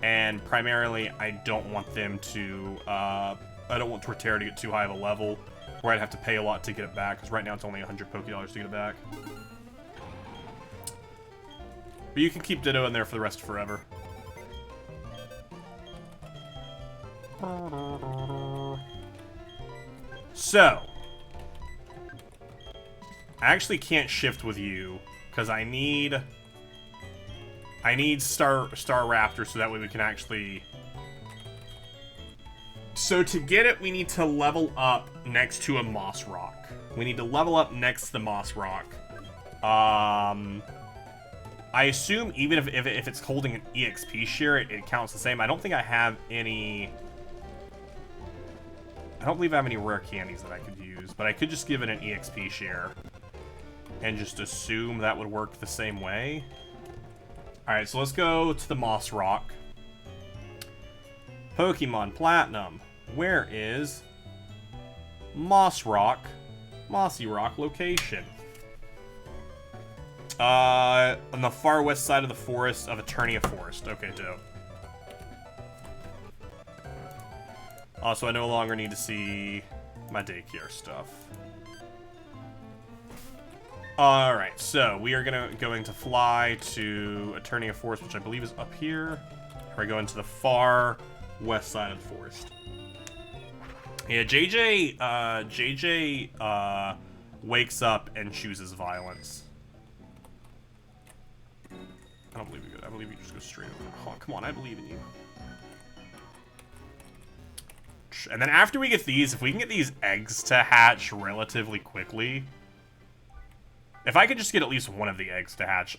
S1: and primarily I don't want them to, I don't want Torterra to get too high of a level where I'd have to pay a lot to get it back, because right now it's only 100 Pokédollars to get it back. But you can keep Ditto in there for the rest of forever. So, I actually can't shift with you because I need Star Raptor so that way we can actually. So to get it, we need to level up next to a Moss Rock. We need to level up next to the Moss Rock. I assume even if it's holding an EXP share, it counts the same. I don't think I have any. I don't believe I have any rare candies that I could use, but I could just give it an EXP share and just assume that would work the same way. Alright, so let's go to the Moss Rock. Pokemon Platinum. Where is Moss Rock? Mossy Rock location. On the far west side of the forest of Eternia Forest. Okay, dope. Also, I no longer need to see my daycare stuff. Alright, so we are going to fly to Eternia Forest, which I believe is up here. We're going to the far west side of the forest. Yeah, JJ wakes up and chooses violence. I don't believe you. I believe you just go straight over. Oh, come on, I believe in you. And then after we get these, if we can get these eggs to hatch relatively quickly, if I could just get at least one of the eggs to hatch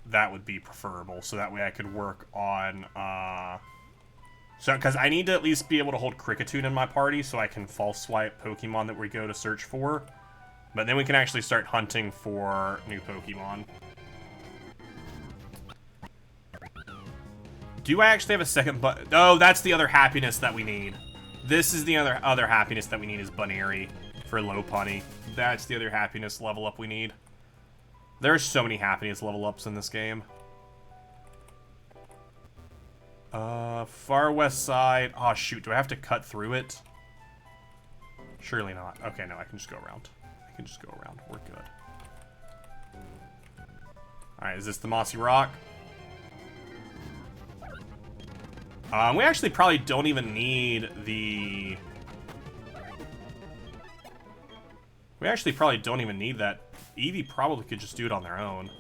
S1: that would be preferable. So that way I could work on, so, because I need to at least be able to hold Cricketune in my party so I can false swipe Pokemon that we go to search for. But then we can actually start hunting for new Pokemon. Do I actually have a second but? Oh, that's the other happiness that we need. This is the other happiness that we need is Bunary for Lopunny. That's the other happiness level up we need. There's so many happiness level ups in this game. Far west side. Oh shoot, do I have to cut through it? Surely not. Okay, no, I can just go around. I can just go around. We're good. Alright, is this the Mossy Rock? We actually probably don't even need the... We actually probably don't even need that. Eevee probably could just do it on their own.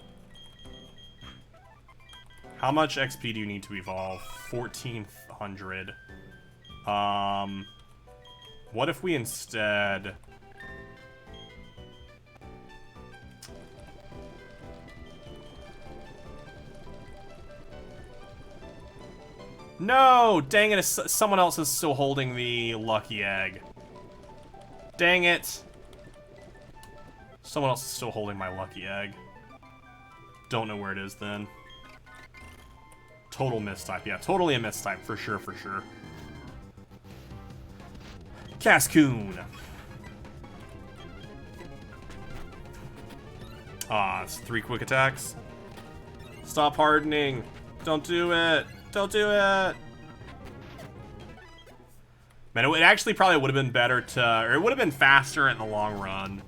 S1: How much XP do you need to evolve? 1,400. What if we instead... No! Dang it, someone else is still holding the lucky egg. Dang it. Someone else is still holding my lucky egg. Don't know where it is then. Total mistype. Yeah, totally a mistype. For sure, for sure. Cascoon. Ah, it's 3 quick attacks. Stop hardening. Don't do it. Don't do it. Man, it actually probably would have been better to... Or it would have been faster in the long run.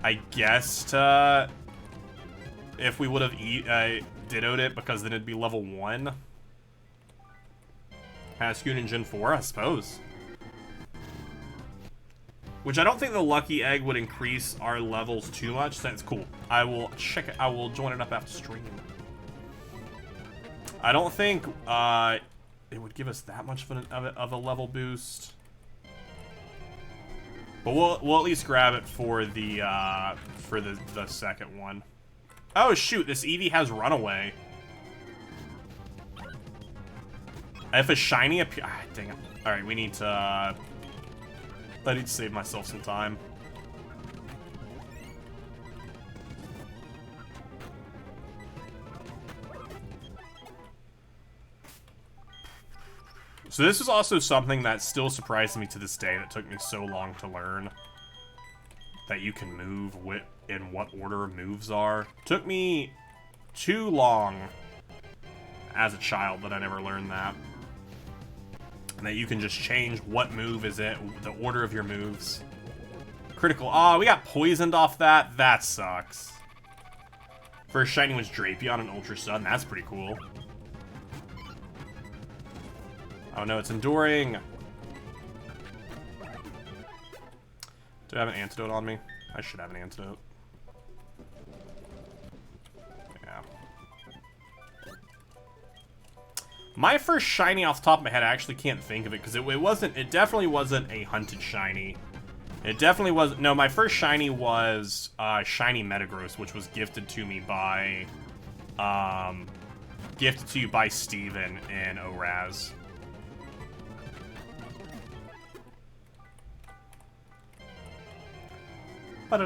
S1: I guess to... If we would have dittoed it, because then it'd be level 1. Cascoon in Gen 4, I suppose. Which I don't think the lucky egg would increase our levels too much. That's cool. I will check it. I will join it up after stream. I don't think it would give us that much of a level boost. But we'll at least grab it for the second one. Oh shoot, this Eevee has Runaway. If a shiny appear, dang it. All right, we need to. I need to save myself some time. So this is also something that still surprises me to this day that took me so long to learn. That you can move in what order moves are. Took me too long as a child that I never learned that. And that you can just change what move is it, the order of your moves. Critical. Oh, we got poisoned off that. That sucks. First shiny was Drapion and Ultra Sun. That's pretty cool. Oh no, it's enduring. Do I have an antidote on me? I should have an antidote. Yeah. My first shiny off the top of my head, I actually can't think of it because it definitely wasn't a hunted shiny. It definitely was. No, my first shiny was shiny Metagross, which was gifted to me by Steven in ORAS. I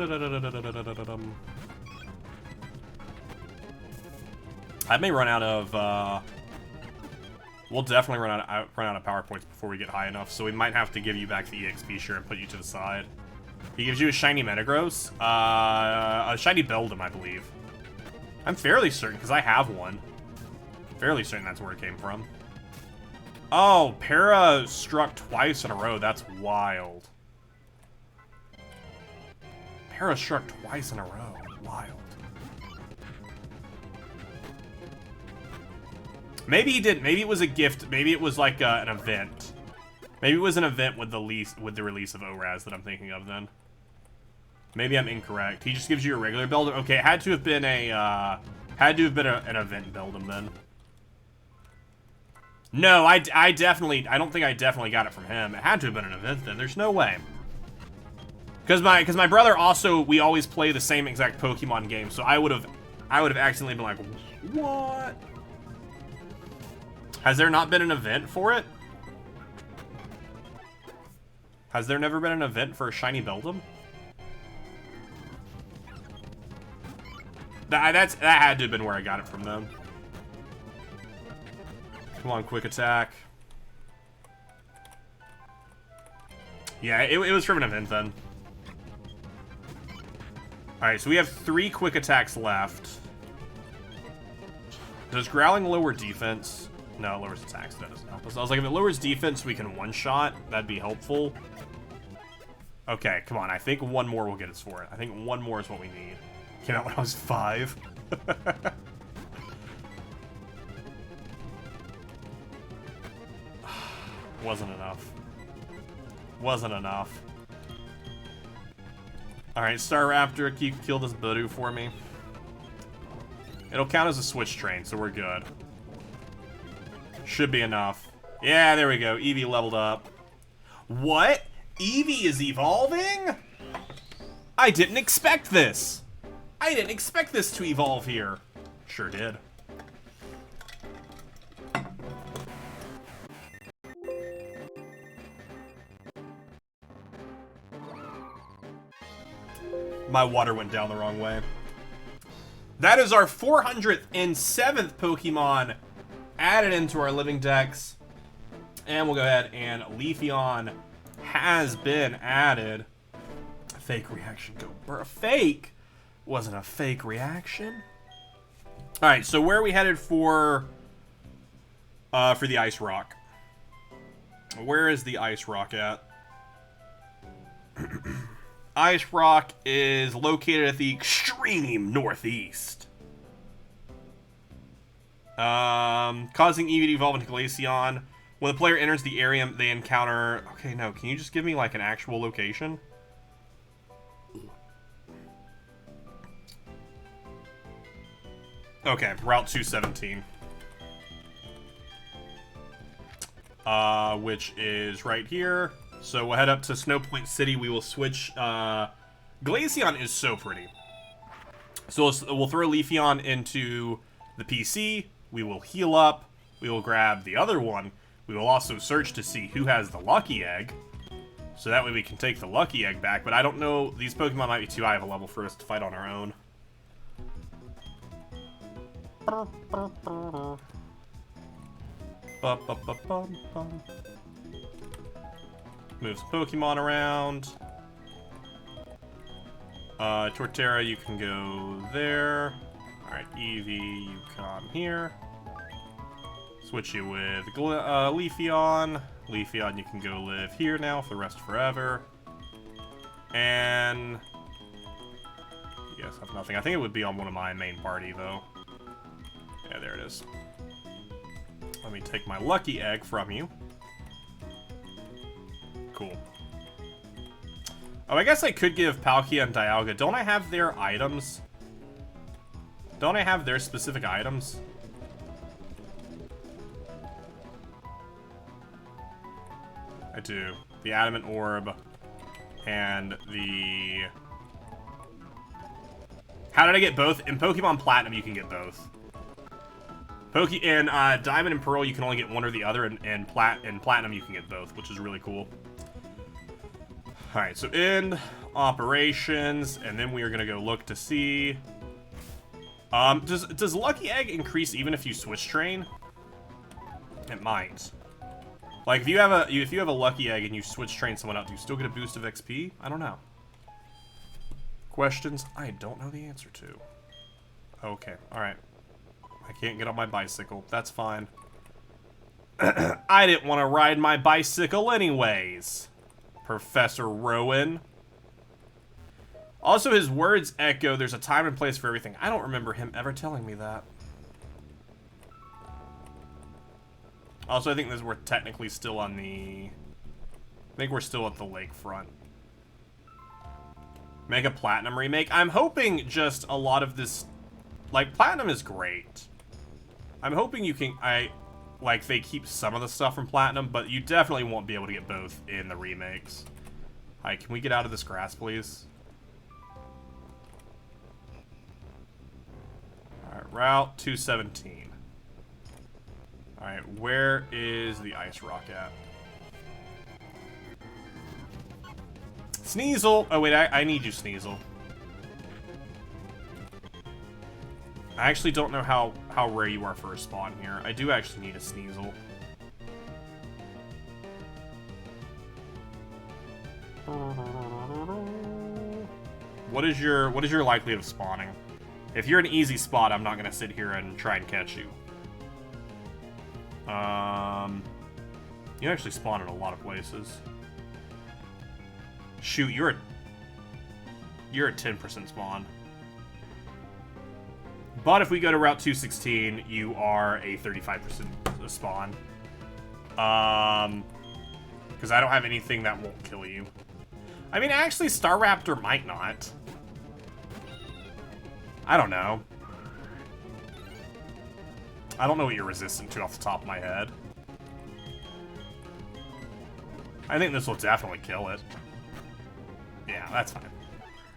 S1: may run out of we'll definitely run out of power points before we get high enough, so we might have to give you back the EXP share and put you to the side. He gives you a shiny Metagross, a shiny Beldum, I believe. I'm fairly certain because I have one. Fairly certain that's where it came from. Oh, Para struck twice in a row. That's wild. Para struck twice in a row. Wild. Maybe he didn't. Maybe it was a gift. Maybe it was like an event. Maybe it was an event with the release of ORAS that I'm thinking of then. Maybe I'm incorrect. He just gives you a regular Beldum. Okay, it had to have been an event Beldum then. No, I don't think I definitely got it from him. It had to have been an event then. There's no way. Because my brother also, we always play the same exact Pokemon game, so I would have I would have accidentally been like, what? Has there not been an event for it? Has there never been an event for a shiny Beldum? That had to have been where I got it from them. Come on, quick attack. Yeah, it was from an event then. Alright, so we have 3 quick attacks left. Does Growling lower defense? No, it lowers attacks. That doesn't help us. I was like, if it lowers defense, we can one-shot. That'd be helpful. Okay, come on. I think one more will get us for it. I think one more is what we need. Came out when I was 5. Wasn't enough. Wasn't enough. Alright, Star Raptor, you can kill this Budu for me. It'll count as a switch train, so we're good. Should be enough. Yeah, there we go. Eevee leveled up. What? Eevee is evolving? I didn't expect this. I didn't expect this to evolve here. Sure did. My water went down the wrong way. That is our 407th Pokemon added into our living decks. And we'll go ahead and Leafeon has been added. Fake reaction, go burr. Fake? Wasn't a fake reaction. Alright, so where are we headed for the Ice Rock? Where is the Ice Rock at? Ice Rock is located at the extreme northeast. Causing Eevee to evolve into Glaceon. When the player enters the area, they encounter... Okay, no, can you just give me, like, an actual location? Okay, Route 217. Which is right here. So we'll head up to Snow Point City. We will switch. Glaceon is so pretty. So we'll throw Leafeon into the PC. We will heal up. We will grab the other one. We will also search to see who has the Lucky Egg. So that way we can take the Lucky Egg back. But I don't know. These Pokemon might be too high of a level for us to fight on our own. Move some Pokemon around. Torterra, you can go there. Alright, Eevee, you come here. Switch you with Leafeon. Leafeon, you can go live here now for the rest forever. And... you guys have nothing. I think it would be on one of my main party, though. Yeah, there it is. Let me take my Lucky Egg from you. Cool. Oh, I guess I could give Palkia and Dialga. Don't I have their items? Don't I have their specific items? I do. The Adamant Orb and the... How did I get both? In Pokemon Platinum, you can get both. In Diamond and Pearl, you can only get one or the other, and in Platinum, you can get both, which is really cool. Alright, so end operations, and then we are going to go look to see... does Lucky Egg increase even if you switch train? It might. Like, if you have a Lucky Egg and you switch train someone out, do you still get a boost of XP? I don't know. Questions I don't know the answer to. Okay, alright. I can't get on my bicycle. That's fine. I didn't want to ride my bicycle anyways. Professor Rowan. Also, his words echo, there's a time and place for everything. I don't remember him ever telling me that. Also, I think we're technically still on the... I think we're still at the lakefront. Make a Platinum remake. I'm hoping just a lot of this... Like, Platinum is great. I'm hoping you can... Like, they keep some of the stuff from Platinum, but you definitely won't be able to get both in the remakes. Alright, can we get out of this grass, please? Route 217. Alright, where is the ice rock at? Sneasel! Oh, wait, I need you, Sneasel. I actually don't know how rare you are for a spawn here. I do actually need a Sneasel. What is your likelihood of spawning? If you're an easy spot, I'm not gonna sit here and try and catch you. You actually spawn in a lot of places. Shoot, you're a 10% spawn. But if we go to Route 216, you are a 35% spawn. Because I don't have anything that won't kill you. I mean, actually, Star Raptor might not. I don't know. I don't know what you're resistant to off the top of my head. I think this will definitely kill it. Yeah, that's fine.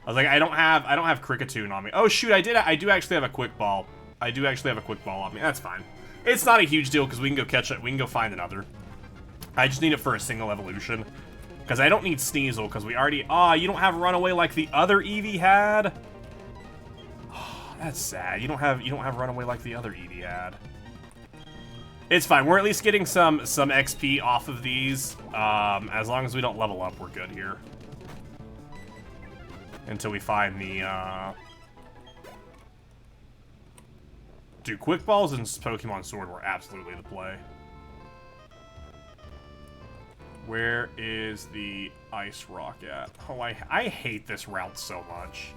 S1: I was like, I don't have Cricketune on me. Oh shoot, I do actually have a Quick Ball. I do actually have a Quick Ball on me. That's fine. It's not a huge deal because we can go catch it. We can go find another. I just need it for a single evolution. Because I don't need Sneasel because we already... you don't have Runaway like the other Eevee had? Oh, that's sad. You don't have Runaway like the other Eevee had. It's fine. We're at least getting some XP off of these. As long as we don't level up, we're good here. Until we find the, Dude, Quick Balls and Pokemon Sword were absolutely the play. Where is the ice rock at? Oh, I hate this route so much.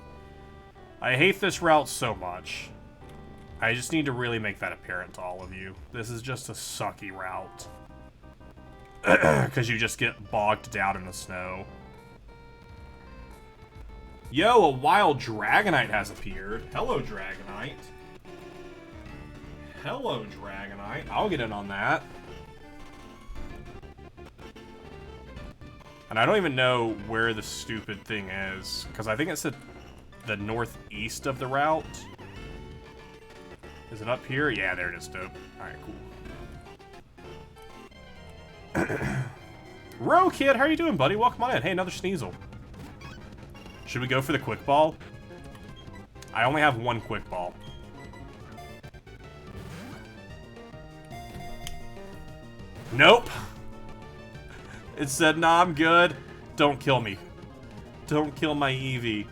S1: I hate this route so much. I just need to really make that apparent to all of you. This is just a sucky route. Because you just get bogged down in the snow. Yo, a wild Dragonite has appeared. Hello, Dragonite. Hello, Dragonite. I'll get in on that. And I don't even know where the stupid thing is, because I think it's at the northeast of the route. Is it up here? Yeah, there it is, dope. Alright, cool. Ro Kid, how are you doing, buddy? Welcome on in. Hey, another Sneasel. Should we go for the Quick Ball? I only have one Quick Ball. Nope. It said, nah, I'm good. Don't kill me. Don't kill my Eevee.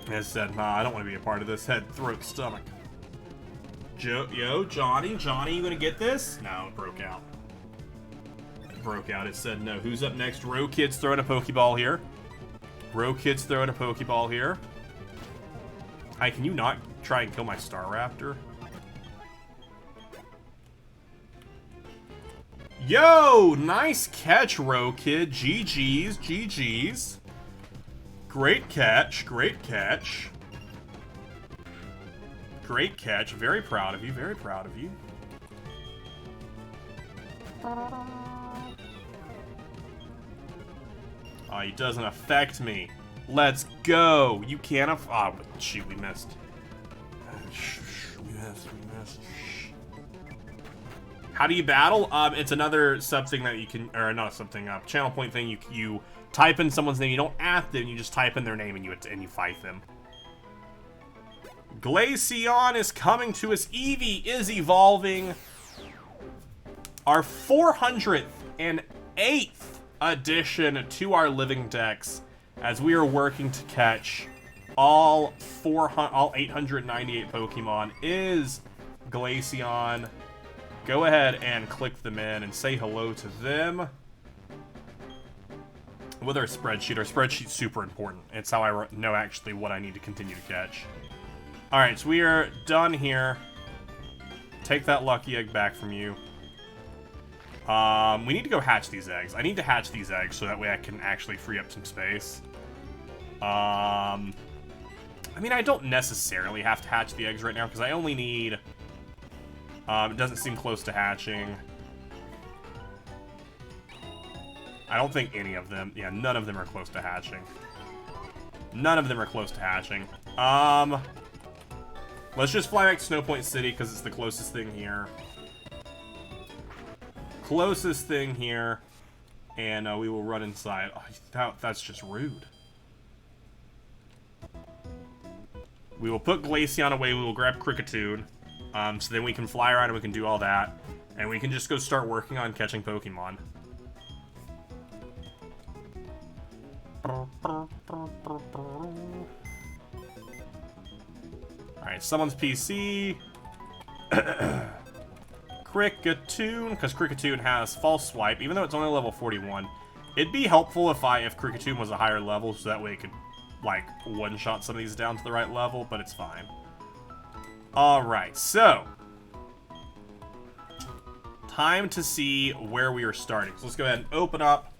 S1: It said, nah, I don't want to be a part of this. Head, throat, stomach. Yo, Johnny, you gonna get this? No, it broke out. It broke out. It said no. Who's up next? Ro Kid's throwing a Pokeball here. Ro Kid's throwing a Pokeball here. Hi, can you not try and kill my Star Raptor? Yo, nice catch, Ro Kid. GG's, GG's. Great catch, great catch. Great catch. Very proud of you, very proud of you. Oh, he doesn't affect me. Let's go. You can't oh, shoot, we missed. We missed. How do you battle? It's another something that you can, or not something, channel point thing. You type in someone's name. You don't at them. You just type in their name and you fight them. Glaceon is coming to us. Eevee is evolving. Our 408th addition to our living decks, as we are working to catch all 898 Pokemon, is Glaceon. Go ahead and click them in and say hello to them. With our spreadsheet's super important. It's how I know actually what I need to continue to catch. Alright, so we are done here. Take that lucky egg back from you. We need to go hatch these eggs. I need to hatch these eggs so that way I can actually free up some space. I mean, I don't necessarily have to hatch the eggs right now because I only need... it doesn't seem close to hatching. I don't think any of them... Yeah, none of them are close to hatching. None of them are close to hatching. Let's just fly back to Snowpoint City because it's the closest thing here. Closest thing here. And we will run inside. Oh, that's just rude. We will put Glaceon away. We will grab Kricketune. So then we can fly around and we can do all that. And we can just go start working on catching Pokemon. Alright, someone's PC. Kricketune, because Kricketune has False Swipe, even though it's only level 41. It'd be helpful if Kricketune was a higher level, so that way it could, like, one-shot some of these down to the right level, but it's fine. Alright, so. Time to see where we are starting. So let's go ahead and open up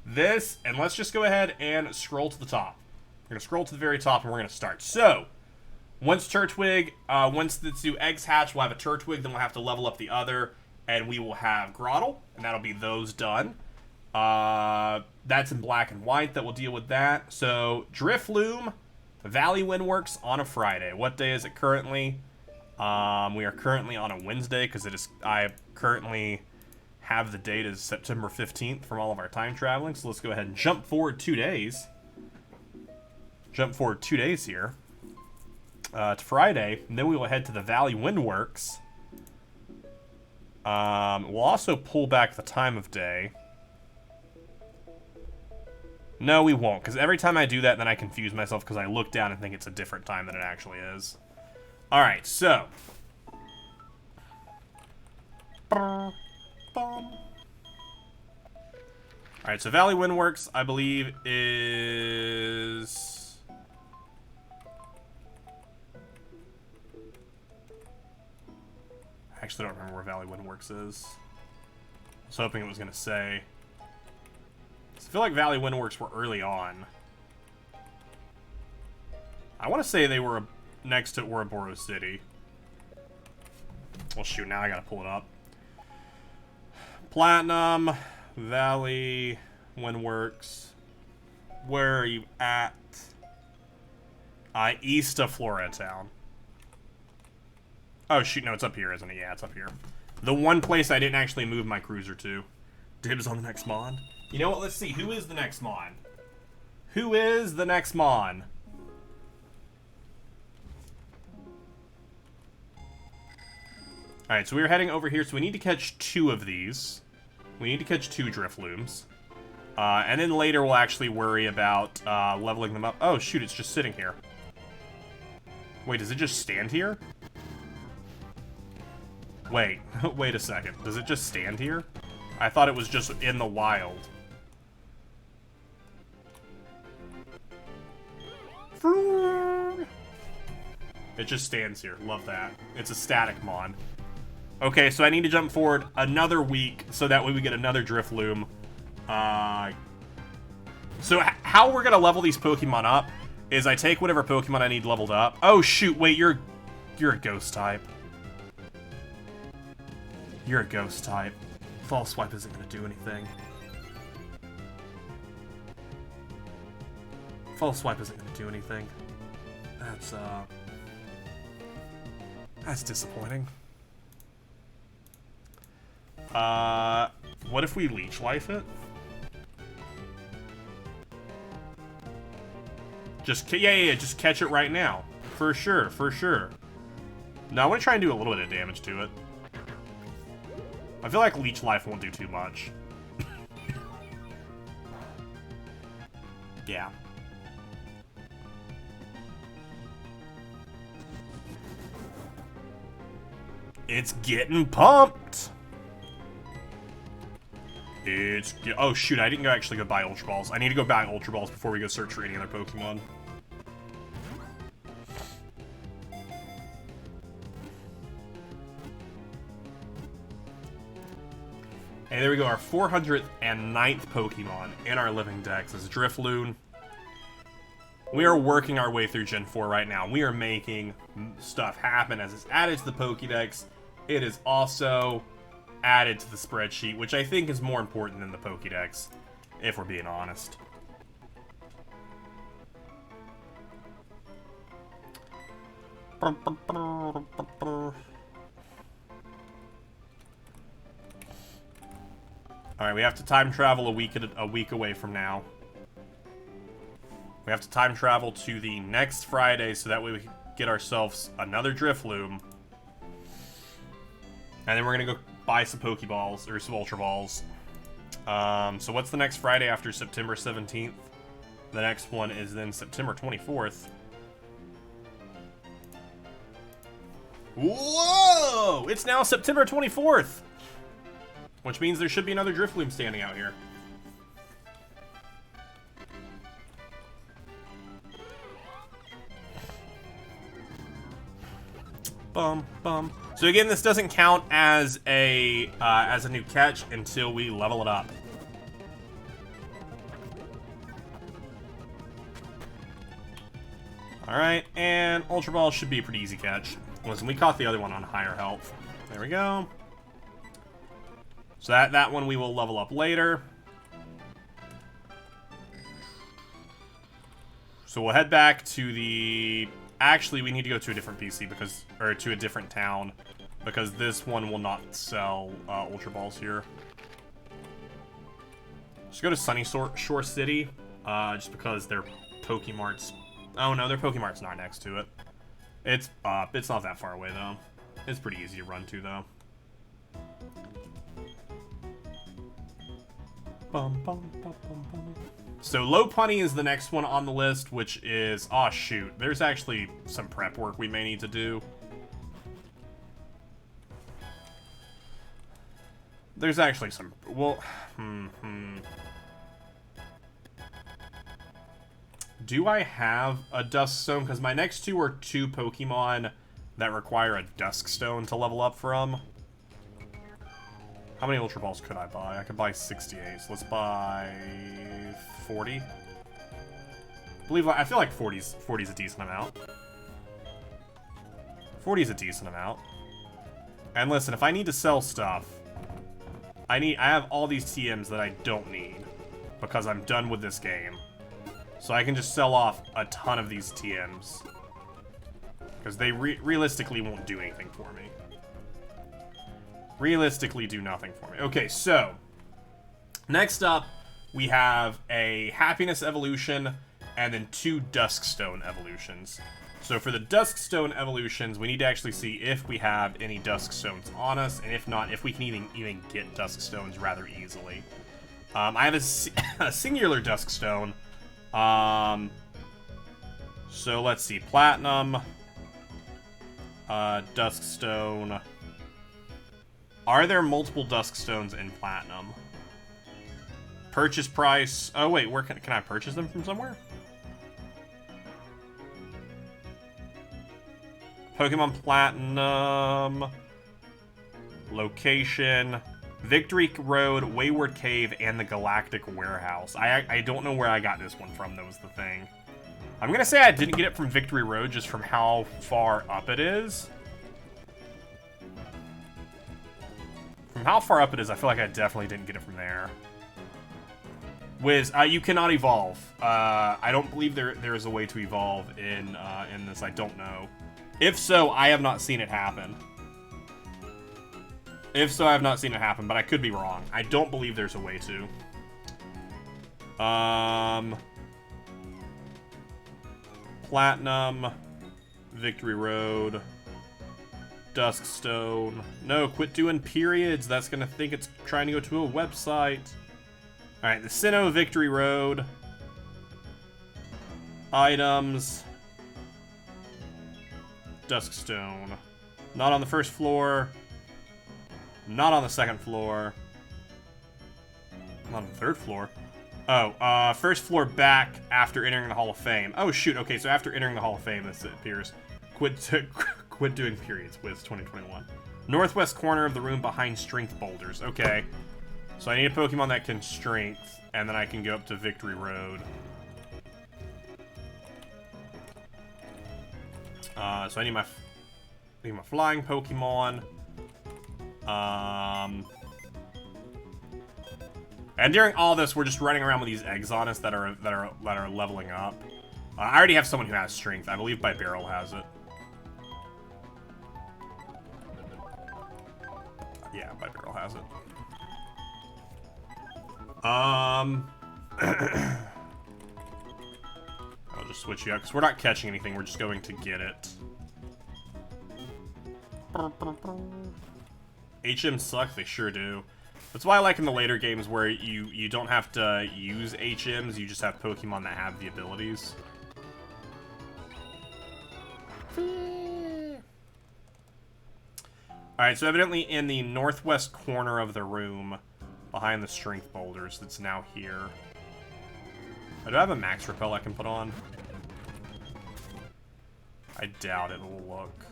S1: this, and let's just go ahead and scroll to the top. We're going to scroll to the very top, and we're going to start. So, once Turtwig, once the two eggs hatch, we'll have a Turtwig, then we'll have to level up the other, and we will have Grottle, and that'll be those done. That's in black and white, that will deal with that. So, Drifloom, Valley Windworks on a Friday. What day is it currently? We are currently on a Wednesday, because I currently have the date as September 15th from all of our time traveling, so let's go ahead and jump forward 2 days. Jump forward 2 days here. To Friday, and then we will head to the Valley Windworks. We'll also pull back the time of day. No, we won't, because every time I do that, then I confuse myself because I look down and think it's a different time than it actually is. Alright, so. Alright, so Valley Windworks, I believe, is... I actually don't remember where Valley Windworks is. I was hoping it was going to say. I feel like Valley Windworks were early on. I want to say they were next to Ouroboros City. Well, shoot, now I gotta pull it up. Platinum, Valley Windworks. Where are you at? East of Florida Town. Oh, shoot, no, it's up here, isn't it? Yeah, it's up here. The one place I didn't actually move my cruiser to. Dibs on the next Mon. You know what? Let's see. Who is the next Mon? Who is the next Mon? Alright, so we're heading over here. So we need to catch 2 of these. We need to catch 2 Driflooms. And then later we'll actually worry about leveling them up. Oh, shoot, it's just sitting here. Wait, does it just stand here? Wait, wait a second. Does it just stand here? I thought it was just in the wild. It just stands here. Love that. It's a static Mon. Okay, so I need to jump forward another week so that way we get another Drifloom. So how we're gonna level these Pokemon up is I take whatever Pokemon I need leveled up. Oh shoot, wait, you're a ghost type. You're a ghost type. False Swipe isn't gonna do anything. False Swipe isn't gonna do anything. That's disappointing. What if we Leech Life it? Yeah, just catch it right now. For sure, for sure. No, I want to try and do a little bit of damage to it. I feel like Leech Life won't do too much. Yeah. It's getting pumped! Oh shoot, I didn't actually go buy Ultra Balls. I need to go buy Ultra Balls before we go search for any other Pokemon. And there we go, our 409th Pokemon in our living dex is Drifloon. We are working our way through Gen 4 right now. We are making stuff happen as it's added to the Pokédex. It is also added to the spreadsheet, which I think is more important than the Pokédex, if we're being honest. Alright, we have to time travel a week away from now. We have to time travel to the next Friday so that way we can get ourselves another Drifloon. And then we're gonna go buy some Pokeballs, or some Ultra Balls. So what's the next Friday after September 17th? The next one is then September 24th. Whoa! It's now September 24th! Which means there should be another Drifloon standing out here. Bum, bum. So again, this doesn't count as a new catch until we level it up. Alright, and Ultra Ball should be a pretty easy catch. Listen, we caught the other one on higher health. There we go. So that one we will level up later. So we'll head back to the... Actually, we need to go to a different PC because... Or to a different town. Because this one will not sell Ultra Balls here. Let's go to Sunny Shore City. Just because their Pokemart's... Oh no, their Pokemart's not next to it. It's not that far away though. It's pretty easy to run to though. Bum, bum, bum, bum, bum. So Lopunny is the next one on the list, which is... Oh shoot, there's actually some prep work we may need to do. There's actually some... Well... Do I have a Dusk Stone? Because my next two are two Pokemon that require a Dusk Stone to level up from. How many Ultra Balls could I buy? I could buy 68, so let's buy 40. I feel like 40's a decent amount. 40's a decent amount. And listen, if I need to sell stuff, I have all these TMs that I don't need because I'm done with this game. So I can just sell off a ton of these TMs. Because they realistically won't do anything for me. Realistically do nothing for me. Okay, so next up we have a Happiness evolution and then two Duskstone evolutions. So for the Duskstone evolutions, we need to actually see if we have any Duskstones on us, and if not, if we can even get Duskstones rather easily. I have a singular Duskstone. So let's see, Platinum, Duskstone. Are there multiple Duskstones in Platinum? Purchase price. Oh wait, where can I purchase them from somewhere? Pokemon Platinum. Location. Victory Road, Wayward Cave, and the Galactic Warehouse. I don't know where I got this one from, that was the thing. I'm gonna say I didn't get it from Victory Road just from how far up it is. From how far up it is, I feel like I definitely didn't get it from there. Wiz, you cannot evolve. I don't believe there is a way to evolve in this. I don't know. If so, I have not seen it happen. If so, I have not seen it happen, but I could be wrong. I don't believe there's a way to. Platinum, Victory Road, Duskstone. No, quit doing periods. That's gonna think it's trying to go to a website. Alright, the Sinnoh, Victory Road. Items. Duskstone. Not on the first floor. Not on the second floor. Not on the third floor. Oh, first floor back after entering the Hall of Fame. Oh, shoot. Okay, so after entering the Hall of Fame, this appears. Quit doing periods, Wiz 2021. Northwest corner of the room behind Strength Boulders. Okay. So I need a Pokemon that can Strength, and then I can go up to Victory Road. So I need my flying Pokemon. And during all this, we're just running around with these eggs on us that are leveling up. I already have someone who has Strength. I believe Bibarrel has it. Yeah, my barrel has it. I'll just switch you out, because we're not catching anything, we're just going to get it. HMs suck, they sure do. That's why I like in the later games where you don't have to use HMs, you just have Pokemon that have the abilities. Alright, so evidently in the northwest corner of the room, behind the strength boulders that's now here. Do I have a max repel I can put on? I doubt it will look.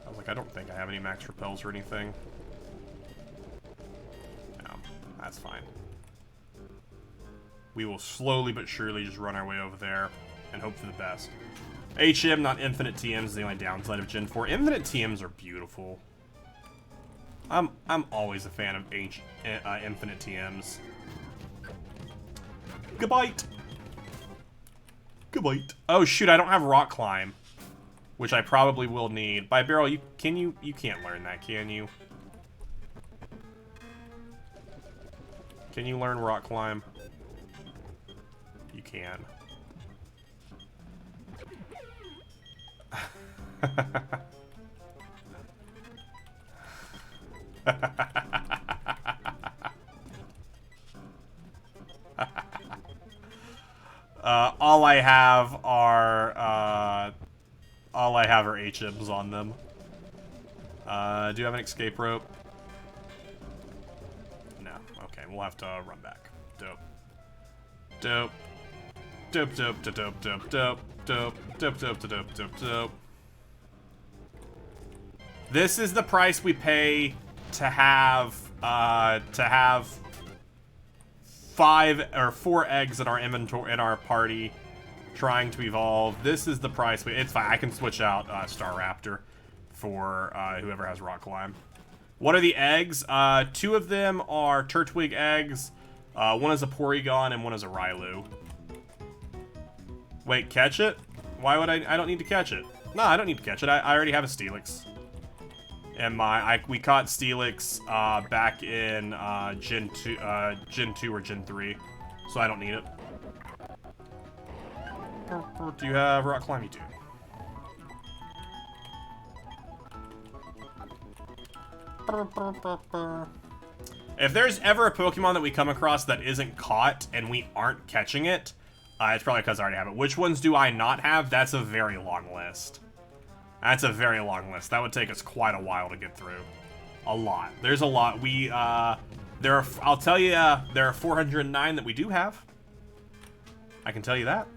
S1: I was like, I don't think I have any max repels or anything. No, that's fine. We will slowly but surely just run our way over there and hope for the best. HM, not infinite TMs, is the only downside of Gen 4. Infinite TMs are beautiful. I'm always a fan of infinite TMs. Goodbye. Goodbye. Oh shoot, I don't have rock climb, which I probably will need. By barrel, you can't learn that, can you? Can you learn rock climb? You can. All I have are HMs on them. Do you have an escape rope? No. Okay, we'll have to run back. Dope. Dope. Dope, dope, dope, dope, dope, dope, dope, dope, dope, dope, dope, dope. This is the price we pay to have 4 eggs in our inventory, in our party, trying to evolve. This is the price. It's fine. I can switch out Staraptor for whoever has Rock Climb. What are the eggs? 2 of them are Turtwig eggs. One is a Porygon and one is a Rylu. Wait, catch it? Why would I don't need to catch it. No, I don't need to catch it. I already have a Steelix. And we caught Steelix back in Gen 2 or Gen 3, so I don't need it. Do you have Rock Climb? You do. If there's ever a Pokemon that we come across that isn't caught and we aren't catching it, it's probably because I already have it. Which ones do I not have? That's a very long list. That's a very long list. That would take us quite a while to get through. A lot. There's a lot. I'll tell you, there are 409 that we do have. I can tell you that.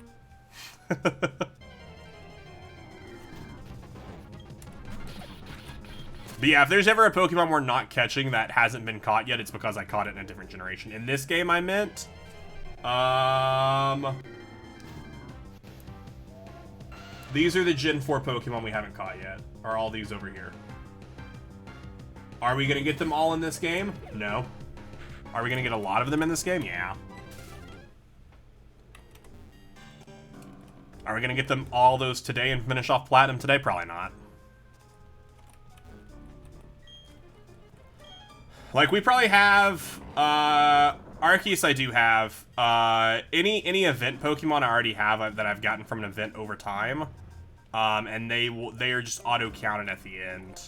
S1: But yeah, if there's ever a Pokemon we're not catching that hasn't been caught yet, it's because I caught it in a different generation. In this game, I meant... These are the Gen 4 Pokemon we haven't caught yet. Are all these over here. Are we gonna get them all in this game? No. Are we gonna get a lot of them in this game? Yeah. Are we gonna get them all those today and finish off Platinum today? Probably not. Like, we probably have, Arceus I do have. Any event Pokemon I already have that I've gotten from an event over time. And they are just auto-counted at the end.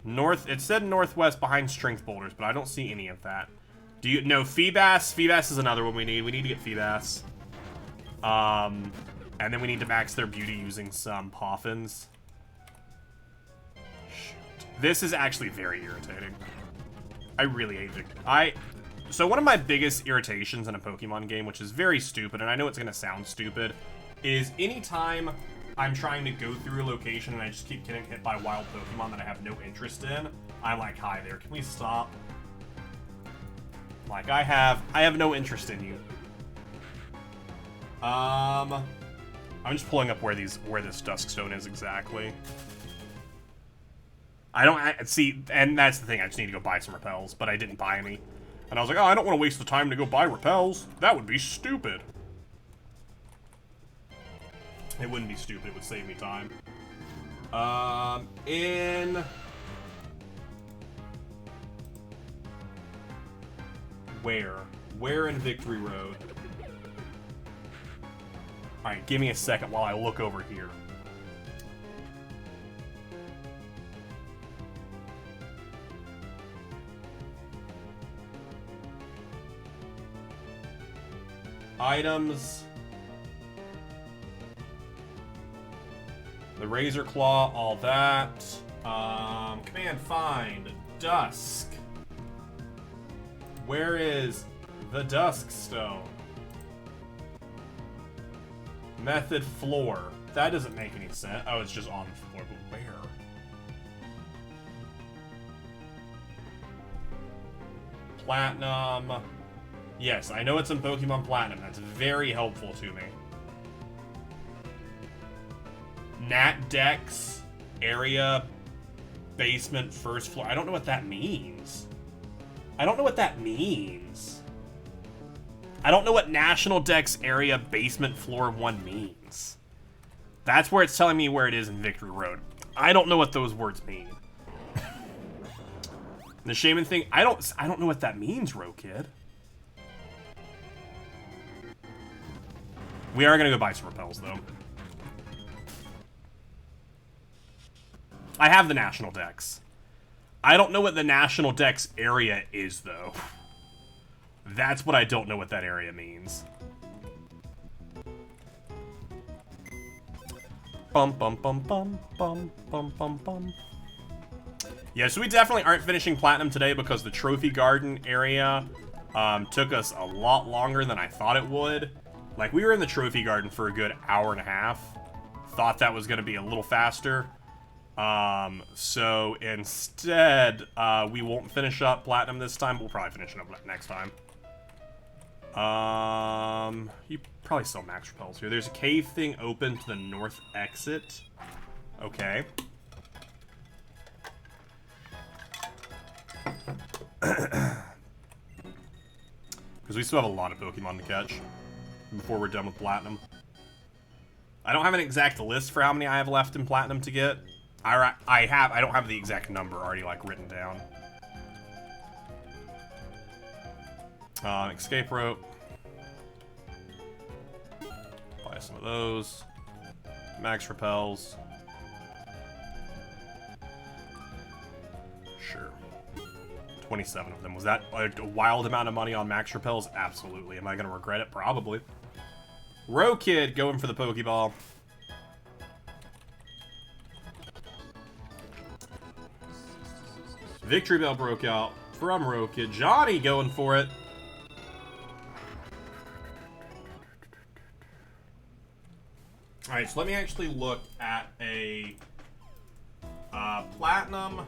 S1: It said northwest behind strength boulders, but I don't see any of that. No, Feebas. Feebas is another one we need. We need to get Feebas. And then we need to max their beauty using some Poffins. This is actually very irritating. I really hate it. So one of my biggest irritations in a Pokemon game, which is very stupid, and I know it's gonna sound stupid, is anytime I'm trying to go through a location and I just keep getting hit by wild Pokemon that I have no interest in, I'm like, hi there, can we stop? Like, I have no interest in you. I'm just pulling up where this Duskstone is exactly. See, and that's the thing, I just need to go buy some repels, but I didn't buy any. And I was like, oh, I don't want to waste the time to go buy repels. That would be stupid. It wouldn't be stupid, it would save me time. In... Where? Where in Victory Road? Alright, give me a second while I look over here. Items. The Razor Claw, all that. Command find. Dusk. Where is the Dusk Stone? Method floor. That doesn't make any sense. Oh, it's just on the floor, but where? Platinum. Yes, I know it's in Pokemon Platinum. That's very helpful to me. Nat Dex area basement first floor. I don't know what that means. I don't know what that means. I don't know what National Dex area basement floor 1 means. That's where it's telling me where it is in Victory Road. I don't know what those words mean. The Shaman thing, I don't know what that means, Rokid. We are gonna go buy some repels though. I have the National Dex. I don't know what the National Dex area is, though. That's what I don't know what that area means. Bum bum bum bum bum bum bum bum. Yeah, so we definitely aren't finishing Platinum today because the Trophy Garden area took us a lot longer than I thought it would. Like, we were in the Trophy Garden for a good hour and a half. Thought that was going to be a little faster. So instead, we won't finish up Platinum this time. We'll probably finish it up next time. You probably sell max repels here. There's a cave thing open to the north exit. Okay. Because we still have a lot of Pokemon to catch before we're done with Platinum. I don't have an exact list for how many I have left in Platinum to get. I don't have the exact number already, like, written down. Escape rope. Buy some of those. Max repels. Sure. 27 of them. Was that a wild amount of money on max repels? Absolutely. Am I going to regret it? Probably. Rokid going for the Pokeball. Victory Bell broke out from Rokid. Johnny going for it. Alright, so let me actually look at a Platinum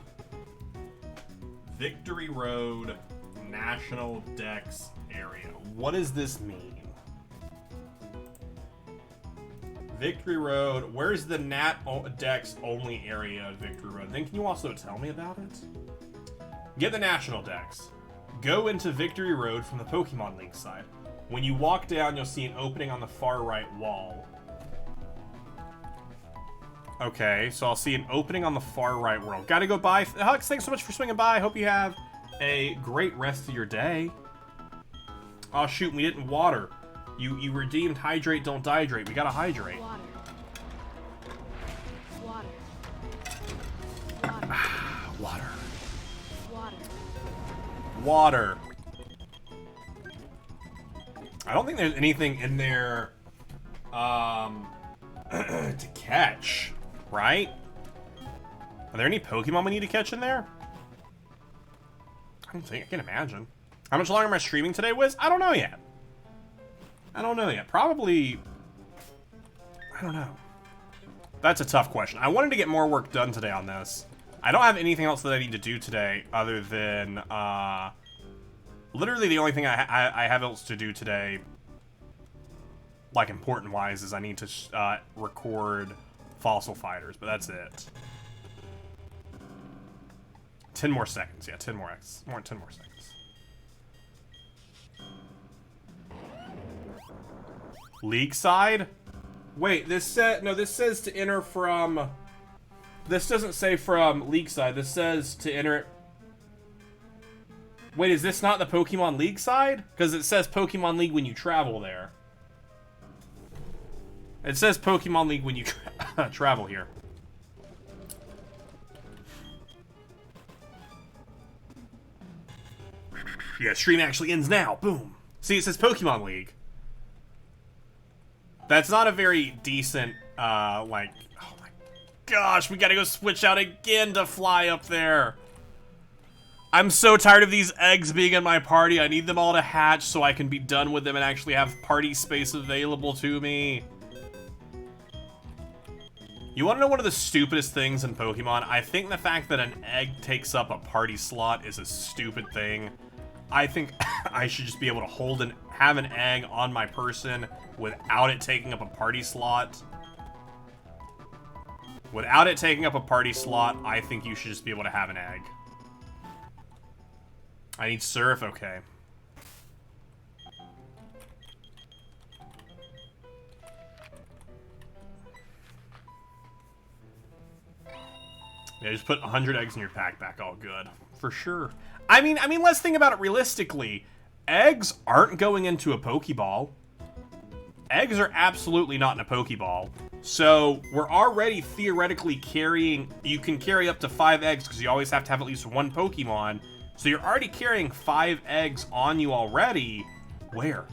S1: Victory Road National Dex area. What does this mean? Victory Road. Where's the Nat Dex only area of Victory Road? Then can you also tell me about it? Get the National Dex. Go into Victory Road from the Pokemon League side. When you walk down, you'll see an opening on the far right wall. Okay, so I'll see an opening on the far right world. Gotta go by. Alex, thanks so much for swinging by. Hope you have a great rest of your day. Oh shoot, we didn't water. You redeemed hydrate, don't dehydrate. We gotta hydrate.
S2: Water. Water.
S1: Water.
S2: Water.
S1: Water. I don't think there's anything in there to catch, right? Are there any Pokemon we need to catch in there? I don't think. I can imagine. How much longer am I streaming today, Wiz? I don't know yet. I don't know yet. Probably... I don't know. That's a tough question. I wanted to get more work done today on this. I don't have anything else that I need to do today other than... literally the only thing I have else to do today, like important-wise, is I need to record Fossil Fighters, but that's it. 10 more seconds. Yeah, 10 more seconds. League side? Wait, this says to enter from This doesn't say from League side. This says to enter it. Wait, is this not the Pokemon League side? Because it says Pokemon League when you travel there. It says Pokemon League when you travel here. Yeah, stream actually ends now. Boom. See, it says Pokemon League. That's not a very decent, like... Oh my gosh, we gotta go switch out again to fly up there. I'm so tired of these eggs being in my party. I need them all to hatch so I can be done with them and actually have party space available to me. You want to know one of the stupidest things in Pokemon? I think the fact that an egg takes up a party slot is a stupid thing. I think I should just be able to have an egg on my person without it taking up a party slot. Without it taking up a party slot, I think you should just be able to have an egg. I need Surf? Okay. Yeah, just put 100 eggs in your pack back, all good. For sure. I mean, let's think about it realistically. Eggs aren't going into a Pokeball. Eggs are absolutely not in a Pokeball. So, we're already theoretically carrying... You can carry up to 5 eggs, because you always have to have at least one Pokemon. So you're already carrying 5 eggs on you already. Where?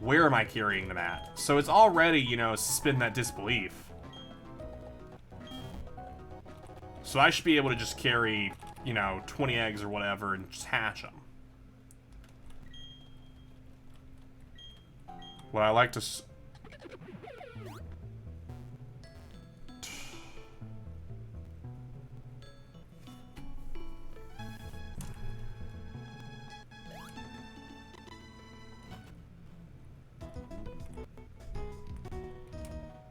S1: Where am I carrying them at? So it's already, you know, suspend that disbelief. So I should be able to just carry, you know, 20 eggs or whatever and just hatch them. What I like to...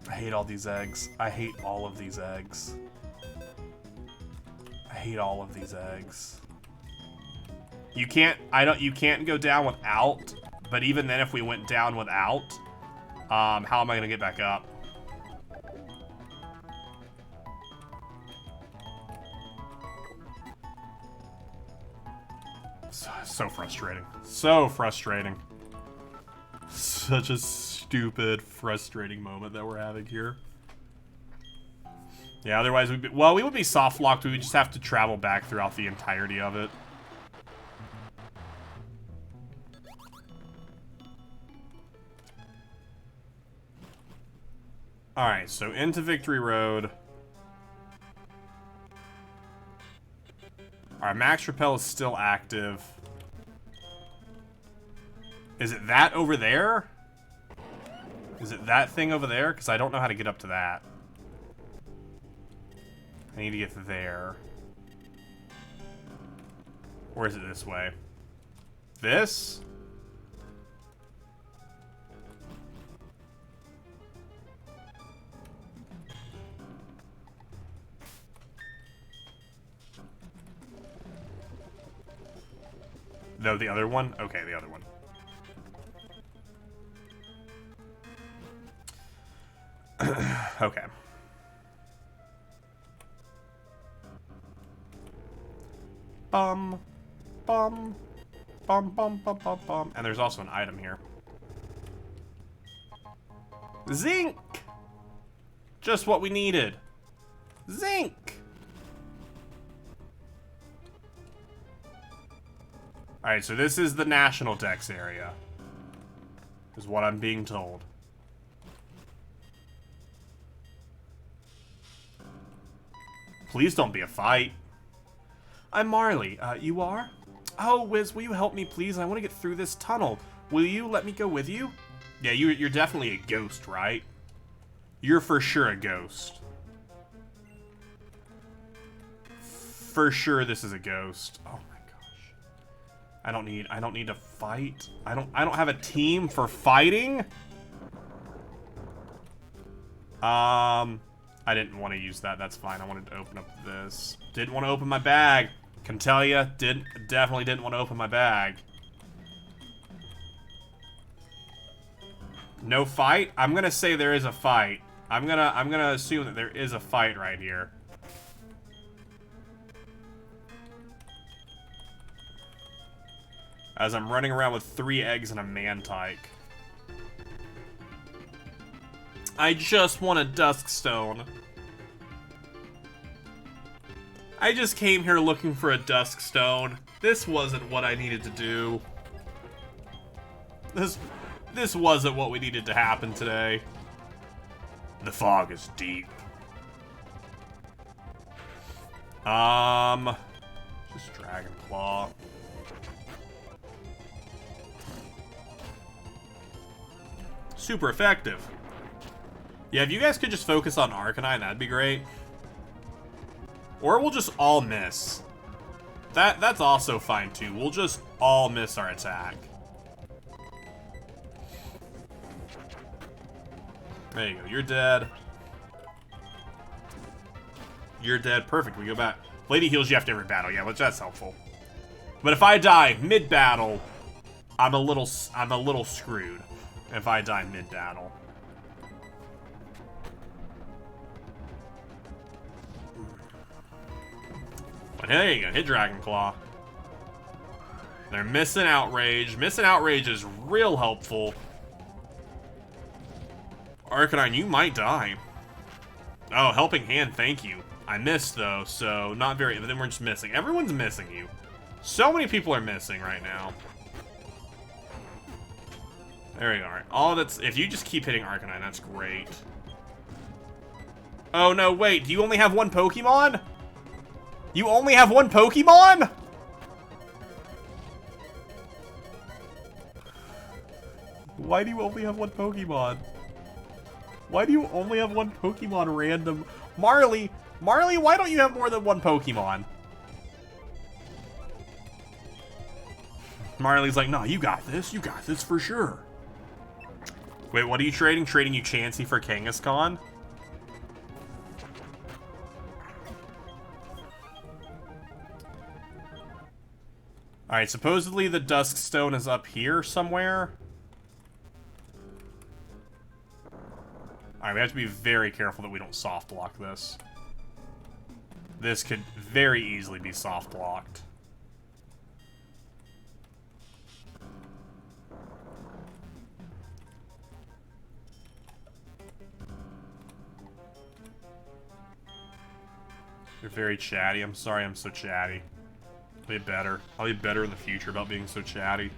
S1: I hate all these eggs. I hate all of these eggs. I hate all of these eggs. You can't go down without, but even then if we went down without, how am I gonna get back up? So frustrating. So frustrating. Such a stupid, frustrating moment that we're having here. Yeah, otherwise we would be soft locked. We would just have to travel back throughout the entirety of it. Alright, so into Victory Road. Our Max Repel is still active. Is it that over there? Is it that thing over there? Because I don't know how to get up to that. I need to get there. Or is it this way? This? No, the other one? Okay, the other one. Okay. Bum, bum, bum, bum, bum, bum, bum. And there's also an item here. Zinc! Just what we needed. Zinc! Alright, so this is the National Dex area. Is what I'm being told. Please don't be a fight. I'm Marley. You are? Oh, Wiz, will you help me, please? I want to get through this tunnel. Will you let me go with you? Yeah, you're definitely a ghost, right? You're for sure a ghost. For sure this is a ghost. Oh my gosh. I don't need to fight. I don't have a team for fighting. I didn't want to use that. That's fine. I wanted to open up this. Didn't want to open my bag. Can tell ya, definitely didn't want to open my bag. No fight? I'm gonna say there is a fight. I'm gonna assume that there is a fight right here. As I'm running around with 3 eggs and a mantike. I just want a Duskstone. I just came here looking for a Duskstone. This wasn't what I needed to do. This wasn't what we needed to happen today. The fog is deep. Just Dragon Claw. Super effective. Yeah, if you guys could just focus on Arcanine, that'd be great. Or we'll just all miss. That's also fine too. We'll just all miss our attack. There you go. You're dead. You're dead. Perfect. We go back. Lady heals you after every battle. Yeah, which that's helpful. But if I die mid-battle, I'm a little screwed. If I die mid-battle. But there you go. Hit Dragon Claw. They're missing Outrage. Missing Outrage is real helpful. Arcanine, you might die. Oh, Helping Hand, thank you. I missed, though, so not very... But then we're just missing. Everyone's missing you. So many people are missing right now. There you are. All that's... If you just keep hitting Arcanine, that's great. Oh, no, wait. Do you only have one Pokemon? You only have one Pokemon? Why do you only have one Pokemon? Why do you only have one Pokemon, random? Marley, why don't you have more than one Pokemon? Marley's like, no, you got this for sure. Wait, what are you trading? Trading you Chansey for Kangaskhan? Alright, supposedly the Duskstone is up here somewhere. Alright, we have to be very careful that we don't soft block this. This could very easily be soft blocked. You're very chatty. I'm sorry I'm so chatty. I'll be better. I'll be better in the future about being so chatty.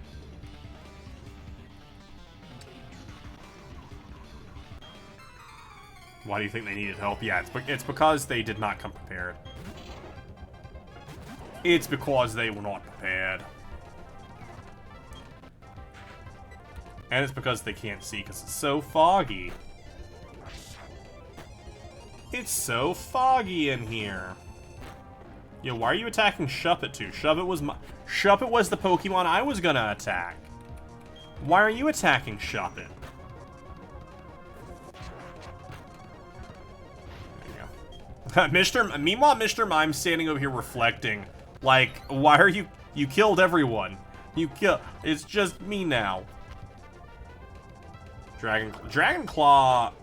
S1: Why do you think they needed help? Yeah, it's because they did not come prepared. It's because they were not prepared. And it's because they can't see because it's so foggy. It's so foggy in here. Yo, why are you attacking Shuppet too? Shuppet was the Pokemon I was gonna attack. Why are you attacking Shuppet? Meanwhile, Mr. Mime's standing over here reflecting. Like, why are you... You killed everyone. It's just me now. Dragon Claw...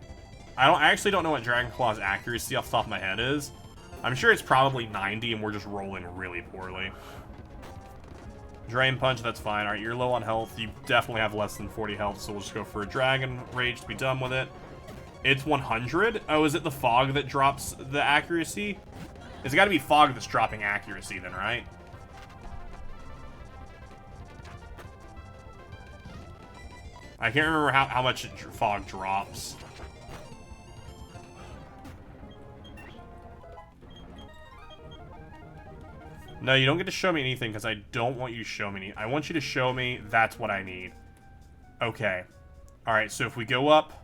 S1: I actually don't know what Dragon Claw's accuracy off the top of my head is. I'm sure it's probably 90 and we're just rolling really poorly. Drain Punch, that's fine. Alright, you're low on health. You definitely have less than 40 health, so we'll just go for a Dragon Rage to be done with it. It's 100? Oh, is it the fog that drops the accuracy? It's gotta be fog that's dropping accuracy then, right? I can't remember how much fog drops. No, you don't get to show me anything because I don't want you to show me. I want you to show me that's what I need. Okay. Alright, so if we go up...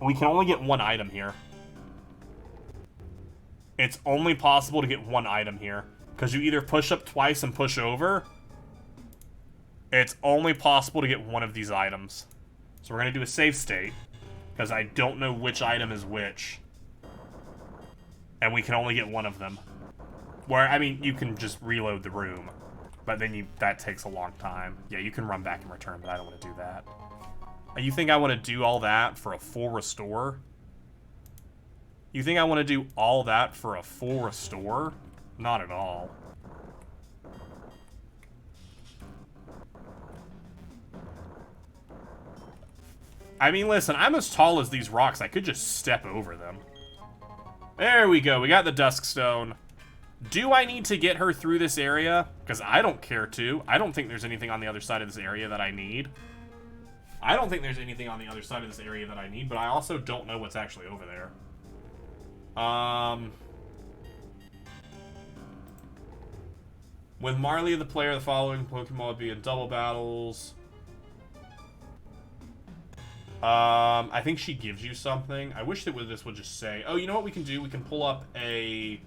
S1: We can only get one item here. It's only possible to get one item here. Because you either push up twice and push over. It's only possible to get one of these items. So we're going to do a save state. Because I don't know which item is which. And we can only get one of them. Where, I mean, you can just reload the room. But then that takes a long time. Yeah, you can run back and return, but I don't want to do that. You think I want to do all that for a full restore? You think I want to do all that for a full restore? Not at all. I mean, listen, I'm as tall as these rocks. I could just step over them. There we go. We got the Dusk Stone. Do I need to get her through this area? Because I don't care to. I don't think there's anything on the other side of this area that I need. I don't think there's anything on the other side of this area that I need, but I also don't know what's actually over there. With Marley the player, the following Pokemon would be in double battles. I think she gives you something. I wish that this would just say... Oh, you know what we can do? We can pull up a...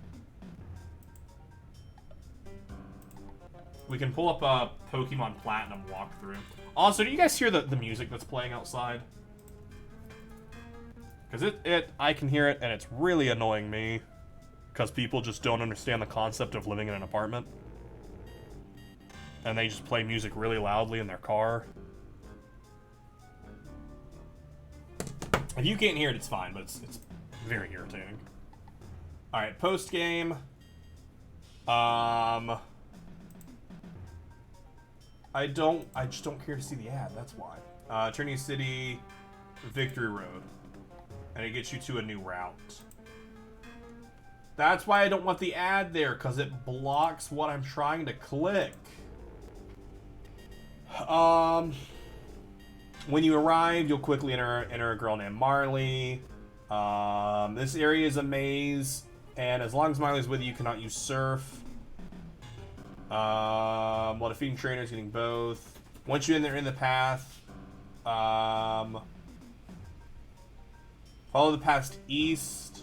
S1: We can pull up a Pokemon Platinum walkthrough. Also, do you guys hear the music that's playing outside? Because I can hear it, and it's really annoying me. Because people just don't understand the concept of living in an apartment. And they just play music really loudly in their car. If you can't hear it, it's fine, but it's very irritating. Alright, post-game. I just don't care to see the ad, that's why. Trinity City, Victory Road. And it gets you to a new route. That's why I don't want the ad there, because it blocks what I'm trying to click. When you arrive, you'll quickly enter a girl named Marley. This area is a maze, and as long as Marley's with you, you cannot use Surf. While defeating trainers, getting both. Once you're in the path, follow the path east.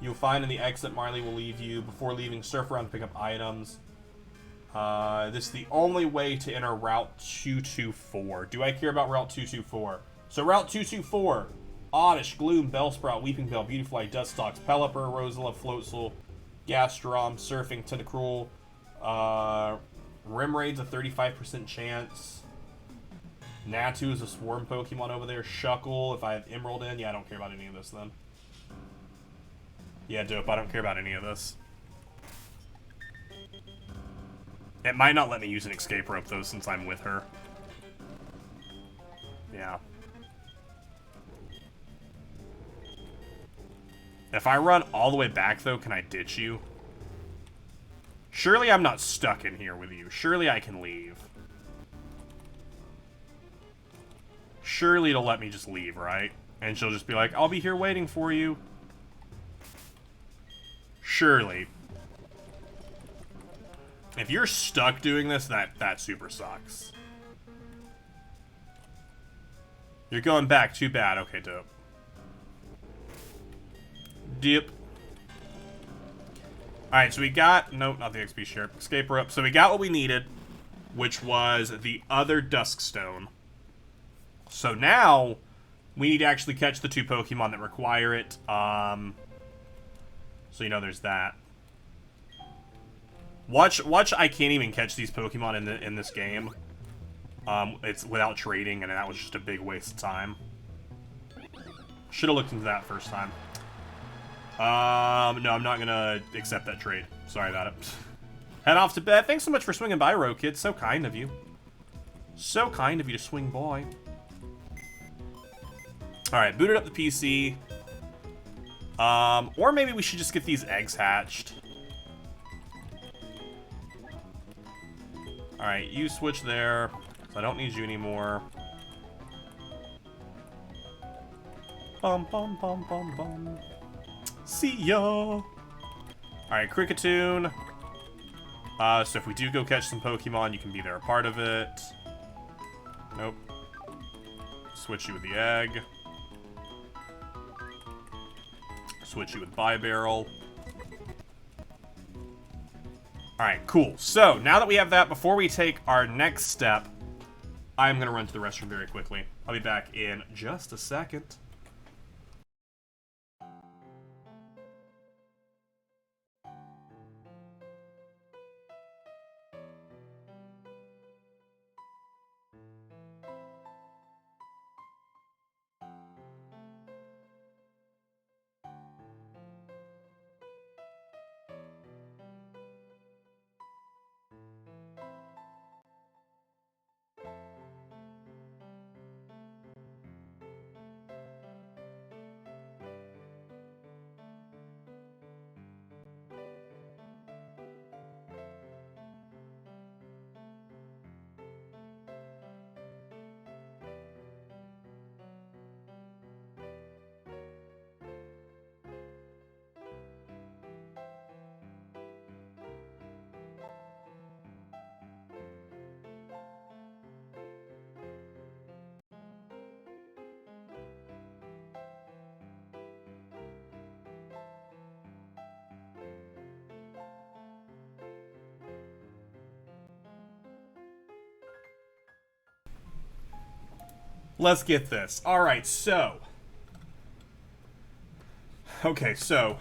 S1: You'll find in the exit Marley will leave you. Before leaving, surf around to pick up items. This is the only way to enter Route 224. Do I care about Route 224? So Route 224, Oddish, Gloom, Bellsprout, Weeping Bell, Beautifly, Dustox, Pelipper, Rosala, Floatzel, Gastrom, Surfing, Tentacruel, Rimraid's a 35% chance. Natu is a Swarm Pokemon over there. Shuckle, if I have Emerald in. Yeah, I don't care about any of this then. Yeah, dope, I don't care about any of this. It might not let me use an escape rope, though, since I'm with her. Yeah. If I run all the way back, though, can I ditch you? Surely I'm not stuck in here with you. Surely I can leave. Surely it'll let me just leave, right? And she'll just be like, I'll be here waiting for you. Surely. If you're stuck doing this, that super sucks. You're going back. Too bad. Okay, dope. Dip. Alright, so we got... Nope, not the XP share. Escape rope. So we got what we needed, which was the other Dusk Stone. So now, we need to actually catch the two Pokemon that require it. So, you know, there's that. Watch, I can't even catch these Pokemon in this game. It's without trading, and that was just a big waste of time. Should have looked into that first time. No, I'm not gonna accept that trade. Sorry about it. Head off to bed. Thanks so much for swinging by, Rokid. So kind of you. So kind of you to swing by. Alright, booted up the PC. Or maybe we should just get these eggs hatched. Alright, you switch there. So I don't need you anymore. Bum, bum, bum, bum, bum. See ya! Alright, Kricketune. So if we do go catch some Pokemon, you can be there a part of it. Nope. Switch you with the egg. Switch you with Bibarrel. Alright, cool. So, now that we have that, before we take our next step, I'm going to run to the restroom very quickly. I'll be back in just a second. Let's get this. Alright, so. Okay, so.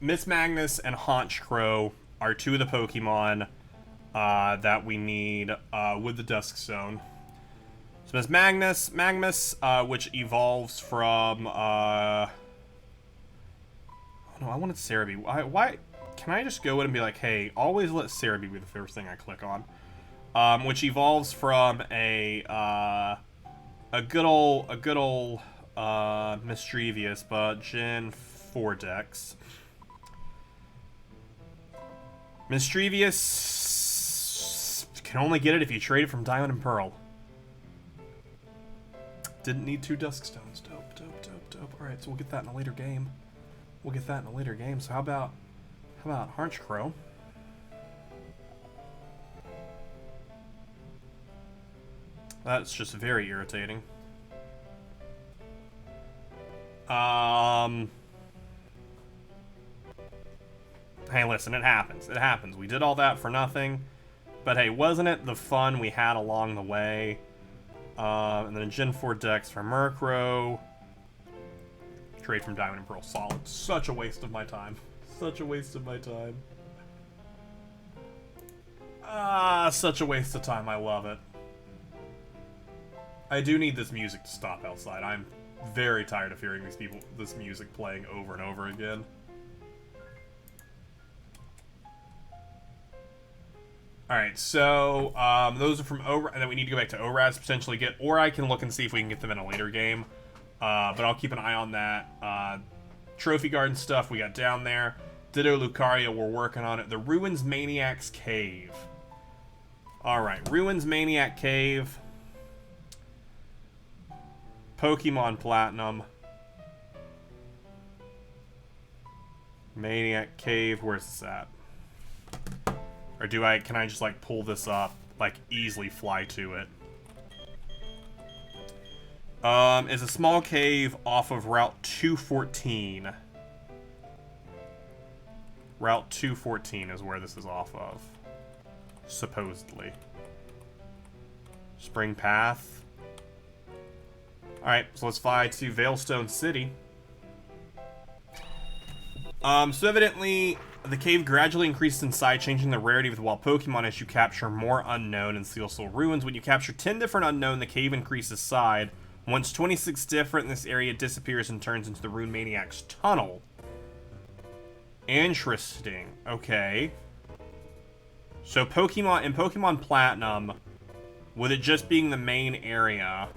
S1: Miss Magnus and Honchcrow are two of the Pokemon that we need with the Dusk Stone. So Miss Magnus, which evolves from, oh no, I wanted Cerebi. Why? Can I just go in and be like, hey, always let Cerebi be the first thing I click on? Which evolves from a good old, Mischievous, but Gen 4 Dex. Mischievous can only get it if you trade it from Diamond and Pearl. Didn't need 2 Dusk Stones. Dope, dope, dope, dope. Alright, so we'll get that in a later game. We'll get that in a later game. So how about Honchcrow? That's just very irritating. Hey, listen, it happens. It happens. We did all that for nothing. But hey, wasn't it the fun we had along the way? And then a Gen 4 Dex for Murkrow. Trade from Diamond and Pearl. Solid. Such a waste of my time. Such a waste of my time. Such a waste of time. I love it. I do need this music to stop outside. I'm very tired of hearing this music playing over and over again. Alright, so those are from ORAS, and then we need to go back to ORAS, potentially get, or I can look and see if we can get them in a later game. But I'll keep an eye on that. Trophy Garden stuff we got down there. Ditto Lucario, we're working on it. The Ruins Maniac's Cave. Alright, Ruins Maniac Cave. Pokemon Platinum. Maniac Cave, where's this at? Or can I just like pull this up, like easily fly to it? Is a small cave off of Route 214. Route 214 is where this is off of. Supposedly. Spring Path. Alright, so let's fly to Veilstone City. So evidently, the cave gradually increases in size, changing the rarity of the wild Pokemon as you capture more unknown in Steel Soul Ruins. When you capture 10 different unknown, the cave increases size. Once 26 different in this area disappears and turns into the Rune Maniac's Tunnel. Interesting. Okay. So Pokemon, in Pokemon Platinum, with it just being the main area,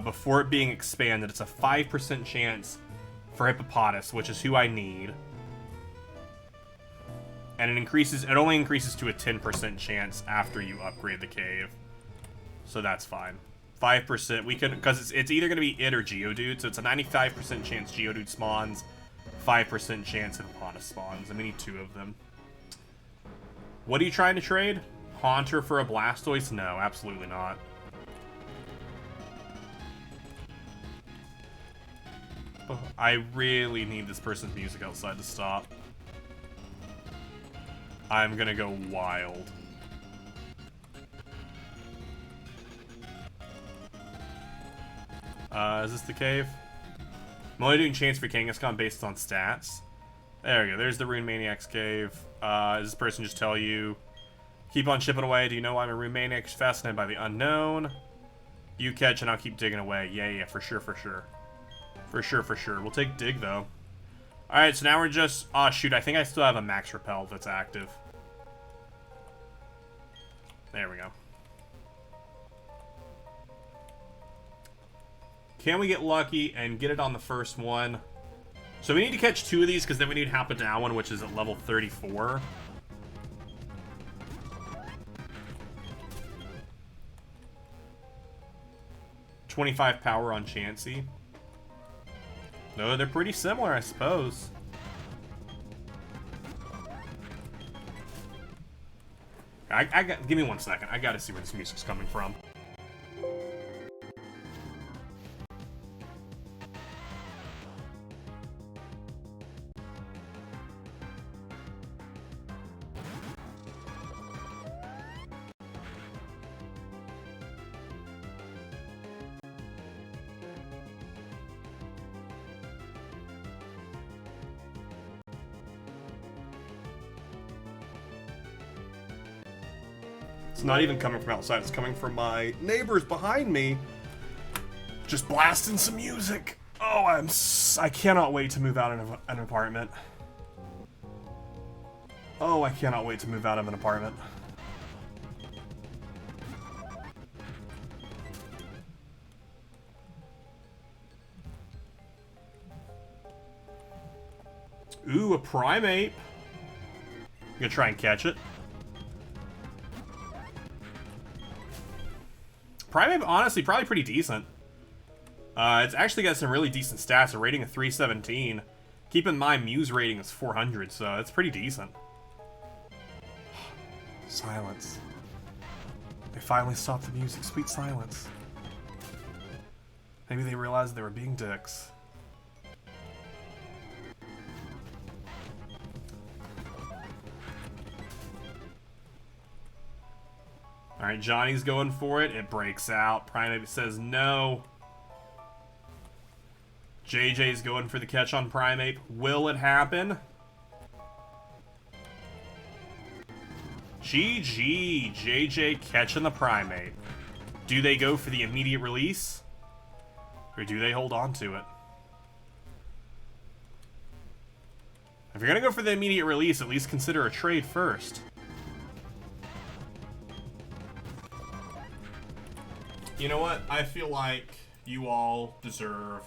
S1: before it being expanded, it's a 5% chance for Hippopotas, which is who I need. And it only increases to a 10% chance after you upgrade the cave. So that's fine. 5%, we can, because it's either going to be it or Geodude, so it's a 95% chance Geodude spawns, 5% chance Hippopotas spawns, and we need 2 of them. What are you trying to trade? Haunter for a Blastoise? No, absolutely not. I really need this person's music outside to stop. I'm gonna go wild. Is this the cave? I'm only doing chance for Kangaskhan based on stats. There we go. There's the Rune Maniac's cave. Does this person just tell you, keep on chipping away? Do you know why I'm a Rune Maniac? Fascinated by the unknown. You catch and I'll keep digging away. Yeah, for sure, for sure. For sure, for sure. We'll take dig, though. Alright, so now we're just... Oh, shoot. I think I still have a Max Repel that's active. There we go. Can we get lucky and get it on the first one? So we need to catch 2 of these, because then we need Hapadowan, which is at level 34. .25 power on Chansey. No, they're pretty similar, I suppose. Give me 1 second. I gotta see where this music's coming from. It's not even coming from outside. It's coming from my neighbors behind me. Just blasting some music. Oh, I cannot wait to move out of an apartment. Oh, I cannot wait to move out of an apartment. Ooh, a primate. I'm gonna try and catch it. Primate, honestly, probably pretty decent. It's actually got some really decent stats. A rating of 317. Keep in mind, Muse rating is 400, so it's pretty decent. Silence. They finally stopped the music. Sweet silence. Maybe they realized they were being dicks. Alright, Johnny's going for it. It breaks out. Primate says no. JJ's going for the catch on Primate. Will it happen? GG. JJ catching the Primate. Do they go for the immediate release? Or do they hold on to it? If you're going to go for the immediate release, at least consider a trade first. You know what? I feel like you all deserve...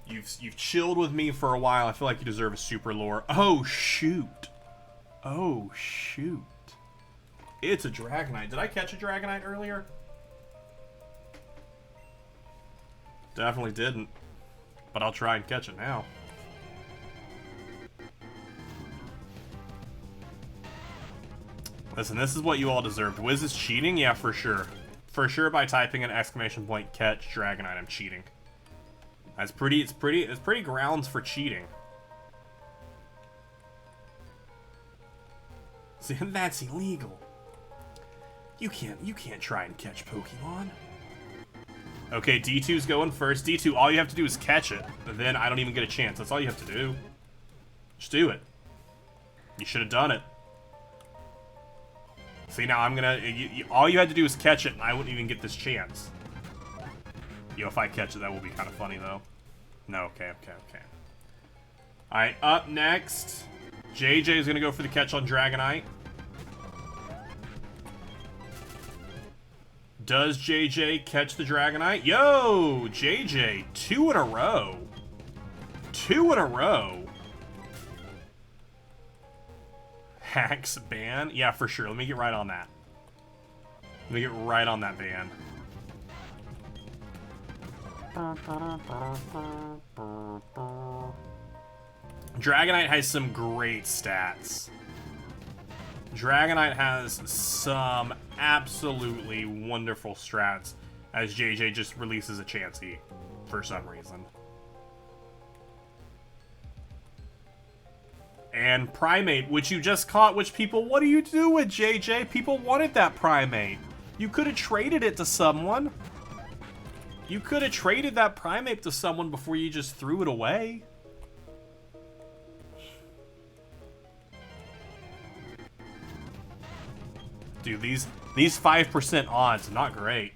S1: You've chilled with me for a while. I feel like you deserve a super lore. Oh, shoot. Oh, shoot. It's a Dragonite. Did I catch a Dragonite earlier? Definitely didn't. But I'll try and catch it now. Listen, this is what you all deserved. Wiz is cheating? Yeah, for sure. For sure, by typing an exclamation point catch Dragonite, I'm cheating. That's pretty. It's pretty grounds for cheating. See, that's illegal. You can't try and catch Pokemon. Okay, D2's going first. D2, all you have to do is catch it. And then I don't even get a chance. That's all you have to do. Just do it. You should have done it. See, now I'm gonna... all you had to do is catch it, and I wouldn't even get this chance. Yo, if I catch it, that will be kind of funny, though. No, okay. Alright, up next. JJ is gonna go for the catch on Dragonite. Does JJ catch the Dragonite? Yo, JJ, 2 in a row. 2 in a row. Hacks ban? Yeah, for sure. Let me get right on that. Let me get right on that ban. Dragonite has some great stats. Dragonite has some absolutely wonderful strats as JJ just releases a Chansey for some reason. And Primate, which you just caught, which people, what do you do with JJ? People wanted that Primate. You could have traded it to someone. You could have traded that Primate to someone before you just threw it away. Dude, these 5% odds, not great.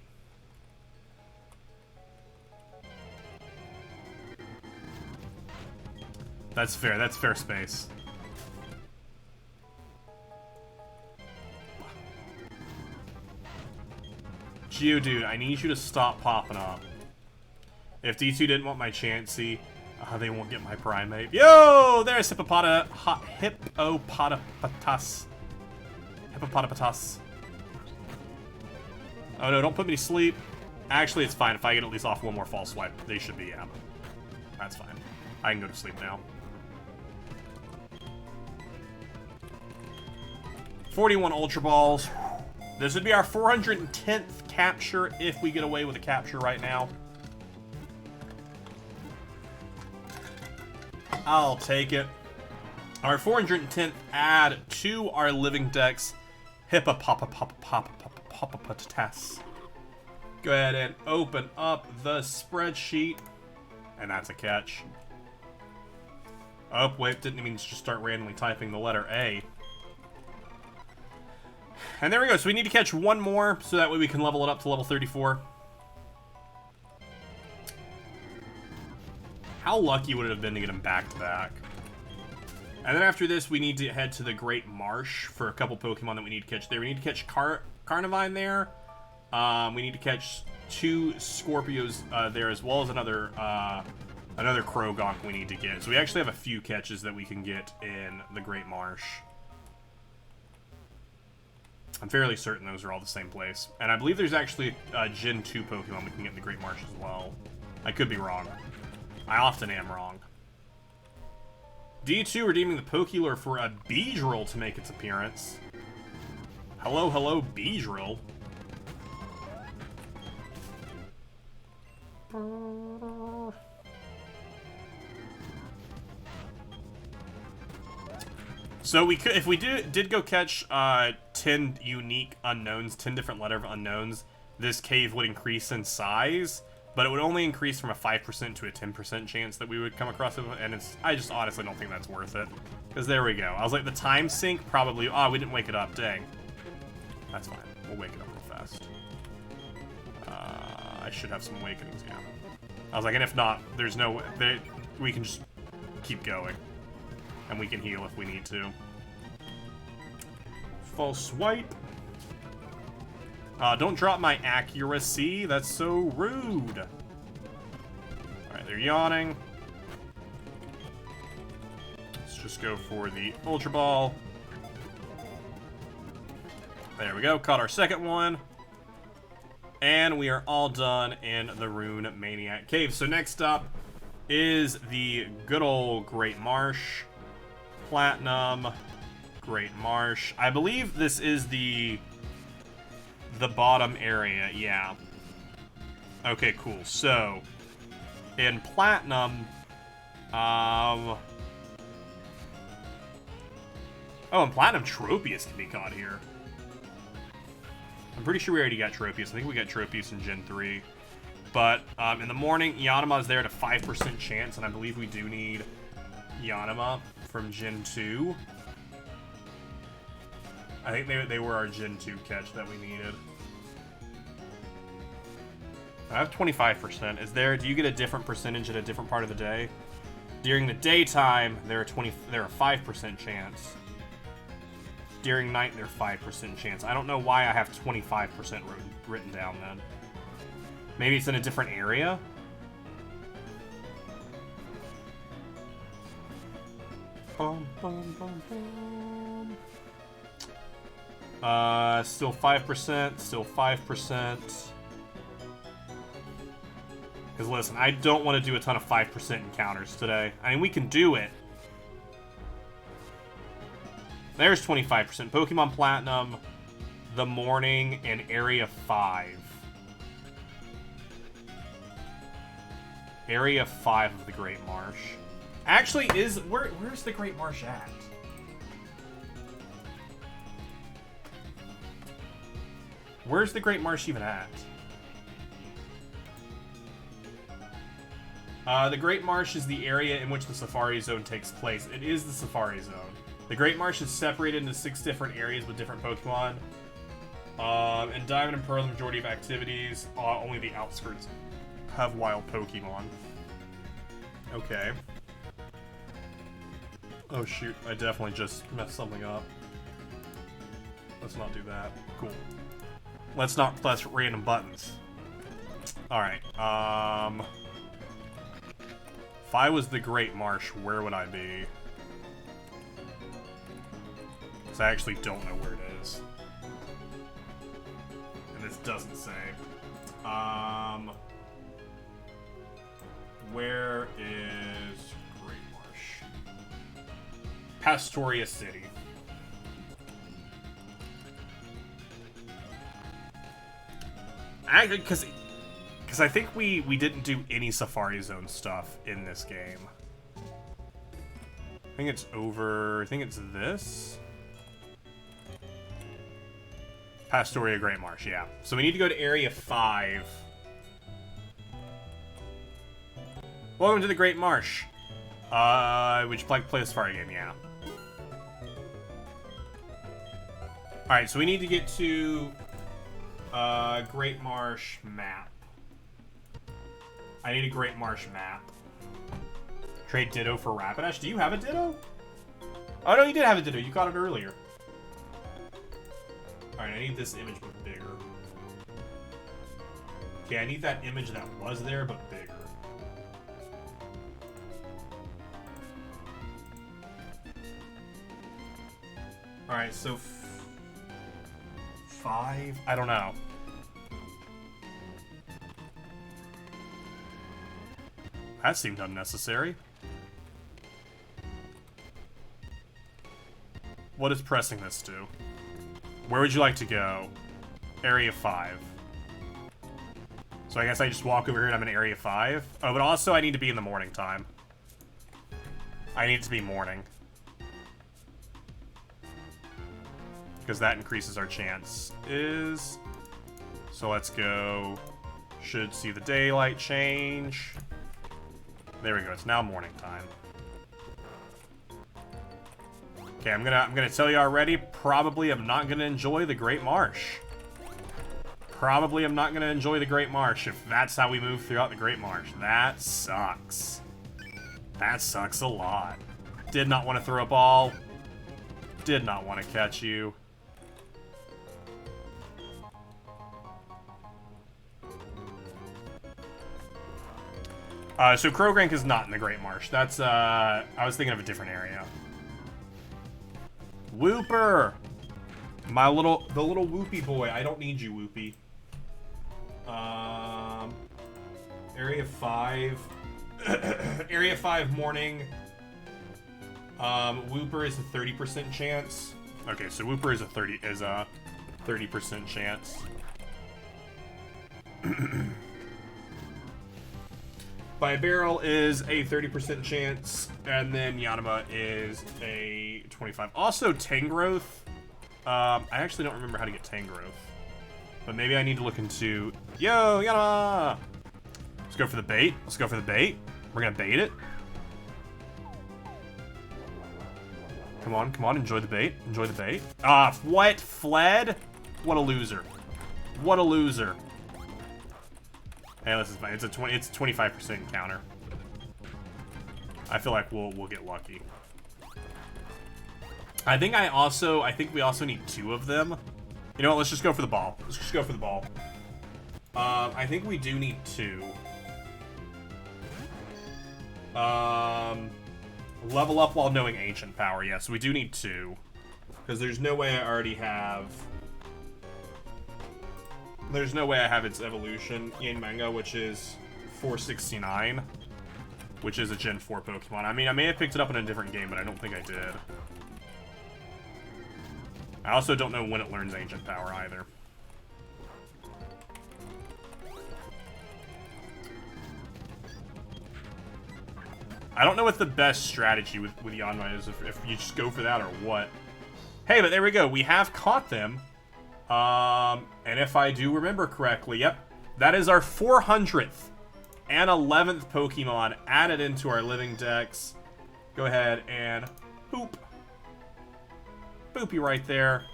S1: That's fair space. Geodude, I need you to stop popping up. If D2 didn't want my Chansey, they won't get my Primate. Yo, there's Hippopotamus. Hippopotamus. Oh no, don't put me to sleep. Actually, it's fine. If I get at least off one more false swipe, they should be, yeah. That's fine. I can go to sleep now. 41 Ultra Balls. This would be our 410th capture if we get away with a capture right now. I'll take it. Our 410th add to our living decks. Hippopotamus. Go ahead and open up the spreadsheet. And that's a catch. Oh, wait, didn't mean to just start randomly typing the letter A. And there we go. So we need to catch one more, so that way we can level it up to level 34. How lucky would it have been to get him back-to-back? And then after this, we need to head to the Great Marsh for a couple Pokemon that we need to catch there. We need to catch Carnivine there. We need to catch 2 Scorpios there, as well as another Krogonk we need to get. So we actually have a few catches that we can get in the Great Marsh. I'm fairly certain those are all the same place. And I believe there's actually a Gen 2 Pokemon we can get in the Great Marsh as well. I could be wrong. I often am wrong. D2 redeeming the Pokélure for a Beedrill to make its appearance. Hello, hello, Beedrill. So we could, if we did go catch 10 unique unknowns, 10 different letter of unknowns, this cave would increase in size, but it would only increase from a 5% to a 10% chance that we would come across it, and I just honestly don't think that's worth it. Because there we go. I was like, the time sink probably, we didn't wake it up, dang. That's fine, we'll wake it up real fast. I should have some awakenings, yeah. I was like, and if not, there's no, we can just keep going. And we can heal if we need to. False swipe. Don't drop my accuracy. That's so rude. Alright, they're yawning. Let's just go for the Ultra Ball. There we go. Caught our second one. And we are all done in the Rune Maniac Cave. So next up is the good old Great Marsh. Platinum, Great Marsh. I believe this is the bottom area, yeah. Okay, cool. So, in Platinum, oh, in Platinum, Tropius can be caught here. I'm pretty sure we already got Tropius. I think we got Tropius in Gen 3. But, in the morning, Yanma's there at a 5% chance, and I believe we do need Yanma from Gen 2. I think they were our Gen 2 catch that we needed. I have 25%. Do you get a different percentage at a different part of the day? During the daytime, they're a 5% chance. During night, they're 5% chance. I don't know why I have 25% written down then. Maybe it's in a different area? Bum, bum, bum, bum. Still 5%, still 5%. Because listen, I don't want to do a ton of 5% encounters today. I mean, we can do it. There's 25%. Pokemon Platinum, the morning, and Area 5. Area 5 of the Great Marsh. Actually, where's the Great Marsh at? Where's the Great Marsh even at? The Great Marsh is the area in which the Safari Zone takes place. It is the Safari Zone. The Great Marsh is separated into 6 different areas with different Pokemon. In Diamond and Pearl, the majority of activities, only the outskirts have wild Pokemon. Okay. Oh shoot, I definitely just messed something up. Let's not do that. Cool. Let's not press random buttons. Alright, if I was the Great Marsh, where would I be? Because I actually don't know where it is. And this doesn't say. Where is Great Marsh? Pastoria City. Because I think we didn't do any Safari Zone stuff in this game. I think it's over... I think it's this? Pastoria Great Marsh, yeah. So we need to go to Area 5. Welcome to the Great Marsh. Would you like to play the Safari game? Yeah. Alright, so we need to get to Great Marsh map. I need a Great Marsh map. Trade Ditto for Rapidash. Do you have a Ditto? Oh, no, you did have a Ditto. You got it earlier. Alright, I need this image but bigger. Okay, I need that image that was there but bigger. Alright, so 5? I don't know. That seemed unnecessary. What is pressing this to? Where would you like to go? Area 5. So I guess I just walk over here and I'm in Area 5. Oh, but also I need to be in the morning time. I need it to be morning. Because that increases our chance. So let's go. Should see the daylight change. There we go. It's now morning time. Okay, I'm gonna tell you already. Probably I'm not gonna enjoy the Great Marsh. Probably I'm not gonna enjoy the Great Marsh if that's how we move throughout the Great Marsh. That sucks. That sucks a lot. Did not want to throw a ball. Did not want to catch you. So Krogrank is not in the Great Marsh. That's, I was thinking of a different area. Whooper! The little Whoopie boy. I don't need you, Whoopie. Area 5. Area 5 morning. Whooper is a 30% chance. Okay, so Whooper is a 30% chance. By a Barrel is a 30% chance, and then Yanuma is a 25. Also, Tangrowth. I actually don't remember how to get Tangrowth, but maybe I need to look into. Yo, Yanuma! Let's go for the bait. Let's go for the bait. We're gonna bait it. Come on, come on, enjoy the bait. Enjoy the bait. Ah, what? Fled? What a loser. What a loser. Hey, this is fine. It's a 25% counter. I feel like we'll get lucky. I think we also need 2 of them. You know what? Let's just go for the ball. Let's just go for the ball. I think we do need 2. Level up while knowing ancient power. Yes, we do need 2. Because there's no way I already have. There's no way I have its evolution in Manga, which is 469, which is a Gen 4 Pokemon. I mean, I may have picked it up in a different game, but I don't think I did. I also don't know when it learns Ancient Power either. I don't know what the best strategy with Yanma is, if you just go for that or what. Hey, but there we go. We have caught them. And if I do remember correctly, yep, that is our 400th and 11th Pokemon added into our living dex. Go ahead and boop. Boopy right there.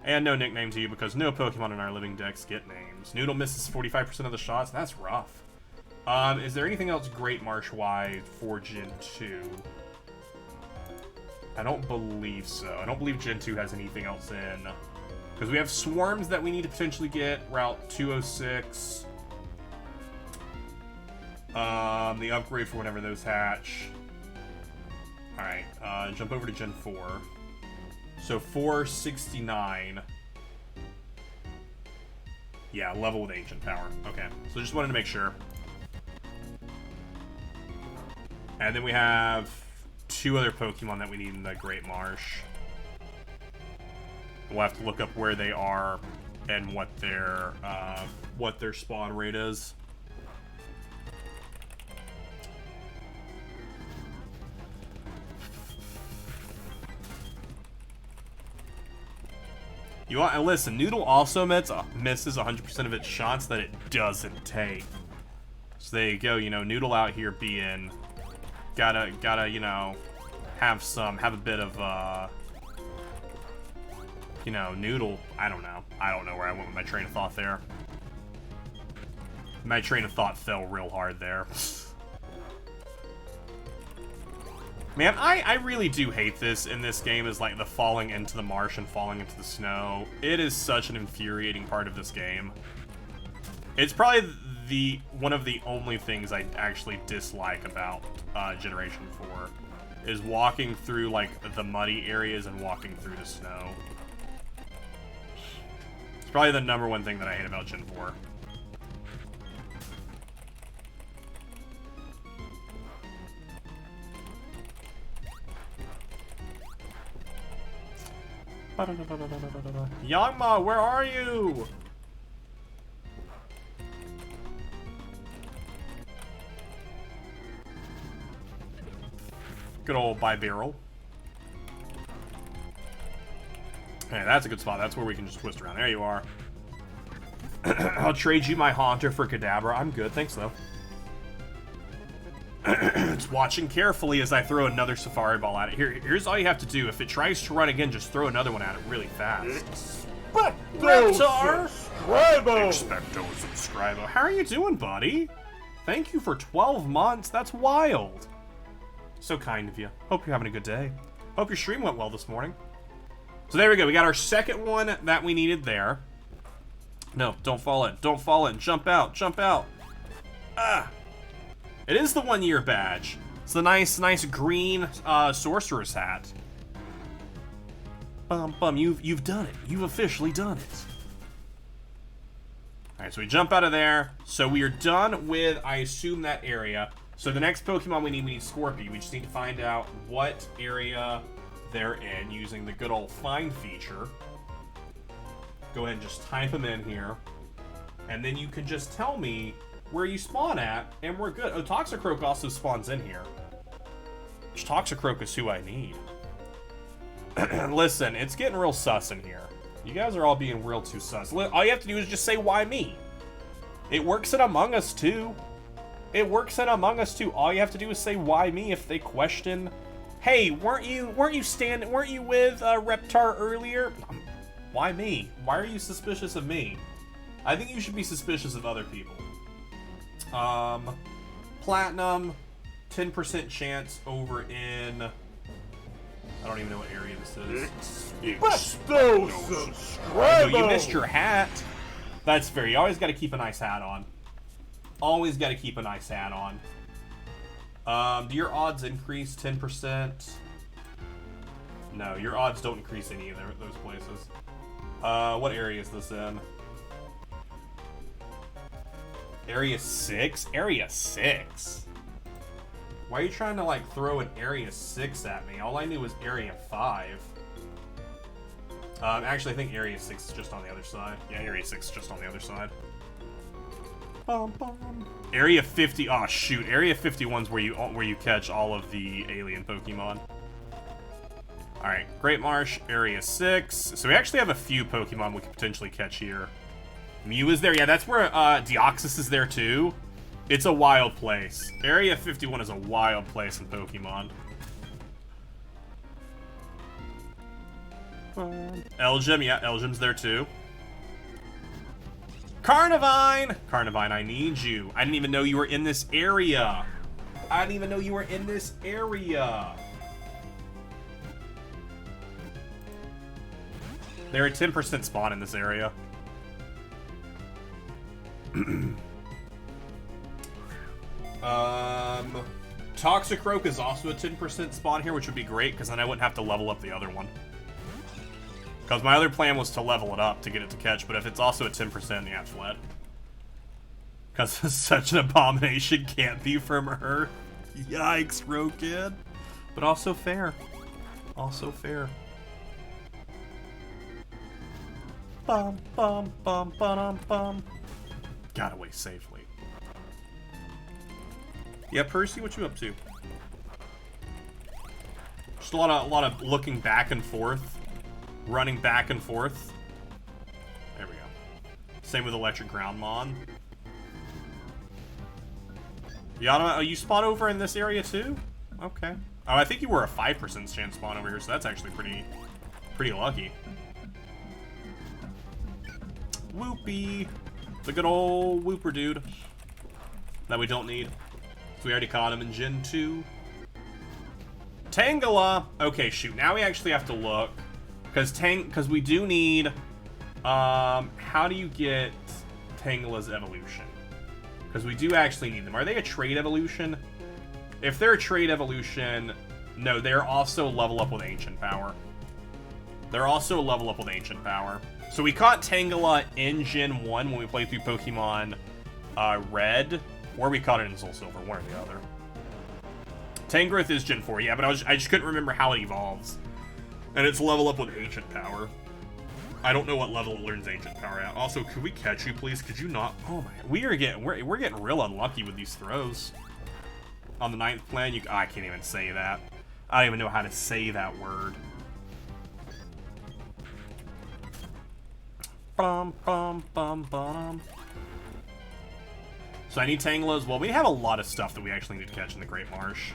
S1: And no nickname to you because no Pokemon in our living dex get names. Noodle misses 45% of the shots. That's rough. Is there anything else Great Marsh-wide for Gen 2? I don't believe so. I don't believe Gen 2 has anything else in. Because we have Swarms that we need to potentially get. Route 206. The upgrade for whenever those hatch. Alright, jump over to Gen 4. So 469. Yeah, level with Ancient Power. Okay, so just wanted to make sure. And then we have 2 other Pokemon that we need in the Great Marsh. We'll have to look up where they are and what their spawn rate is. You want, and listen, Noodle also misses 100% of its shots that it doesn't take. So there you go, you know, Noodle out here being gotta, you know, have a bit of you know, Noodle. I don't know. I don't know where I went with my train of thought there. My train of thought fell real hard there. Man, I really do hate this in this game, is like the falling into the marsh and falling into the snow. It is such an infuriating part of this game. It's probably one of the only things I actually dislike about Generation 4 is walking through like the muddy areas and walking through the snow. It's probably the #1 thing that I hate about Gen 4. Yangma, where are you? Good old bi-barrel. Hey, that's a good spot. That's where we can just twist around. There you are. I'll trade you my Haunter for Kadabra. I'm good, thanks though. It's watching carefully as I throw another Safari Ball at it. Here's all you have to do. If it tries to run again, just throw another one at it really fast. Reptar! Expecto Subscribo. How are you doing, buddy? Thank you for 12 months. That's wild. So kind of you. Hope you're having a good day. Hope your stream went well this morning. So there we go. We got our second one that we needed there. No, don't fall in. Don't fall in. Jump out. Jump out. Ah! It is the 1-year badge. It's the nice green sorcerer's hat. You've done it. You've officially done it. Alright, so we jump out of there. So we are done with, I assume, that area. So the next Pokemon we need Scorpy. We just need to find out what area they're in using the good old find feature. Go ahead and just type them in here. And then you can just tell me where you spawn at, and we're good. Oh, Toxicroak also spawns in here. Toxicroak is who I need. Listen, it's getting real sus in here. You guys are all being real too sus. All you have to do is just say, why me? It works in Among Us too. It works in Among Us too. All you have to do is say, why me, if they question, hey, weren't you with Reptar earlier? Why me? Why are you suspicious of me? I think you should be suspicious of other people. Platinum, 10% chance over in, I don't even know what area this is. Oh, you missed your hat. That's fair. You always got to keep a nice hat on. Always got to keep a nice hat on. Do your odds increase 10%? No, your odds don't increase any of those places. What area is this in? Area 6? Area 6? Why are you trying to, like, throw an Area 6 at me? All I knew was Area 5. Actually, I think Area 6 is just on the other side. Yeah, Area 6 is just on the other side. Area 50... Oh, shoot. Area 51's where you catch all of the alien Pokemon. Alright, Great Marsh, Area 6. So we actually have a few Pokemon we could potentially catch here. Mew is there. Yeah, that's where Deoxys is there too. It's a wild place. Area 51 is a wild place in Pokemon. Elgin, yeah, Elgin's there too. Carnivine! Carnivine, I need you. I didn't even know you were in this area. I didn't even know you were in this area. They're a 10% spawn in this area. Toxicroak is also a 10% spawn here, which would be great, because then I wouldn't have to level up the other one. Because my other plan was to level it up to get it to catch, but if it's also a 10%, yeah, it fled. Because such an abomination can't be from Earth. Yikes, Rokid. But also fair. Also fair. Bum, bum, bum, bum, bum. Got away safely. Yeah, Percy, what you up to? Just a lot of looking back and forth, running back and forth. There we go. Same with Electric Groundmon. Yanma, oh, you spawn over in this area too? Okay. Oh, I think you were a 5% chance spawn over here, so that's actually pretty lucky. Whoopee. The good old Whooper dude. That we don't need. So we already caught him in Gen 2. Tangela. Okay, shoot. Now we actually have to look. Because we do need... how do you get Tangela's evolution? Because we do actually need them. Are they a trade evolution? If they're a trade evolution... No, they're also level up with Ancient Power. They're also level up with Ancient Power. So we caught Tangela in Gen 1 when we played through Pokemon Red. Or we caught it in Soul Silver, one or the other. Tangrowth is Gen 4, yeah, but I just couldn't remember how it evolves. And it's level up with Ancient Power. I don't know what level it learns Ancient Power at. Also, could we catch you, please? Could you not? Oh my, we're getting real unlucky with these throws. On the 9th plan, I can't even say that. I don't even know how to say that word. Bum, bum, bum, bum. So I need Tangela as well. We have a lot of stuff that we actually need to catch in the Great Marsh.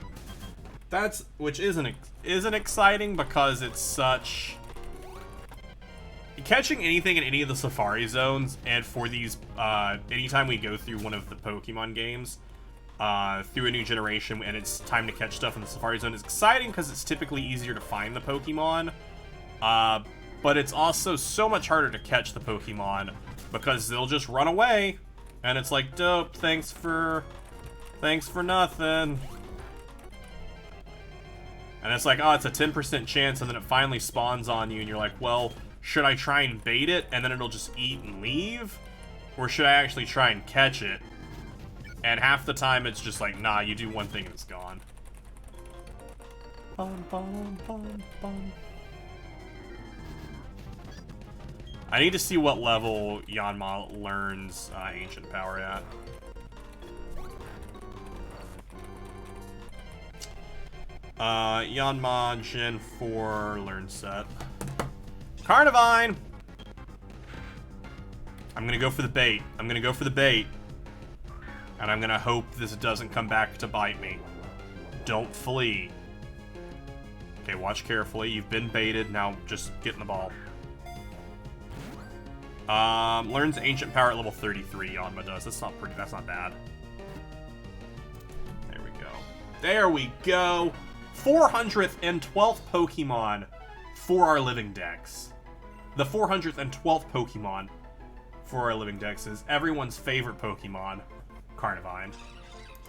S1: Which isn't exciting because it's such... Catching anything in any of the Safari Zones, and for these, anytime we go through one of the Pokemon games, through a new generation, and it's time to catch stuff in the Safari Zone, is exciting because it's typically easier to find the Pokemon, but it's also so much harder to catch the Pokemon because they'll just run away, and it's like, dope, thanks for nothing. And it's like, oh, it's a 10% chance, and then it finally spawns on you, and you're like, well, should I try and bait it, and then it'll just eat and leave? Or should I actually try and catch it? And half the time, it's just like, nah, you do one thing and it's gone. Bum, bum, bum, bum. I need to see what level Yanma learns Ancient Power at. Yanma Gen 4 learn set. Carnivine! I'm gonna go for the bait. I'm gonna go for the bait. And I'm gonna hope this doesn't come back to bite me. Don't flee. Okay, watch carefully. You've been baited. Now just get in the ball. Learns Ancient Power at level 33. Yanma does. That's not bad. There we go. There we go. 412th Pokemon for our living dex. The 412th Pokemon for our living dex is everyone's favorite Pokemon, Carnivine.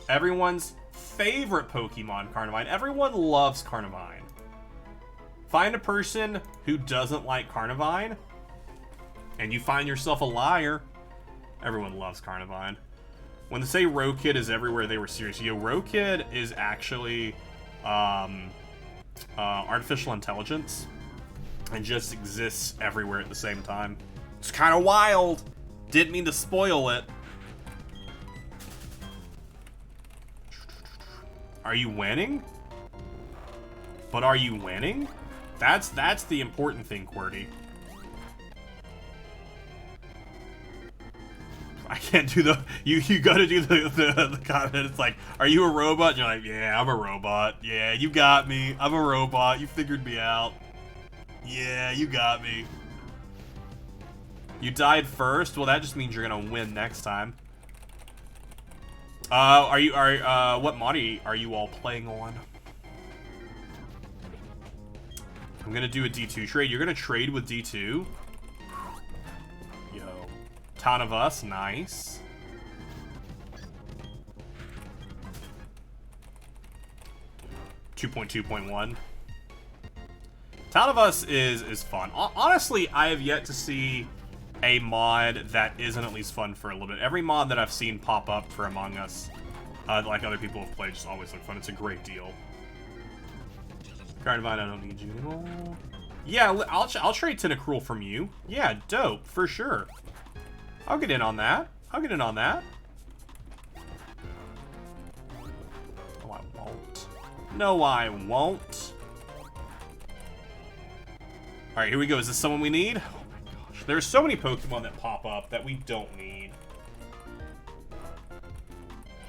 S1: Everyone's favorite Pokemon, Carnivine. Everyone loves Carnivine. Find a person who doesn't like Carnivine, and you find yourself a liar. Everyone loves Carnivine. When they say Rokid is everywhere, they were serious. Yo, Rokid is actually artificial intelligence and just exists everywhere at the same time. It's kind of wild. Didn't mean to spoil it. Are you winning? But are you winning? That's the important thing, QWERTY. I can't do the... You gotta do the comment. It's like, are you a robot? And you're like, yeah, I'm a robot. Yeah, you got me. I'm a robot. You figured me out. Yeah, you got me. You died first? Well, that just means you're gonna win next time. What mod are you all playing on? I'm gonna do a D2 trade. You're gonna trade with D2? Yo. Ton of us, nice. .2.1. Town of Us is fun. Honestly, I have yet to see a mod that isn't at least fun for a little bit. Every mod that I've seen pop up for Among Us, like other people have played, just always look fun. It's a great deal. Carnivine, I don't need you anymore. Yeah, I'll trade Tentacruel from you. Yeah, dope, for sure. I'll get in on that. I'll get in on that. No, I won't. No, I won't. Alright, here we go. Is this someone we need? Oh my gosh. There's so many Pokemon that pop up that we don't need.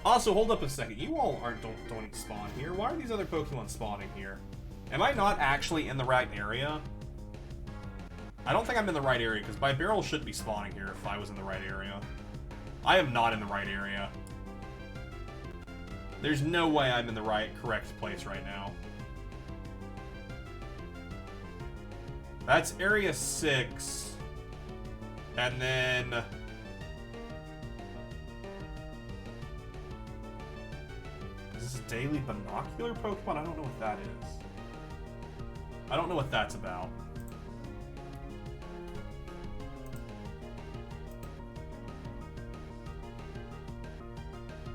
S1: Also, hold up a second. You all don't spawn here. Why are these other Pokemon spawning here? Am I not actually in the right area? I don't think I'm in the right area, because my barrel should be spawning here if I was in the right area. I am not in the right area. There's no way I'm in the correct place right now. That's area 6. And then... Is this a daily binocular Pokemon? I don't know what that is. I don't know what that's about.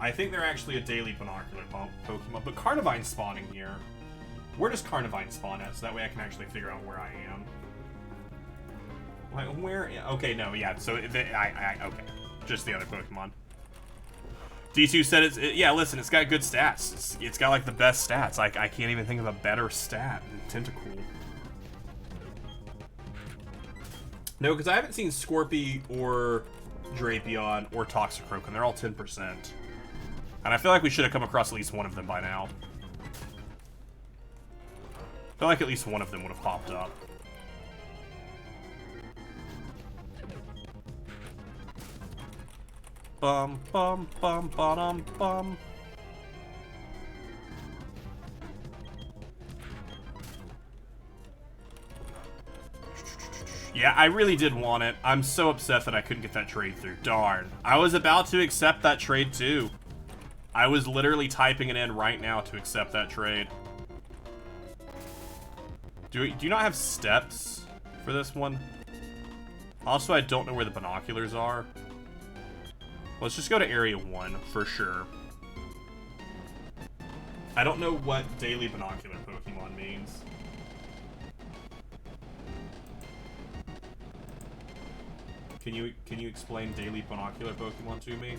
S1: I think they're actually a daily binocular Pokemon, but Carnivine's spawning here. Where does Carnivine spawn at? So that way I can actually figure out where I am. Like, where? Okay, no, yeah, so, okay. Just the other Pokemon. D2 said yeah, listen, it's got good stats. It's got, like, the best stats. Like, I can't even think of a better stat than Tentacool. No, because I haven't seen Scorpy or Drapion or Toxicroak, and they're all 10%. And I feel like we should have come across at least one of them by now. I feel like at least one of them would have popped up. Bum, bum, bum, bum, bum. Yeah, I really did want it. I'm so upset that I couldn't get that trade through. Darn. I was about to accept that trade too. I was literally typing it in right now to accept that trade. Do you not have steps for this one? Also, I don't know where the binoculars are. Let's just go to Area 1 for sure. I don't know what daily binocular Pokemon means. Can you explain daily binocular Pokemon to me?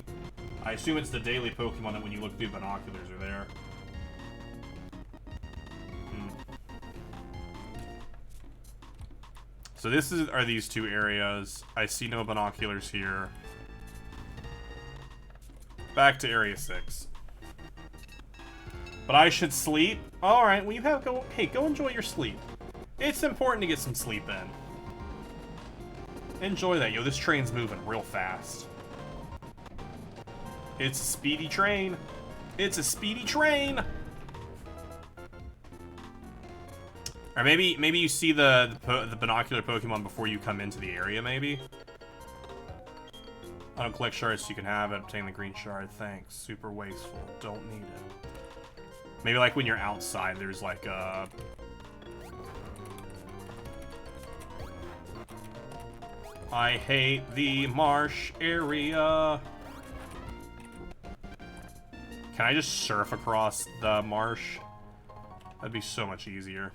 S1: I assume it's the daily Pokemon that when you look through binoculars are there. So are these two areas. I see no binoculars here. Back to Area 6. But I should sleep? Alright, well go enjoy your sleep. It's important to get some sleep in. Enjoy that. Yo, this train's moving real fast. It's a speedy train. It's a speedy train! Or maybe you see the binocular Pokemon before you come into the area, maybe? I don't collect shards so you can have it. Obtain the green shard. Thanks. Super wasteful. Don't need it. Maybe like when you're outside, there's like a... I hate the marsh area. Can I just surf across the marsh? That'd be so much easier.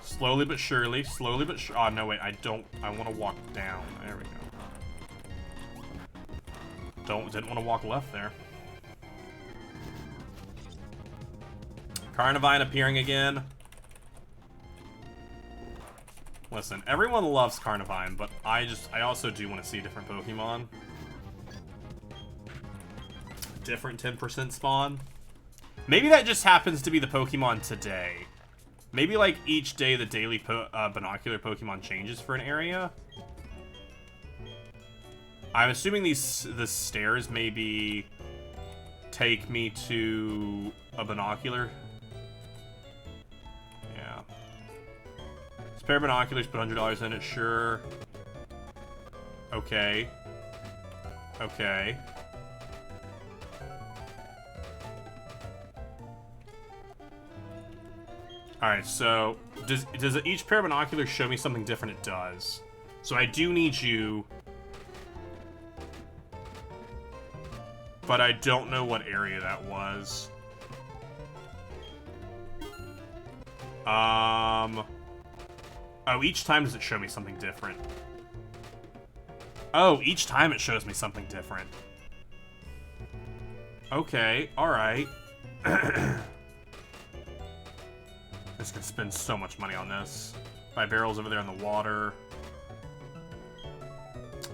S1: Slowly but surely, slowly but sure. Oh, no, wait, I want to walk down. There we go. Didn't want to walk left there. Carnivine appearing again. Listen, everyone loves Carnivine, but I also do want to see different Pokemon. Different 10% spawn. Maybe that just happens to be the Pokemon today. Maybe, like, each day the daily binocular Pokemon changes for an area. I'm assuming the stairs maybe take me to a binocular. Yeah. Spare binoculars, put $100 in it, sure. Okay. Okay. Alright, so does each pair of binoculars show me something different? It does. So I do need you. But I don't know what area that was. Oh, each time does it show me something different? Oh, each time it shows me something different. Okay, alright. Just gonna spend so much money on this. My barrel's over there in the water.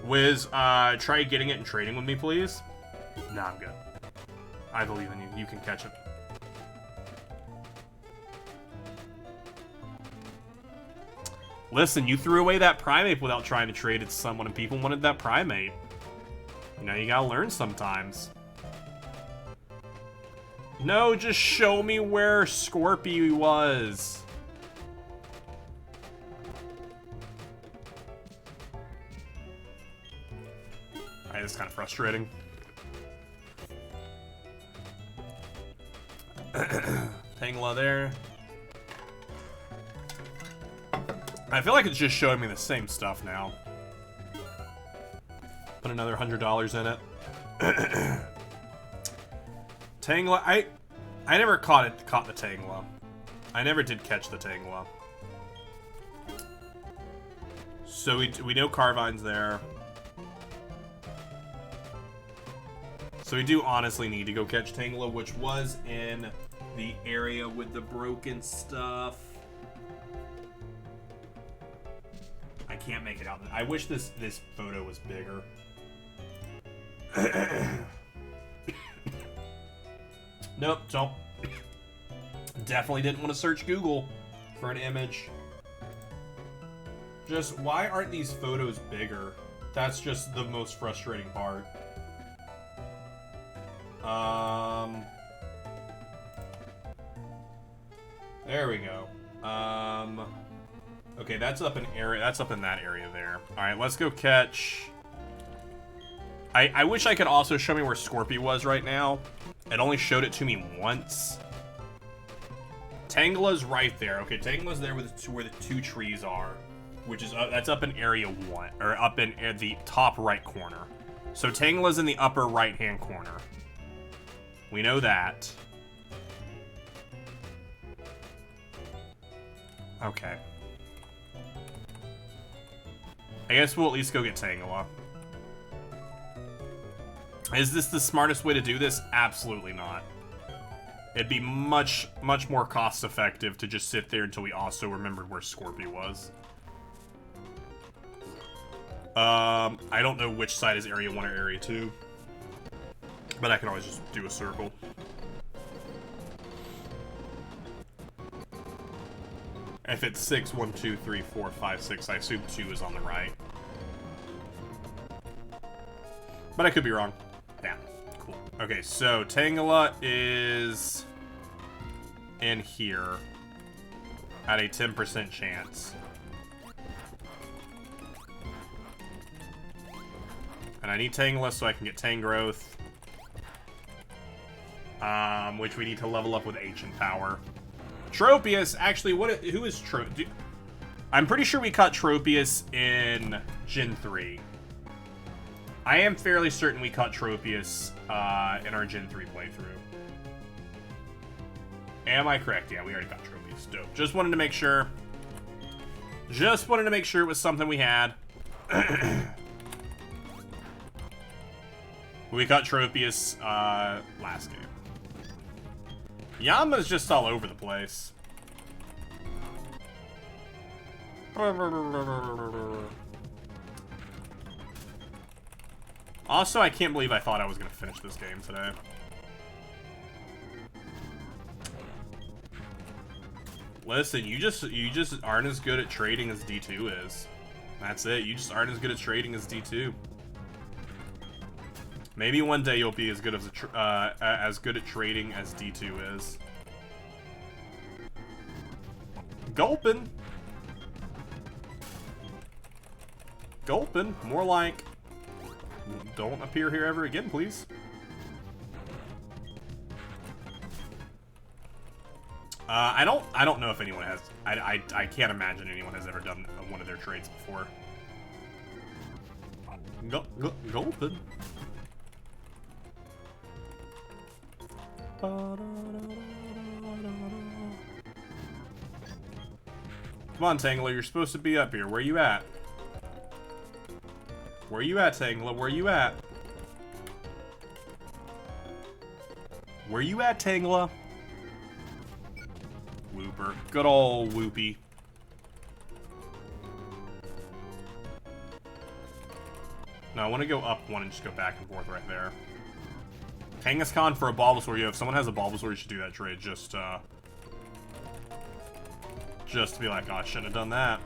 S1: Wiz, try getting it and trading with me, please. Nah, I'm good. I believe in you. You can catch it. Listen, you threw away that primate without trying to trade it to someone, and people wanted that primate. You know, you gotta learn sometimes. No, just show me where Scorpy was. Alright, this is kind of frustrating. Tangela there. I feel like it's just showing me the same stuff now. Put another $100 in it. Tangela, I never caught the Tangela. I never did catch the Tangela. So we know Carvine's there. So we do honestly need to go catch Tangela, which was in the area with the broken stuff. I can't make it out. I wish this photo was bigger. Nope, don't. Definitely didn't want to search Google for an image. Just, why aren't these photos bigger? That's just the most frustrating part. There we go. Okay, that's up in area. That's up in that area there. All right, let's go catch. I wish I could also show me where Scorpy was right now. It only showed it to me once. Tangela's right there. Okay, Tangela's there with where the two trees are, which is that's up in area 1, or up in the top right corner. So Tangela's in the upper right-hand corner. We know that. Okay. I guess we'll at least go get Tangela. Is this the smartest way to do this? Absolutely not. It'd be much, much more cost-effective to just sit there until we also remembered where Scorpy was. I don't know which side is Area 1 or Area 2. But I can always just do a circle. If it's 6, 1, 2, 3, 4, 5, 6, I assume 2 is on the right. But I could be wrong. Yeah, cool. Okay, so Tangela is in here at a 10% chance. And I need Tangela so I can get Tang growth. Which we need to level up with Ancient Power. Tropius, actually, who is Tropius? I'm pretty sure we caught Tropius in Gen 3. I am fairly certain we caught Tropius in our Gen 3 playthrough. Am I correct? Yeah, we already caught Tropius. Dope. Just wanted to make sure. Just wanted to make sure it was something we had. We caught Tropius last game. Yama's just all over the place. Also, I can't believe I thought I was going to finish this game today. Listen, you just aren't as good at trading as D2 is. That's it. You just aren't as good at trading as D2. Maybe one day you'll be as good as good at trading as D2 is. Gulpin. Gulpin. More like, don't appear here ever again, please. I don't know if anyone has. I can't imagine anyone has ever done one of their trades before. Gulpin. Come on, Tangela, you're supposed to be up here. Where you at? Where you at, Tangela? Where you at? Where you at, Tangela? Whooper. Good ol' Whoopie. No, I want to go up one and just go back and forth right there. Kangaskhan for a Bulbasaur. Yeah, if someone has a Bulbasaur, you should do that trade. Just to be like, oh, I shouldn't have done that.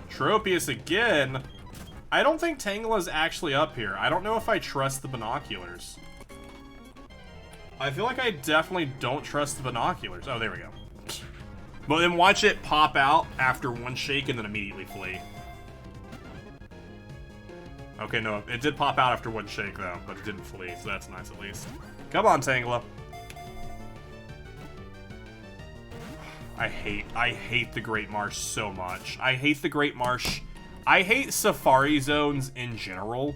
S1: Tropius again. I don't think Tangela's actually up here. I don't know if I trust the binoculars. I feel like I definitely don't trust the binoculars. Oh, there we go. But then watch it pop out after one shake and then immediately flee. Okay, no, it did pop out after one shake though, but it didn't flee, so that's nice at least. Come on, Tangela. I hate the Great Marsh so much. I hate the Great Marsh. I hate Safari Zones in general.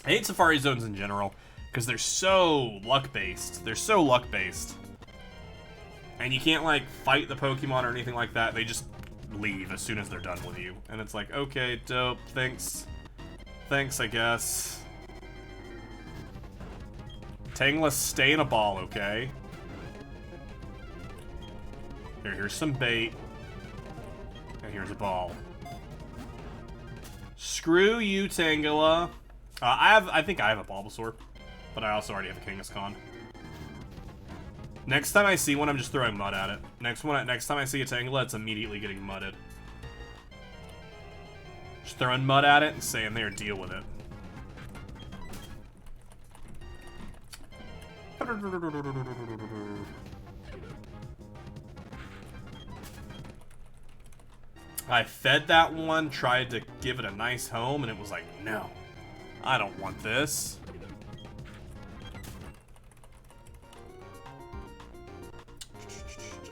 S1: I hate Safari Zones in general because they're so luck-based. They're so luck-based. And you can't, like, fight the Pokemon or anything like that. They just leave as soon as they're done with you. And it's like, okay, dope, thanks. Thanks, I guess. Tangela, stay in a ball, okay? Here's some bait. And here's a ball. Screw you, Tangela. I think I have a Bulbasaur. But I also already have a Kangaskhan. Next time I see one, I'm just throwing mud at it. Next time I see a Tangela, it's immediately getting mudded. Just throwing mud at it and saying there, deal with it. I fed that one, tried to give it a nice home, and it was like, no, I don't want this.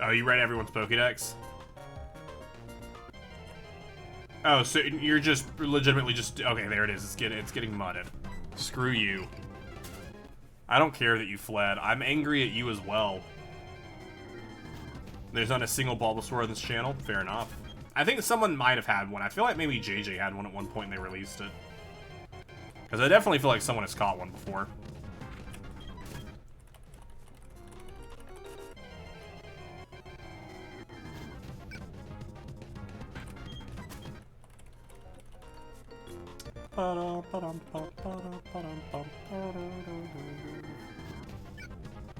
S1: Oh, you read everyone's Pokédex? Oh, so you're just legitimately just... Okay, there it is. It's getting mudded. Screw you. I don't care that you fled. I'm angry at you as well. There's not a single Bulbasaur on this channel? Fair enough. I think someone might have had one. I feel like maybe JJ had one at one point and they released it. Because I definitely feel like someone has caught one before.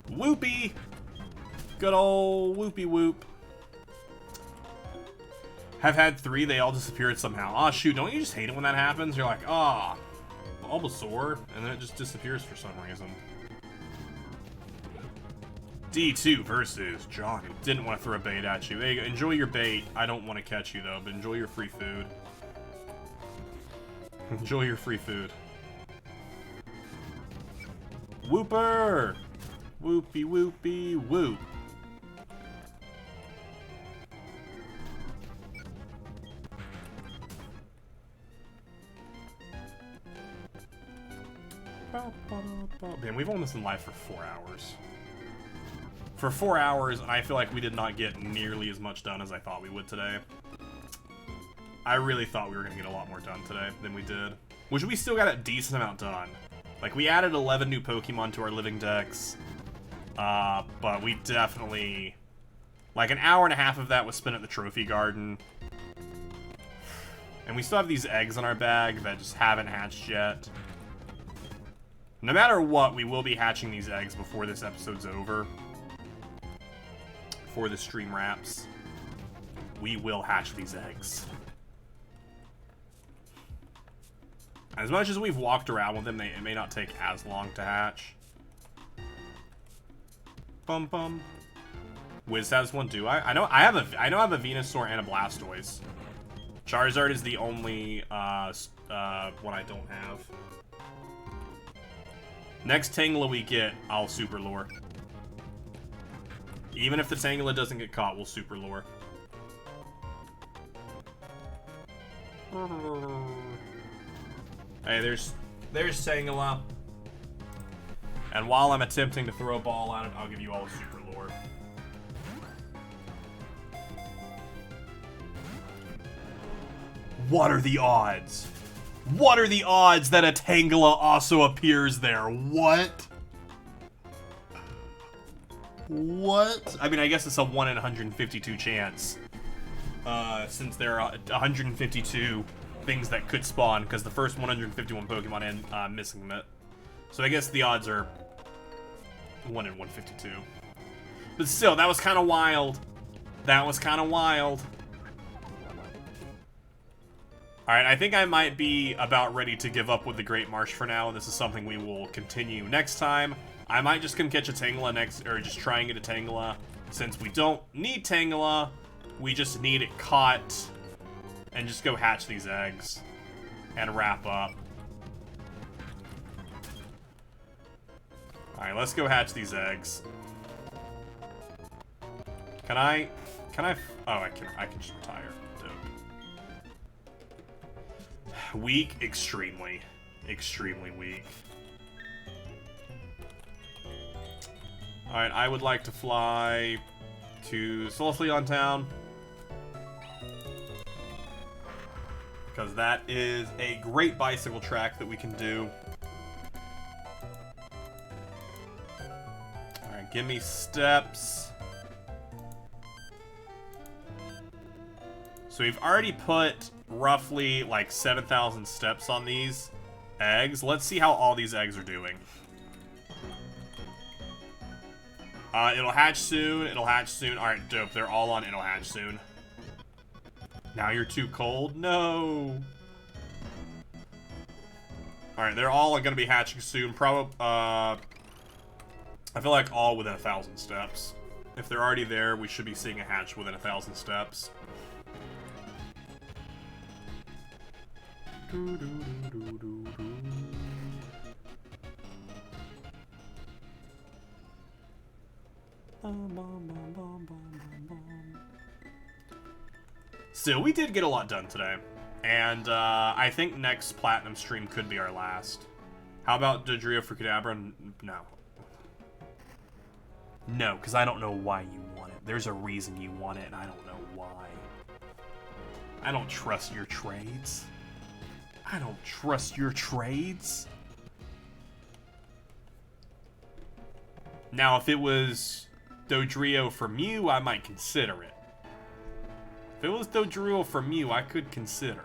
S1: Whoopee! Good old whoopee whoop. Have had 3, they all disappeared somehow. Aw, shoot, don't you just hate it when that happens? You're like, ah, Bulbasaur, and then it just disappears for some reason. D2 versus Johnny. Didn't want to throw a bait at you. Hey, enjoy your bait. I don't want to catch you, though, but enjoy your free food. Enjoy your free food. Whooper! Whoopee whoopee whoop. Man, we've owned this in live for 4 hours. For 4 hours, and I feel like we did not get nearly as much done as I thought we would today. I really thought we were going to get a lot more done today than we did. Which we still got a decent amount done. Like, we added 11 new Pokemon to our living decks. But we definitely... Like, an hour and a half of that was spent at the Trophy Garden. And we still have these eggs in our bag that just haven't hatched yet. No matter what, we will be hatching these eggs before this episode's over. Before the stream wraps. We will hatch these eggs. As much as we've walked around with them, it may not take as long to hatch. Bum bum. Wiz has one, do I? I know I have a Venusaur and a Blastoise. Charizard is the only one I don't have. Next Tangela we get, I'll Super Lure. Even if the Tangela doesn't get caught, we'll Super Lure. Hey, there's Tangela. And while I'm attempting to throw a ball at it, I'll give you all a Super Lure. What are the odds? What are the odds that a Tangela also appears there? What? What? I mean, I guess it's a 1 in 152 chance. since there are 152 things that could spawn, because the first 151 Pokemon end missing it. So I guess the odds are 1 in 152. But still, that was kind of wild. That was kind of wild. Alright, I think I might be about ready to give up with the Great Marsh for now, and this is something we will continue next time. I might just come catch a Tangela next, or just try and get a Tangela. Since we don't need Tangela, we just need it caught, and just go hatch these eggs, and wrap up. Alright, let's go hatch these eggs. Can I, oh, I can just retire. Weak, extremely weak. Alright, I would like to fly to Solithleon Town, because that is a great bicycle track that we can do. Alright, give me steps. So we've already put roughly like 7,000 steps on these eggs. Let's see how all these eggs are doing. It'll hatch soon. It'll hatch soon. Alright, dope. They're all on it'll hatch soon. Now you're too cold? No. Alright, they're all going to be hatching soon. Probably, I feel like all within 1,000 steps. If they're already there, we should be seeing a hatch within 1,000 steps. Still, we did get a lot done today. And I think next Platinum stream could be our last. How about Dodrio for Kadabra? No. No, because I don't know why you want it. There's a reason you want it, and I don't know why. I don't trust your trades. I don't trust your trades. Now, if it was Dodrio for Mew, I might consider it. If it was Dodrio for Mew, I could consider.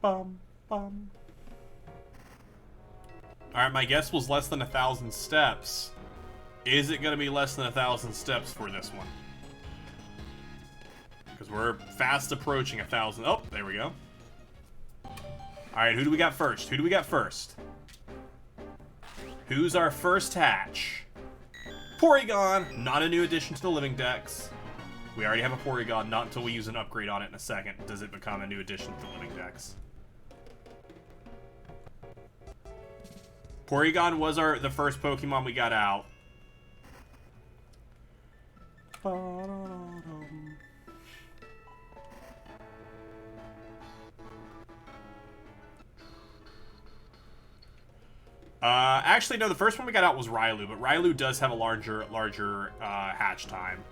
S1: Bum, bum. Alright, my guess was less than 1,000 steps. Is it going to be less than 1,000 steps for this one? Because we're fast approaching 1,000. Oh, there we go. Alright, who do we got first? Who do we got first? Who's our first hatch? Porygon! Not a new addition to the living dex. We already have a Porygon. Not until we use an upgrade on it in a second does it become a new addition to the living dex. Porygon was the first Pokemon we got out. Actually, no, the first one we got out was Railu, but Railu does have a larger hatch time.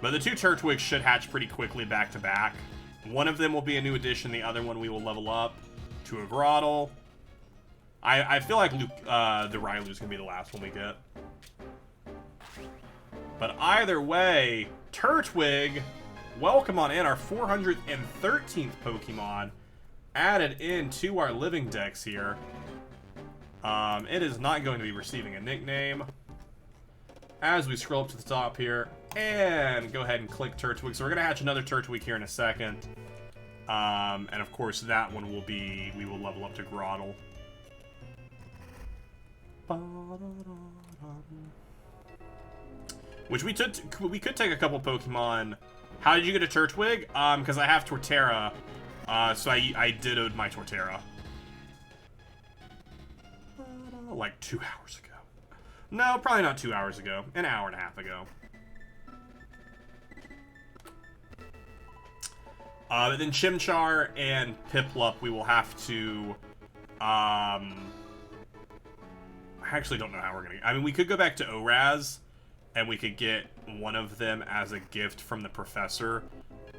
S1: But the two Turtwigs should hatch pretty quickly back to back. One of them will be a new addition, the other one we will level up to a Groddle. I feel like the Railu is going to be the last one we get. But either way, Turtwig, welcome on in, our 413th Pokemon, added into our living dex here. It is not going to be receiving a nickname. As we scroll up to the top here, and go ahead and click Turtwig. So we're going to hatch another Turtwig here in a second. And of course that one will be, we will level up to Groddle. Which we could take a couple Pokemon. How did you get a Turtwig? Because I have Torterra, so I dittoed my Torterra. Like 2 hours ago. No, probably not 2 hours ago. An hour and a half ago. But then Chimchar and Piplup we will have to, I actually don't know how we're gonna... I mean, we could go back to Oraz, and we could get one of them as a gift from the Professor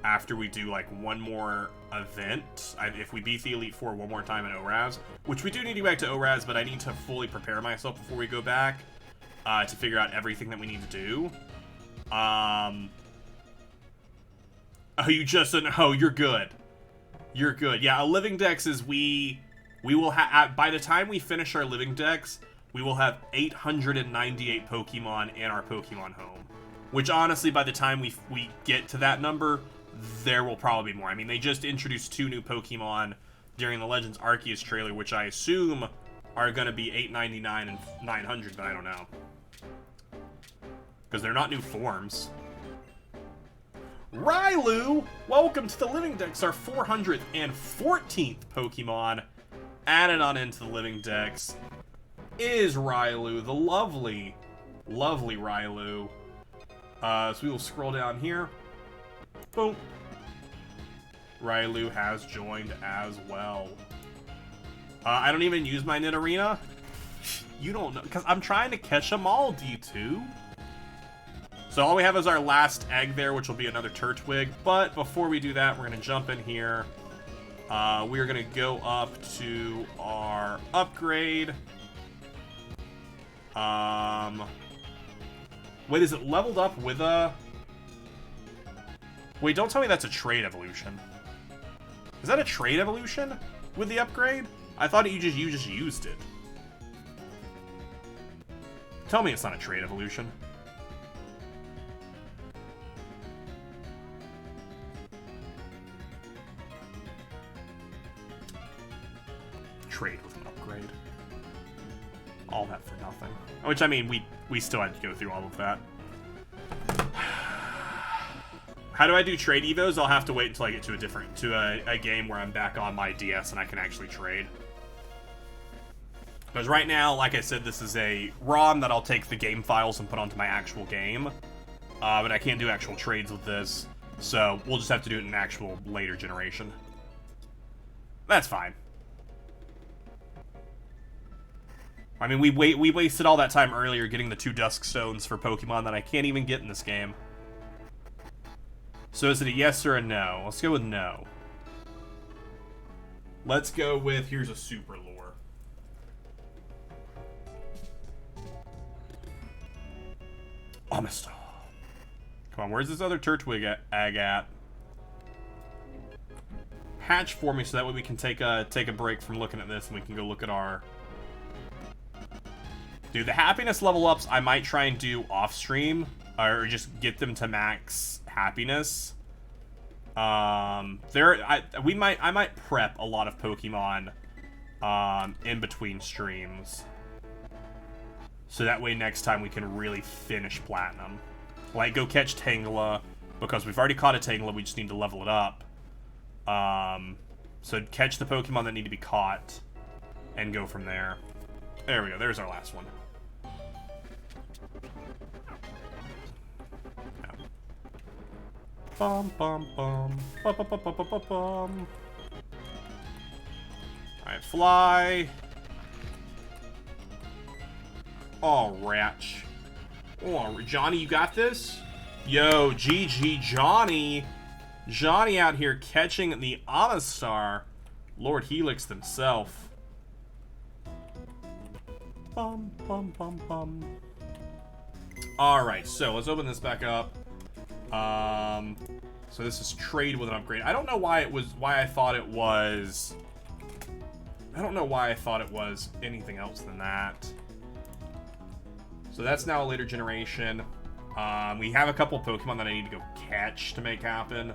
S1: after we do, like, one more event. If we beat the Elite Four one more time in Oraz, which we do need to go back to Oraz, but I need to fully prepare myself before we go back to figure out everything that we need to do. Oh, you just... Oh, you're good. You're good. Yeah, a living dex is we will have... By the time we finish our living dex, we will have 898 Pokemon in our Pokemon home. Which, honestly, by the time we get to that number, there will probably be more. I mean, they just introduced 2 new Pokemon during the Legends Arceus trailer, which I assume are going to be 899 and 900, but I don't know. Because they're not new forms. Rylu! Welcome to the Living Dex, our 414th Pokemon. Added on into the Living Dex is Rylu, the lovely, lovely Rylu. So we will scroll down here. Boom. Rylu has joined as well. I don't even use my Nidorina. You don't know, because I'm trying to catch them all, D2. So all we have is our last egg there, which will be another Turtwig. But before we do that, we're going to jump in here. We're going to go up to our upgrade. Wait, is it leveled up with a... Wait, don't tell me that's a trade evolution. Is that a trade evolution with the upgrade? I thought you just used it. Tell me it's not a trade evolution. Trade with an upgrade. All that for nothing. Which, I mean, we still had to go through all of that. How do I do trade evos? I'll have to wait until I get to a game where I'm back on my DS and I can actually trade. Because right now, like I said, this is a ROM that I'll take the game files and put onto my actual game. But I can't do actual trades with this. So we'll just have to do it in an actual later generation. That's fine. I mean, we wasted all that time earlier getting the 2 Dusk Stones for Pokemon that I can't even get in this game. So is it a yes or a no? Let's go with no. Let's go with, here's a super lure. Amistar. Come on, where's this other Turtwig egg at? Hatch for me so that way we can take a break from looking at this and we can go look at our... Dude, the happiness level ups I might try and do off stream, or just get them to max happiness. I might prep a lot of Pokemon in between streams, so that way next time we can really finish Platinum. Like, go catch Tangela, because we've already caught a Tangela, we just need to level it up. So catch the Pokemon that need to be caught, and go from there. There we go, there's our last one. Bum bum bum. Bum bum bum bum bum bum. Alright, fly. Oh, Ratch. Oh, Johnny, you got this? Yo, GG Johnny. Johnny out here catching the Amistar. Lord Helix himself. Bum bum bum bum. Alright, so let's open this back up. So this is trade with an upgrade. I don't know why I thought it was anything else than that. So that's now a later generation. We have a couple Pokemon that I need to go catch to make happen.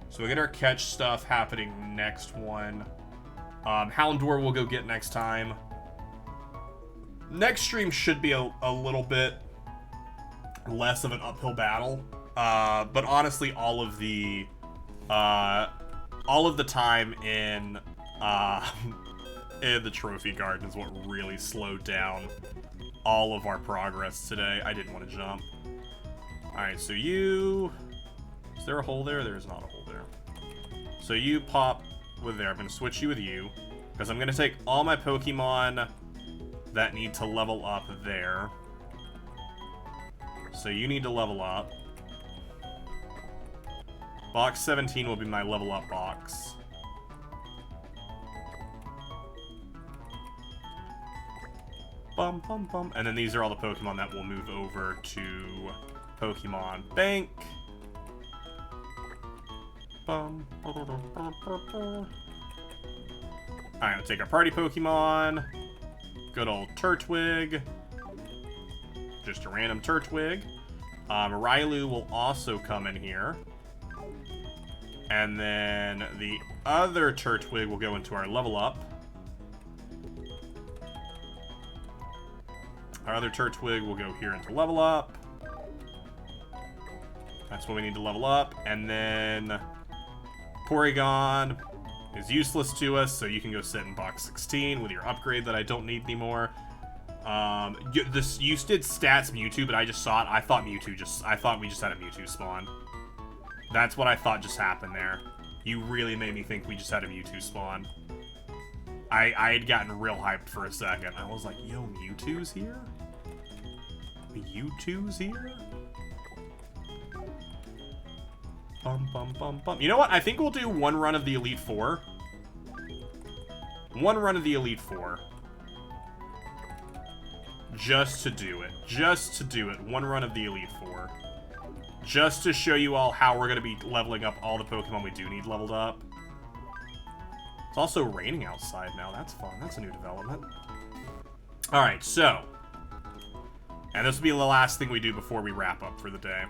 S1: So we get our catch stuff happening next one. Houndour we'll go get next time. Next stream should be a little bit less of an uphill battle. But honestly, all of the time in the trophy garden is what really slowed down all of our progress today. I didn't want to jump. Alright, so you... Is there a hole there? There's not a hole there. So you pop with there. I'm going to switch you with you, because I'm going to take all my Pokemon that need to level up there. So you need to level up. Box 17 will be my level up box. Bum, bum, bum. And then these are all the Pokemon that will move over to Pokemon Bank. Alright, we'll take our party Pokemon. Good old Turtwig. Just a random Turtwig. Rylu will also come in here. And then the other Turtwig will go into our level up. Our other Turtwig will go here into level up. That's what we need to level up. And then Porygon is useless to us, so you can go sit in box 16 with your upgrade that I don't need anymore. You did stats Mewtwo, but I just saw it. I thought we just had a Mewtwo spawn. That's what I thought just happened there. You really made me think we just had a Mewtwo spawn. I had gotten real hyped for a second. I was like, yo, Mewtwo's here? Mewtwo's here? Bum, bum, bum, bum. You know what? I think we'll do one run of the Elite Four. One run of the Elite Four. Just to do it. Just to do it. One run of the Elite Four. Just to show you all how we're going to be leveling up all the Pokemon we do need leveled up. It's also raining outside now. That's fun. That's a new development. Alright, so. And this will be the last thing we do before we wrap up for the day.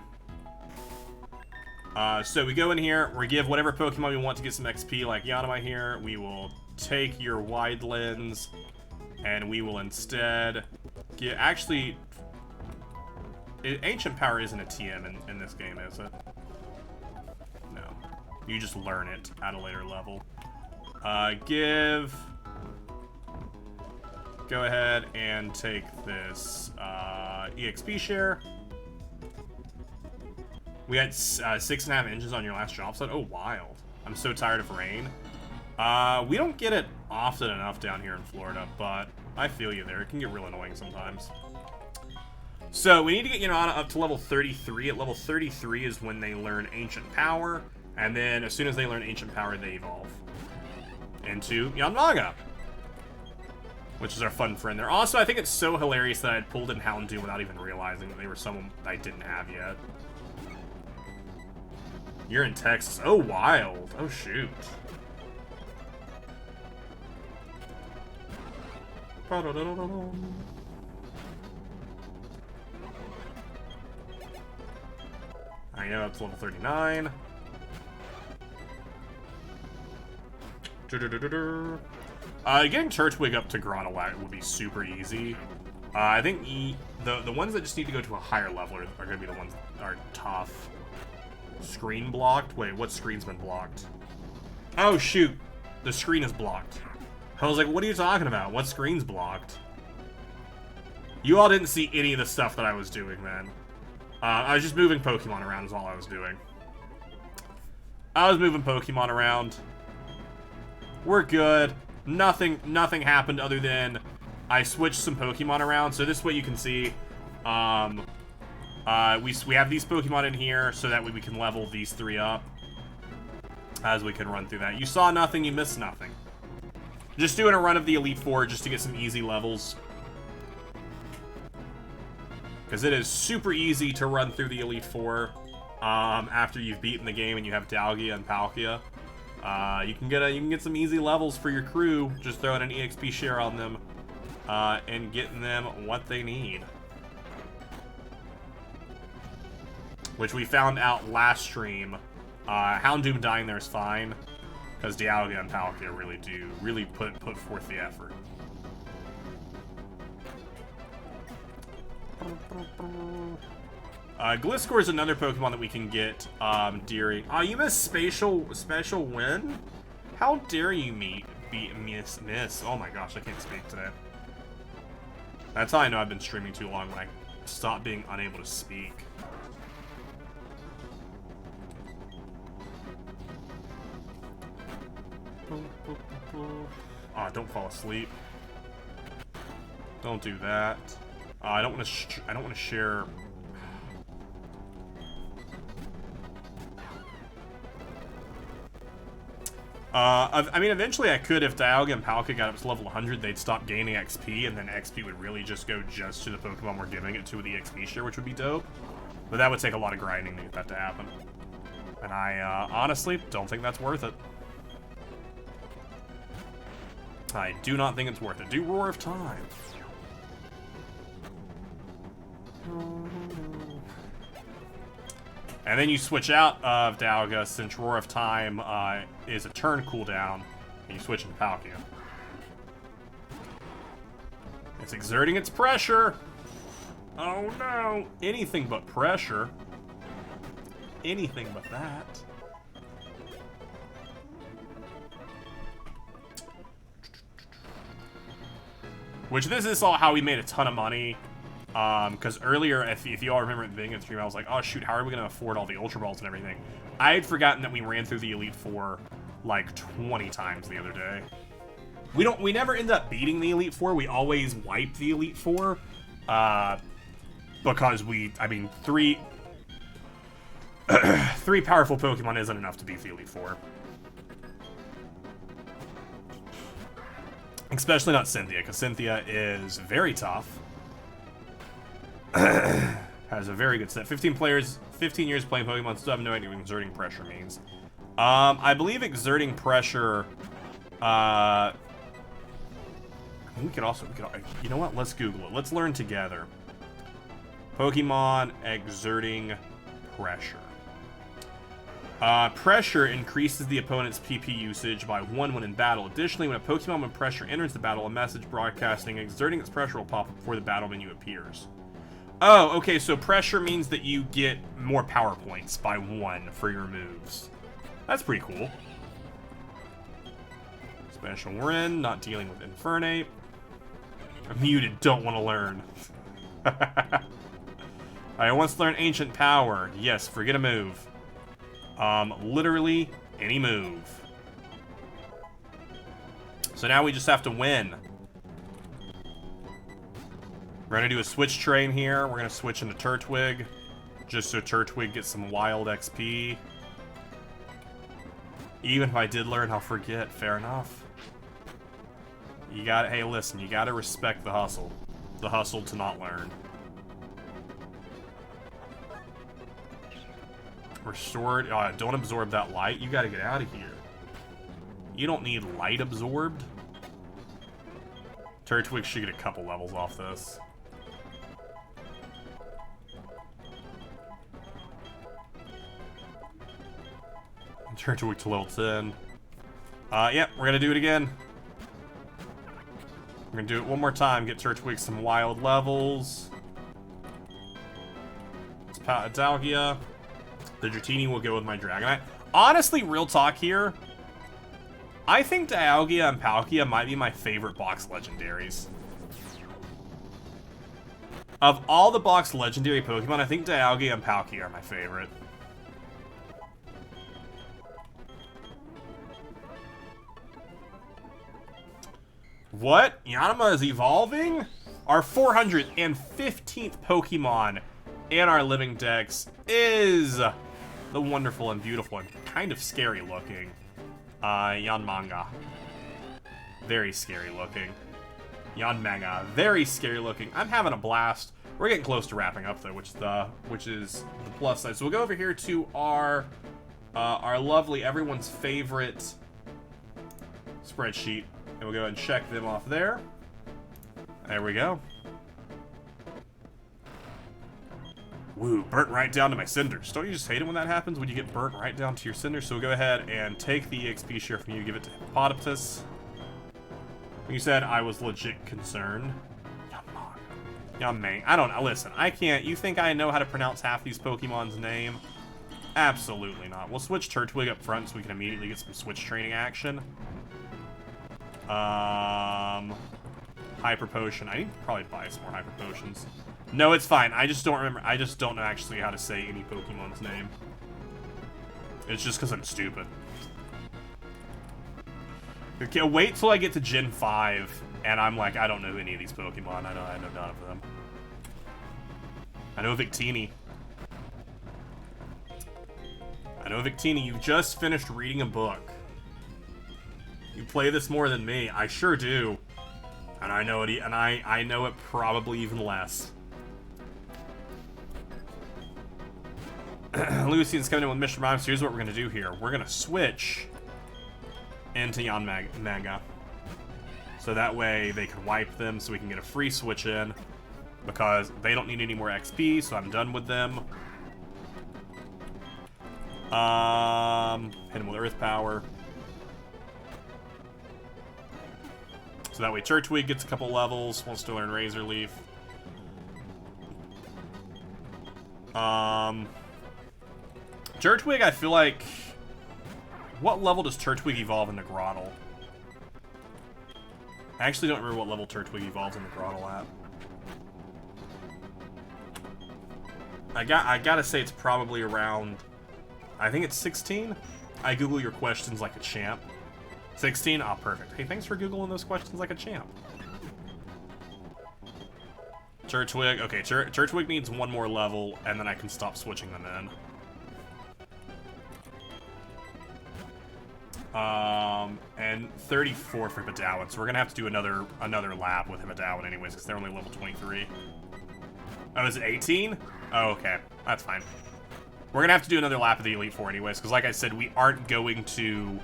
S1: So we go in here, we give whatever Pokemon we want to get some XP, like Yanma here. We will take your wide lens, and we will instead get, actually, Ancient Power isn't a TM in this game, is it? No. You just learn it at a later level. Go ahead and take this EXP share. We had 6.5 inches on your last drop set. Oh, wild. I'm so tired of rain. We don't get it often enough down here in Florida, but I feel you there. It can get real annoying sometimes. So we need to get Yanana up to level 33. At level 33 is when they learn Ancient Power, and then as soon as they learn Ancient Power, they evolve into Yanmaga, which is our fun friend there. Also, I think it's so hilarious that I had pulled in Houndoom without even realizing that they were someone I didn't have yet. You're in Texas. Oh, wild. Oh, shoot. I know that's level 39. Getting Turtwig up to Gronowag would be super easy. I think the ones that just need to go to a higher level are going to be the ones that are tough. Screen blocked? Wait, what screen's been blocked? Oh, shoot. The screen is blocked. I was like, what are you talking about? What screen's blocked? You all didn't see any of the stuff that I was doing, man. I was just moving Pokemon around is all I was doing. I was moving Pokemon around. We're good. Nothing happened other than I switched some Pokemon around. So this way you can see, we have these Pokemon in here so that way we can level these three up as we can run through that. You saw nothing, you missed nothing. Just doing a run of the Elite Four just to get some easy levels. Because it is super easy to run through the Elite Four after you've beaten the game and you have Dalgia and Palkia. You can get some easy levels for your crew, just throwing an EXP share on them and getting them what they need. Which we found out last stream. Houndoom dying there is fine, because Dialga and Palkia really put forth the effort. Gliscor is another Pokemon that we can get during. Oh, you missed special win? How dare you miss? Oh my gosh, I can't speak today. That's how I know I've been streaming too long, when I stop being unable to speak. Oh, don't fall asleep. Don't do that. I don't want to share. I mean, eventually I could if Dialga and Palkia got up to level 100, they'd stop gaining XP, and then XP would really just go just to the Pokemon we're giving it to with the XP share, which would be dope. But that would take a lot of grinding to get that to happen. And I honestly don't think that's worth it. I do not think it's worth it. Do Roar of Time. And then you switch out of Dialga since Roar of Time is a turn cooldown, and you switch into Palkia. It's exerting its pressure. Oh no, anything but pressure. Anything but that. Which this is all how we made a ton of money. Because earlier, if you all remember at the beginning of the stream, I was like, oh shoot, how are we going to afford all the Ultra Balls and everything? I had forgotten that we ran through the Elite Four like 20 times the other day. We never end up beating the Elite Four, we always wipe the Elite Four. Because three powerful Pokemon isn't enough to beat the Elite Four. Especially not Cynthia, because Cynthia is very tough. Has a very good set. 15 players, 15 years playing Pokemon, still have no idea what exerting pressure means. I believe exerting pressure, we could, you know what, let's Google it. Let's learn together. Pokemon exerting pressure. Pressure increases the opponent's PP usage by 1 when in battle. Additionally, when a Pokemon with pressure enters the battle, a message broadcasting exerting its pressure will pop up before the battle menu appears. Oh, okay, so pressure means that you get more power points by 1 for your moves. That's pretty cool. Special Ren, not dealing with Infernape. Muted, don't want to learn. I once learned Ancient Power. Yes, forget a move. Literally any move. So now we just have to win. We're gonna do a switch train here. We're gonna switch into Turtwig, just so Turtwig gets some wild XP. Even if I did learn, I'll forget. Fair enough. You gotta, hey listen, you gotta respect the hustle. The hustle to not learn. Restored, don't absorb that light. You gotta get out of here. You don't need light absorbed. Turtwig should get a couple levels off this. Turtwig to level 10. Yeah, we're gonna do it again. We're gonna do it one more time. Get Turtwig some wild levels. It's Dalgia. The Dratini will go with my Dragonite. Honestly, real talk here. I think Dialga and Palkia might be my favorite box legendaries. Of all the box legendary Pokemon, I think Dialga and Palkia are my favorite. What? Yanma is evolving? Our 415th Pokemon in our living dex is the wonderful and beautiful and kind of scary looking Yanmanga. Very scary looking. Yanmanga. Very scary looking. I'm having a blast. We're getting close to wrapping up though, which is the plus side. So we'll go over here to our lovely, everyone's favorite spreadsheet. And we'll go ahead and check them off there. There we go. Woo, burnt right down to my cinders. Don't you just hate it when that happens? When you get burnt right down to your cinders? So we'll go ahead and take the EXP share from you, give it to Hippopotapus. You said I was legit concerned. Yamang. I don't know. Listen, I can't. You think I know how to pronounce half these Pokemon's name? Absolutely not. We'll switch Turtwig up front so we can immediately get some switch training action. Hyper Potion. I need to probably buy some more Hyper Potions. No, it's fine. I just don't remember. I just don't know actually how to say any Pokemon's name. It's just because I'm stupid. Okay, wait till I get to Gen 5, and I'm like, I don't know any of these Pokemon. I know none of them. I know Victini. You just finished reading a book. You play this more than me. I sure do. And I know it, and I know it probably even less. Lucian's coming in with Mission Rhymes. So here's what we're going to do here. We're going to switch into Mega. So that way they can wipe them so we can get a free switch in. Because they don't need any more XP, so I'm done with them. Hit him with Earth Power. So that way Turtwig gets a couple levels, wants to learn Razor Leaf. Turtwig, I feel like... What level does Turtwig evolve into Grottle? I actually don't remember what level Turtwig evolves into Grottle at. I gotta say it's probably around... I think it's 16? I Google your questions like a champ. 16? Ah, perfect. Hey, thanks for Googling those questions like a champ. Turtwig. Okay, Turtwig needs one more level, and then I can stop switching them in. And 34 for Bedowan, so we're gonna have to do another lap with Bedowan anyways, because they're only level 23. Oh, is it 18? Oh, okay. That's fine. We're gonna have to do another lap of the Elite Four anyways, because like I said, we aren't gonna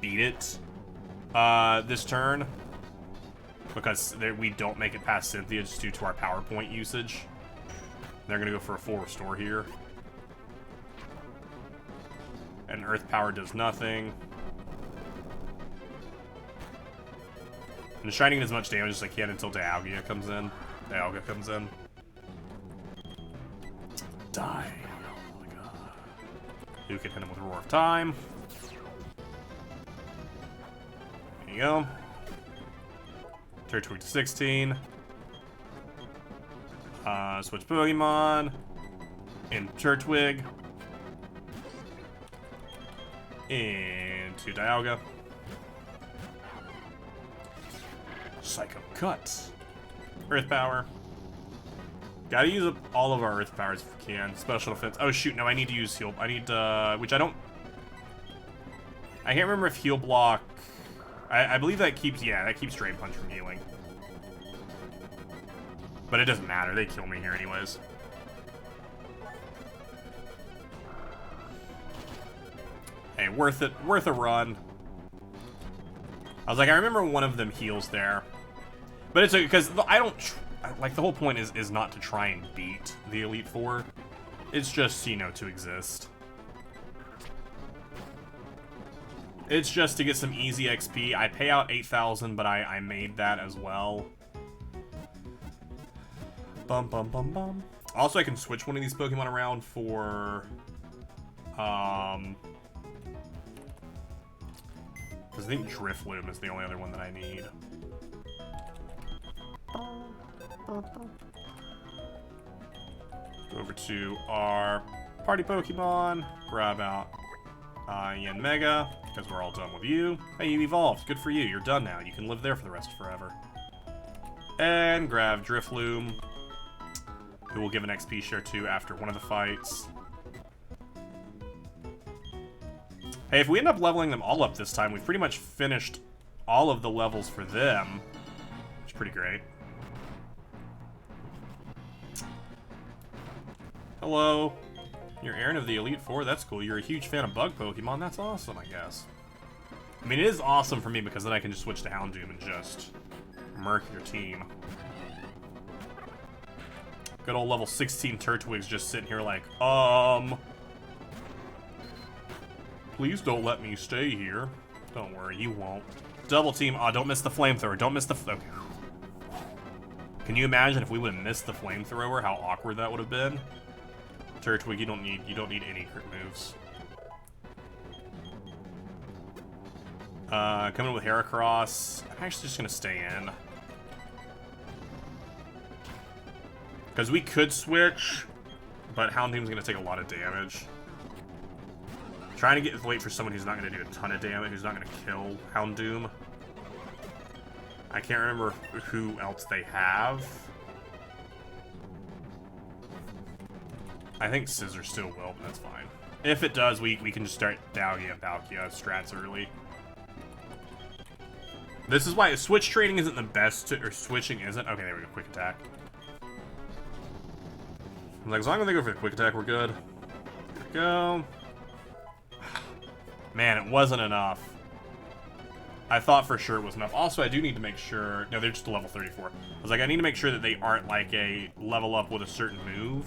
S1: beat it this turn. Because we don't make it past Cynthia just due to our PowerPoint usage. They're gonna go for a full restore here. And Earth Power does nothing. I'm just trying to get as much damage as I can until Dialga comes in. Die. Oh my god. You can hit him with Roar of Time. There you go. Turtwig to 16. Switch Pokemon. In Turtwig. Into Dialga. Psycho Cut. Earth Power. Gotta use up all of our Earth Powers if we can. Special Defense. Oh shoot, no, I need to use Heal. I need, which I don't... I can't remember if Heal Block... I believe that keeps, yeah, that keeps Drain Punch from healing. But it doesn't matter, they kill me here anyways. Hey, worth it, worth a run. I was like, I remember one of them heals there. But it's because I don't, like, the whole point is not to try and beat the Elite Four. It's just, you know, to exist. It's just to get some easy XP. I pay out 8,000, but I made that as well. Bum, bum, bum, bum. Also, I can switch one of these Pokemon around for... because I think Drifloom is the only other one that I need. Go over to our party Pokemon. Grab out Yen Mega, because we're all done with you. Hey, you evolved. Good for you. You're done now. You can live there for the rest of forever. And grab Drifloom, who will give an XP share to after one of the fights. Hey, if we end up leveling them all up this time, we've pretty much finished all of the levels for them, which is pretty great. Hello. You're Aaron of the Elite Four? That's cool. You're a huge fan of bug Pokemon? That's awesome, I guess. I mean, it is awesome for me because then I can just switch to Houndoom and just murk your team. Good old level 16 Turtwig's just sitting here like, please don't let me stay here. Don't worry, you won't. Double team. Oh, don't miss the flamethrower. Don't miss the... Okay. Can you imagine if we would have missed the flamethrower, how awkward that would have been? Turtwig, you don't need any crit moves. Coming with Heracross. I'm actually just gonna stay in. Because we could switch, but Houndoom's gonna take a lot of damage. Trying to wait for someone who's not gonna do a ton of damage, who's not gonna kill Houndoom. I can't remember who else they have. I think Scissor still will, but that's fine. If it does, we can just start Dialga and Palkia strats early. This is why switch trading isn't the best, or switching isn't. Okay, there we go, quick attack. Like, as long as they go for the quick attack, we're good. There we go. Man, it wasn't enough. I thought for sure it was enough. Also, I do need to make sure... No, they're just a level 34. I was like, I need to make sure that they aren't, like, a level up with a certain move.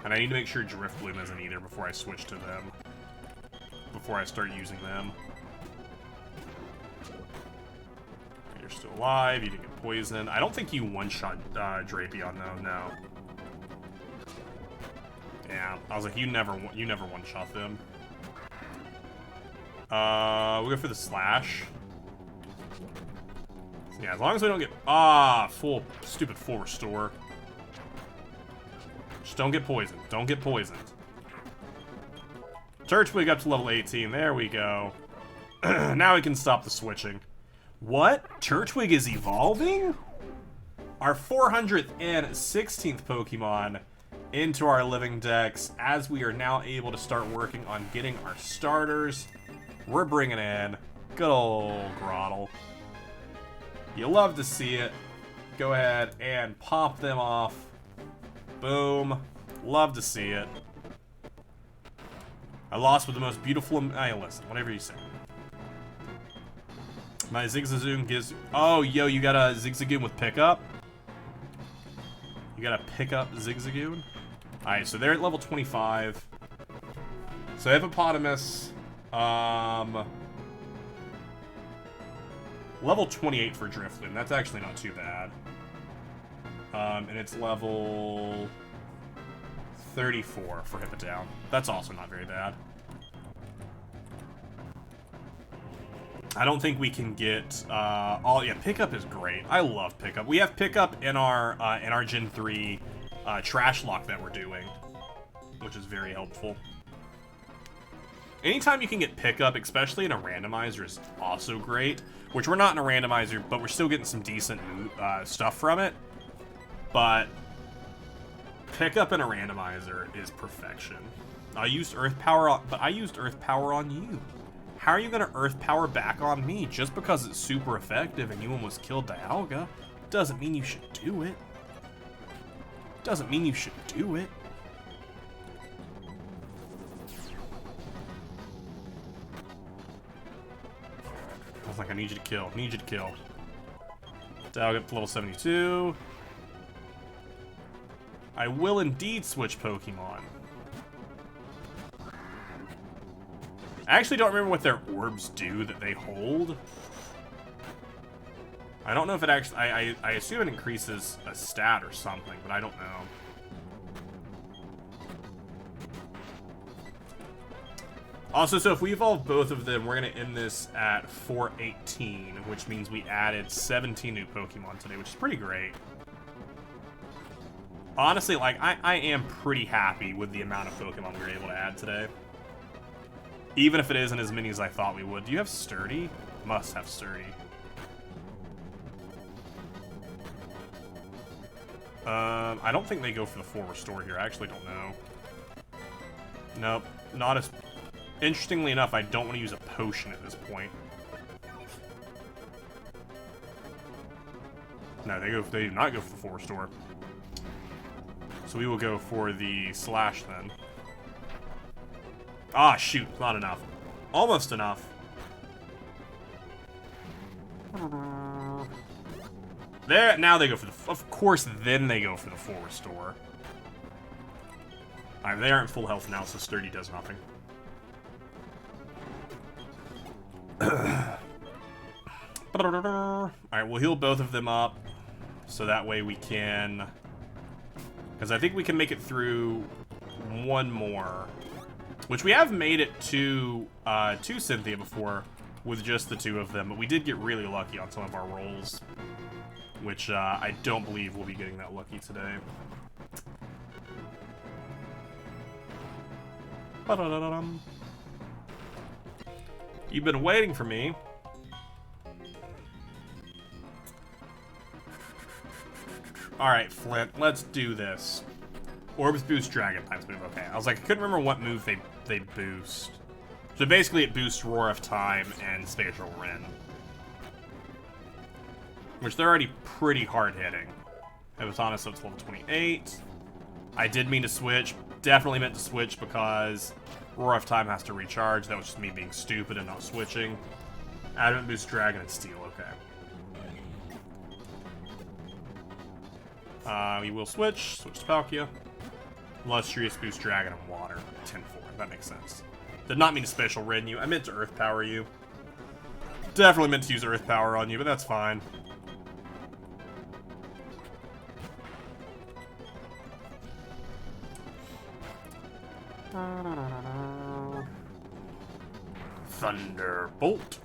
S1: And I need to make sure Drift Bloom isn't either before I switch to them. Before I start using them. You're still alive. You didn't get poisoned. I don't think you one-shot Drapion, though. No. Yeah, I was like, you never one-shot them. We'll go for the slash. Yeah, as long as we don't get... stupid full restore. Just don't get poisoned. Don't get poisoned. Turtwig up to level 18. There we go. Now we can stop the switching. What? Turtwig is evolving? Our 416th Pokemon into our living dex, as we are now able to start working on getting our starters. We're bringing in good old Grottle. You love to see it. Go ahead and pop them off. Boom. Love to see it. I lost with the most beautiful... listen, whatever you say. My Zigzagoon gives... Oh, yo, you got a Zigzagoon with pickup? You got a pickup Zigzagoon? Alright, so they're at level 25. So Hippopotamus... level 28 for Drifloon. That's actually not too bad. And it's level 34 for Hippodown. That's also not very bad. I don't think we can get yeah, pickup is great. I love pickup. We have pickup in our Gen 3 trash lock that we're doing, which is very helpful. Anytime you can get pickup, especially in a randomizer, is also great. Which we're not in a randomizer, but we're still getting some decent stuff from it. But pickup in a randomizer is perfection. I used Earth Power on, but I used Earth Power on you. How are you gonna Earth Power back on me just because it's super effective and you almost killed Dialga? Doesn't mean you should do it. Doesn't mean you should do it. I was like, I need you to kill. Need you to kill. Dialga up to level 72. I will indeed switch Pokemon. I actually don't remember what their orbs do that they hold. I don't know if it actually... I assume it increases a stat or something, but I don't know. Also, so if we evolve both of them, we're going to end this at 418, which means we added 17 new Pokemon today, which is pretty great. Honestly, like, I am pretty happy with the amount of Pokemon we were able to add today. Even if it isn't as many as I thought we would. Do you have Sturdy? Must have Sturdy. I don't think they go for the full restore here. I actually don't know. Nope. Not as... Interestingly enough, I don't want to use a potion at this point. No, they do not go for the full restore. So we will go for the slash then. Ah, shoot, not enough. Almost enough. There, now they go for the... Of course, then they go for the full restore. Alright, they aren't full health now, so Sturdy does nothing. Alright, we'll heal both of them up. So that way we can... Because I think we can make it through one more. Which we have made it to Cynthia before with just the two of them. But we did get really lucky on some of our rolls. Which I don't believe we'll be getting that lucky today. Ba-da-da-da-dum. You've been waiting for me. Alright, Flint, let's do this. Orbs boost Dragon types move, okay. I was like, I couldn't remember what move they boost. So basically it boosts Roar of Time and Spatial Ren. Which they're already pretty hard hitting. It was honest, so it's level 28. I did mean to switch. Definitely meant to switch because Roar of Time has to recharge. That was just me being stupid and not switching. Adamant Boost Dragon and Steel, okay. We will switch to Palkia. Illustrious Boost Dragon and Water. 10-4, that makes sense. Did not mean to Special Red you. I meant to Earth Power you. Definitely meant to use Earth Power on you, but that's fine. Thunderbolt.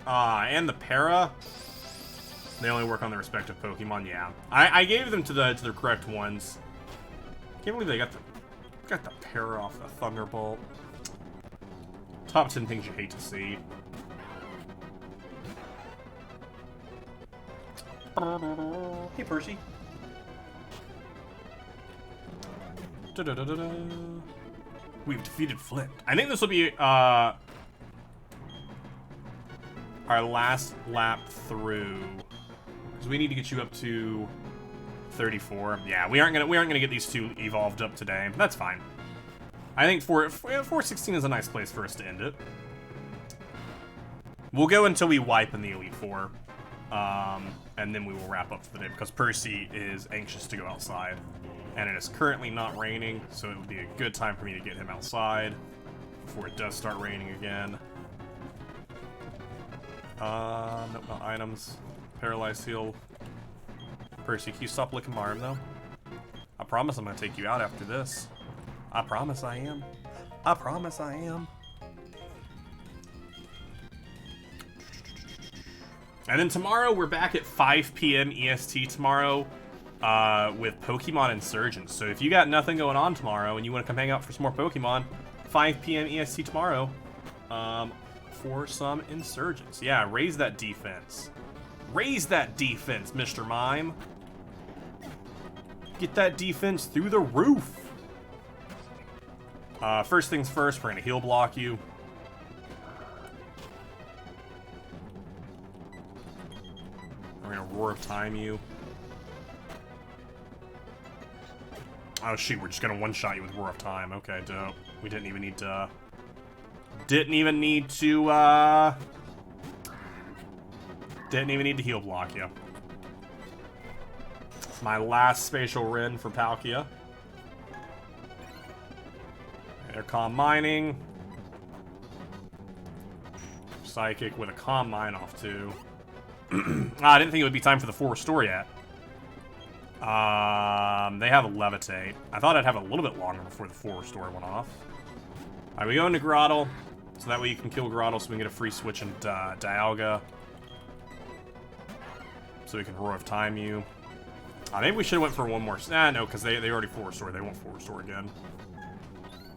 S1: And the Para. They only work on the respective Pokemon. Yeah, I gave them to the correct ones. Can't believe they got the Para off the Thunderbolt. Top 10 things you hate to see. Hey, Percy. We've defeated Flint. I think this will be our last lap through, because we need to get you up to 34. Yeah, we aren't gonna get these two evolved up today. That's fine. I think 416 is a nice place for us to end it. We'll go until we wipe in the Elite Four, and then we will wrap up for the day because Percy is anxious to go outside. And it is currently not raining, so it would be a good time for me to get him outside before it does start raining again. Nope, not items. Paralyzed Heal. Percy, can you stop licking my arm, though? I promise I'm gonna take you out after this. I promise I am. I promise I am. And then tomorrow, we're back at 5 p.m. EST tomorrow. With Pokemon Insurgents. So if you got nothing going on tomorrow and you want to come hang out for some more Pokemon, 5 p.m. EST tomorrow, for some Insurgents. Yeah, raise that defense. Raise that defense, Mr. Mime. Get that defense through the roof. First things first, we're gonna heal block you. We're gonna Roar of Time you. Oh shoot, we're just gonna one-shot you with Roar of Time. Okay, dope. We didn't even need to... Didn't even need to heal block you. It's my last Spatial Rin for Palkia. They're Calm Mining. Psychic with a Calm Mine off too. I didn't think it would be time for the 4-restore yet. They have a Levitate. I thought I'd have a little bit longer before the 4-restore went off. Alright, we go into Grottle, so that way you can kill Grottle so we can get a free switch in Dialga. So we can Roar of Time you. Maybe we should have went for one more. No, because they already 4-restore. They won't 4-restore again.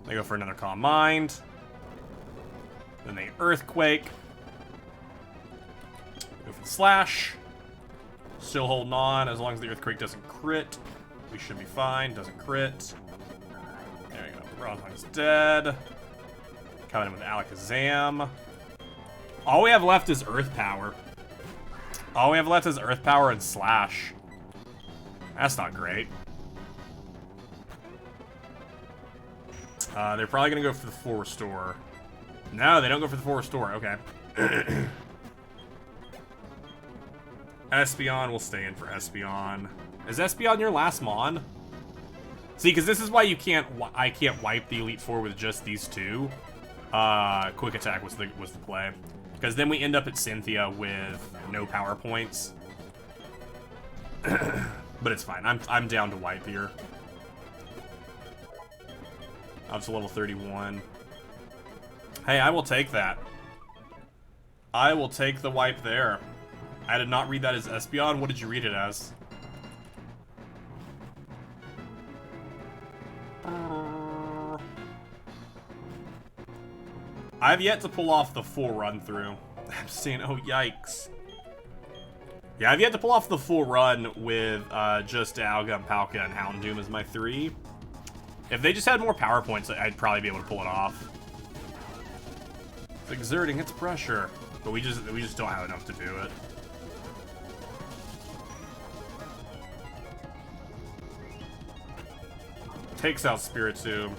S1: They go for another Calm Mind. Then they Earthquake. Go for the Slash. Still holding on, as long as the Earthquake doesn't crit. We should be fine, doesn't crit. There you go, Bronzong's dead. Coming in with Alakazam. All we have left is Earth Power. All we have left is Earth Power and Slash. That's not great. They're probably gonna go for the 4-restore. No, they don't go for the 4-restore, okay. Espeon, we'll stay in for Espeon. Is Espeon your last Mon? See, because this is why I can't wipe the Elite Four with just these two. Quick Attack was the play. Because then we end up at Cynthia with no power points. But it's fine. I'm down to wipe here. Up to level 31. Hey, I will take that. I will take the wipe there. I did not read that as Espeon. What did you read it as? I've yet to pull off the full run through. I'm seeing, oh yikes. Yeah, I've yet to pull off the full run with just Dialga and Palkia and Houndoom as my 3. If they just had more power points, I'd probably be able to pull it off. It's exerting its pressure, but we just don't have enough to do it. takes out Spiritomb.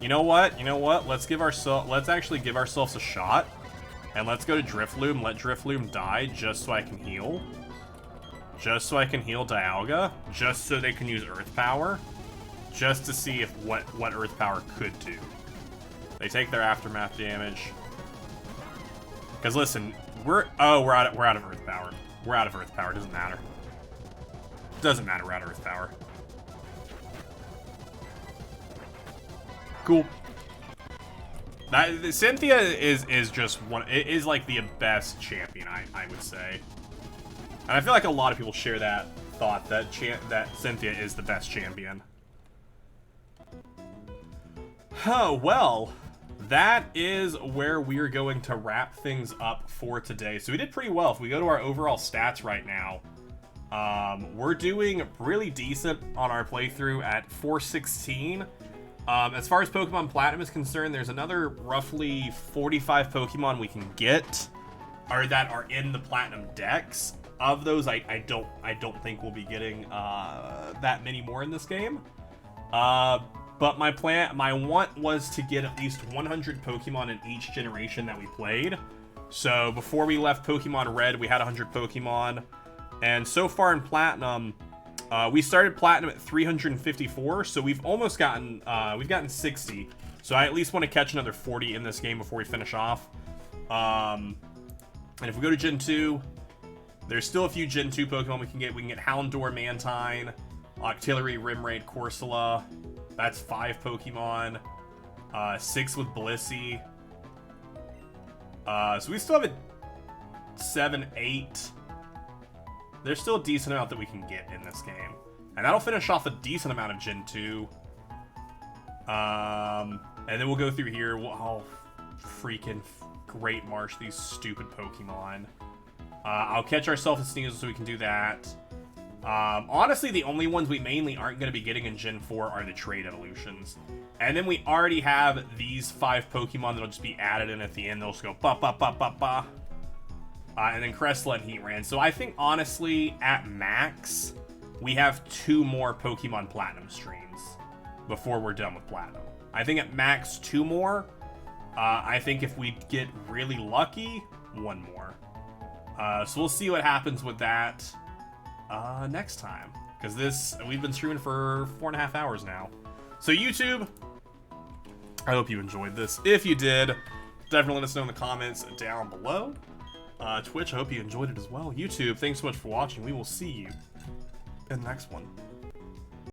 S1: You know what? You know what? Let's actually give ourselves a shot. And let's go to Drifloon, let Drifloon die just so I can heal. Just so I can heal Dialga. Just so they can use Earth Power. Just to see if what Earth Power could do. They take their Aftermath damage. Because listen, we're out of Earth Power. We're out of Earth Power, doesn't matter. Doesn't matter, we're out of Earth Power. Cool. Cynthia is just one. It is like the best champion, I would say, and I feel like a lot of people share that thought that Cynthia is the best champion. Oh well, that is where we're going to wrap things up for today. So we did pretty well. If we go to our overall stats right now, we're doing really decent on our playthrough at 416. As far as Pokemon Platinum is concerned, there's another roughly 45 Pokemon we can get, or that are in the Platinum Dex. Of those, I don't think we'll be getting that many more in this game. But my want was to get at least 100 Pokemon in each generation that we played. So before we left Pokemon Red, we had 100 Pokemon, and so far in Platinum. We started Platinum at 354, so we've almost gotten, we've gotten 60. So I at least want to catch another 40 in this game before we finish off. And if we go to Gen 2, there's still a few Gen 2 Pokemon we can get. We can get Houndour, Mantine, Octillery, Rimraid, Corsola. That's 5 Pokemon. 6 with Blissey. So we still have a 7, 8... There's still a decent amount that we can get in this game. And that'll finish off a decent amount of Gen 2. And then we'll go through here. Oh, freaking Great Marsh, these stupid Pokemon. I'll catch ourselves a Sneasel so we can do that. Honestly, the only ones we mainly aren't going to be getting in Gen 4 are the Trade Evolutions. And then we already have these 5 Pokemon that'll just be added in at the end. They'll just go ba ba ba ba ba. And then Crestla and Heatran. So I think, honestly, at max, we have 2 more Pokemon Platinum streams before we're done with Platinum. I think at max 2 more. I think if we get really lucky, 1 more. So we'll see what happens with that next time. Because we've been streaming for 4.5 hours now. So YouTube, I hope you enjoyed this. If you did, definitely let us know in the comments down below. Twitch, I hope you enjoyed it as well. YouTube, thanks so much for watching. We will see you in the next one.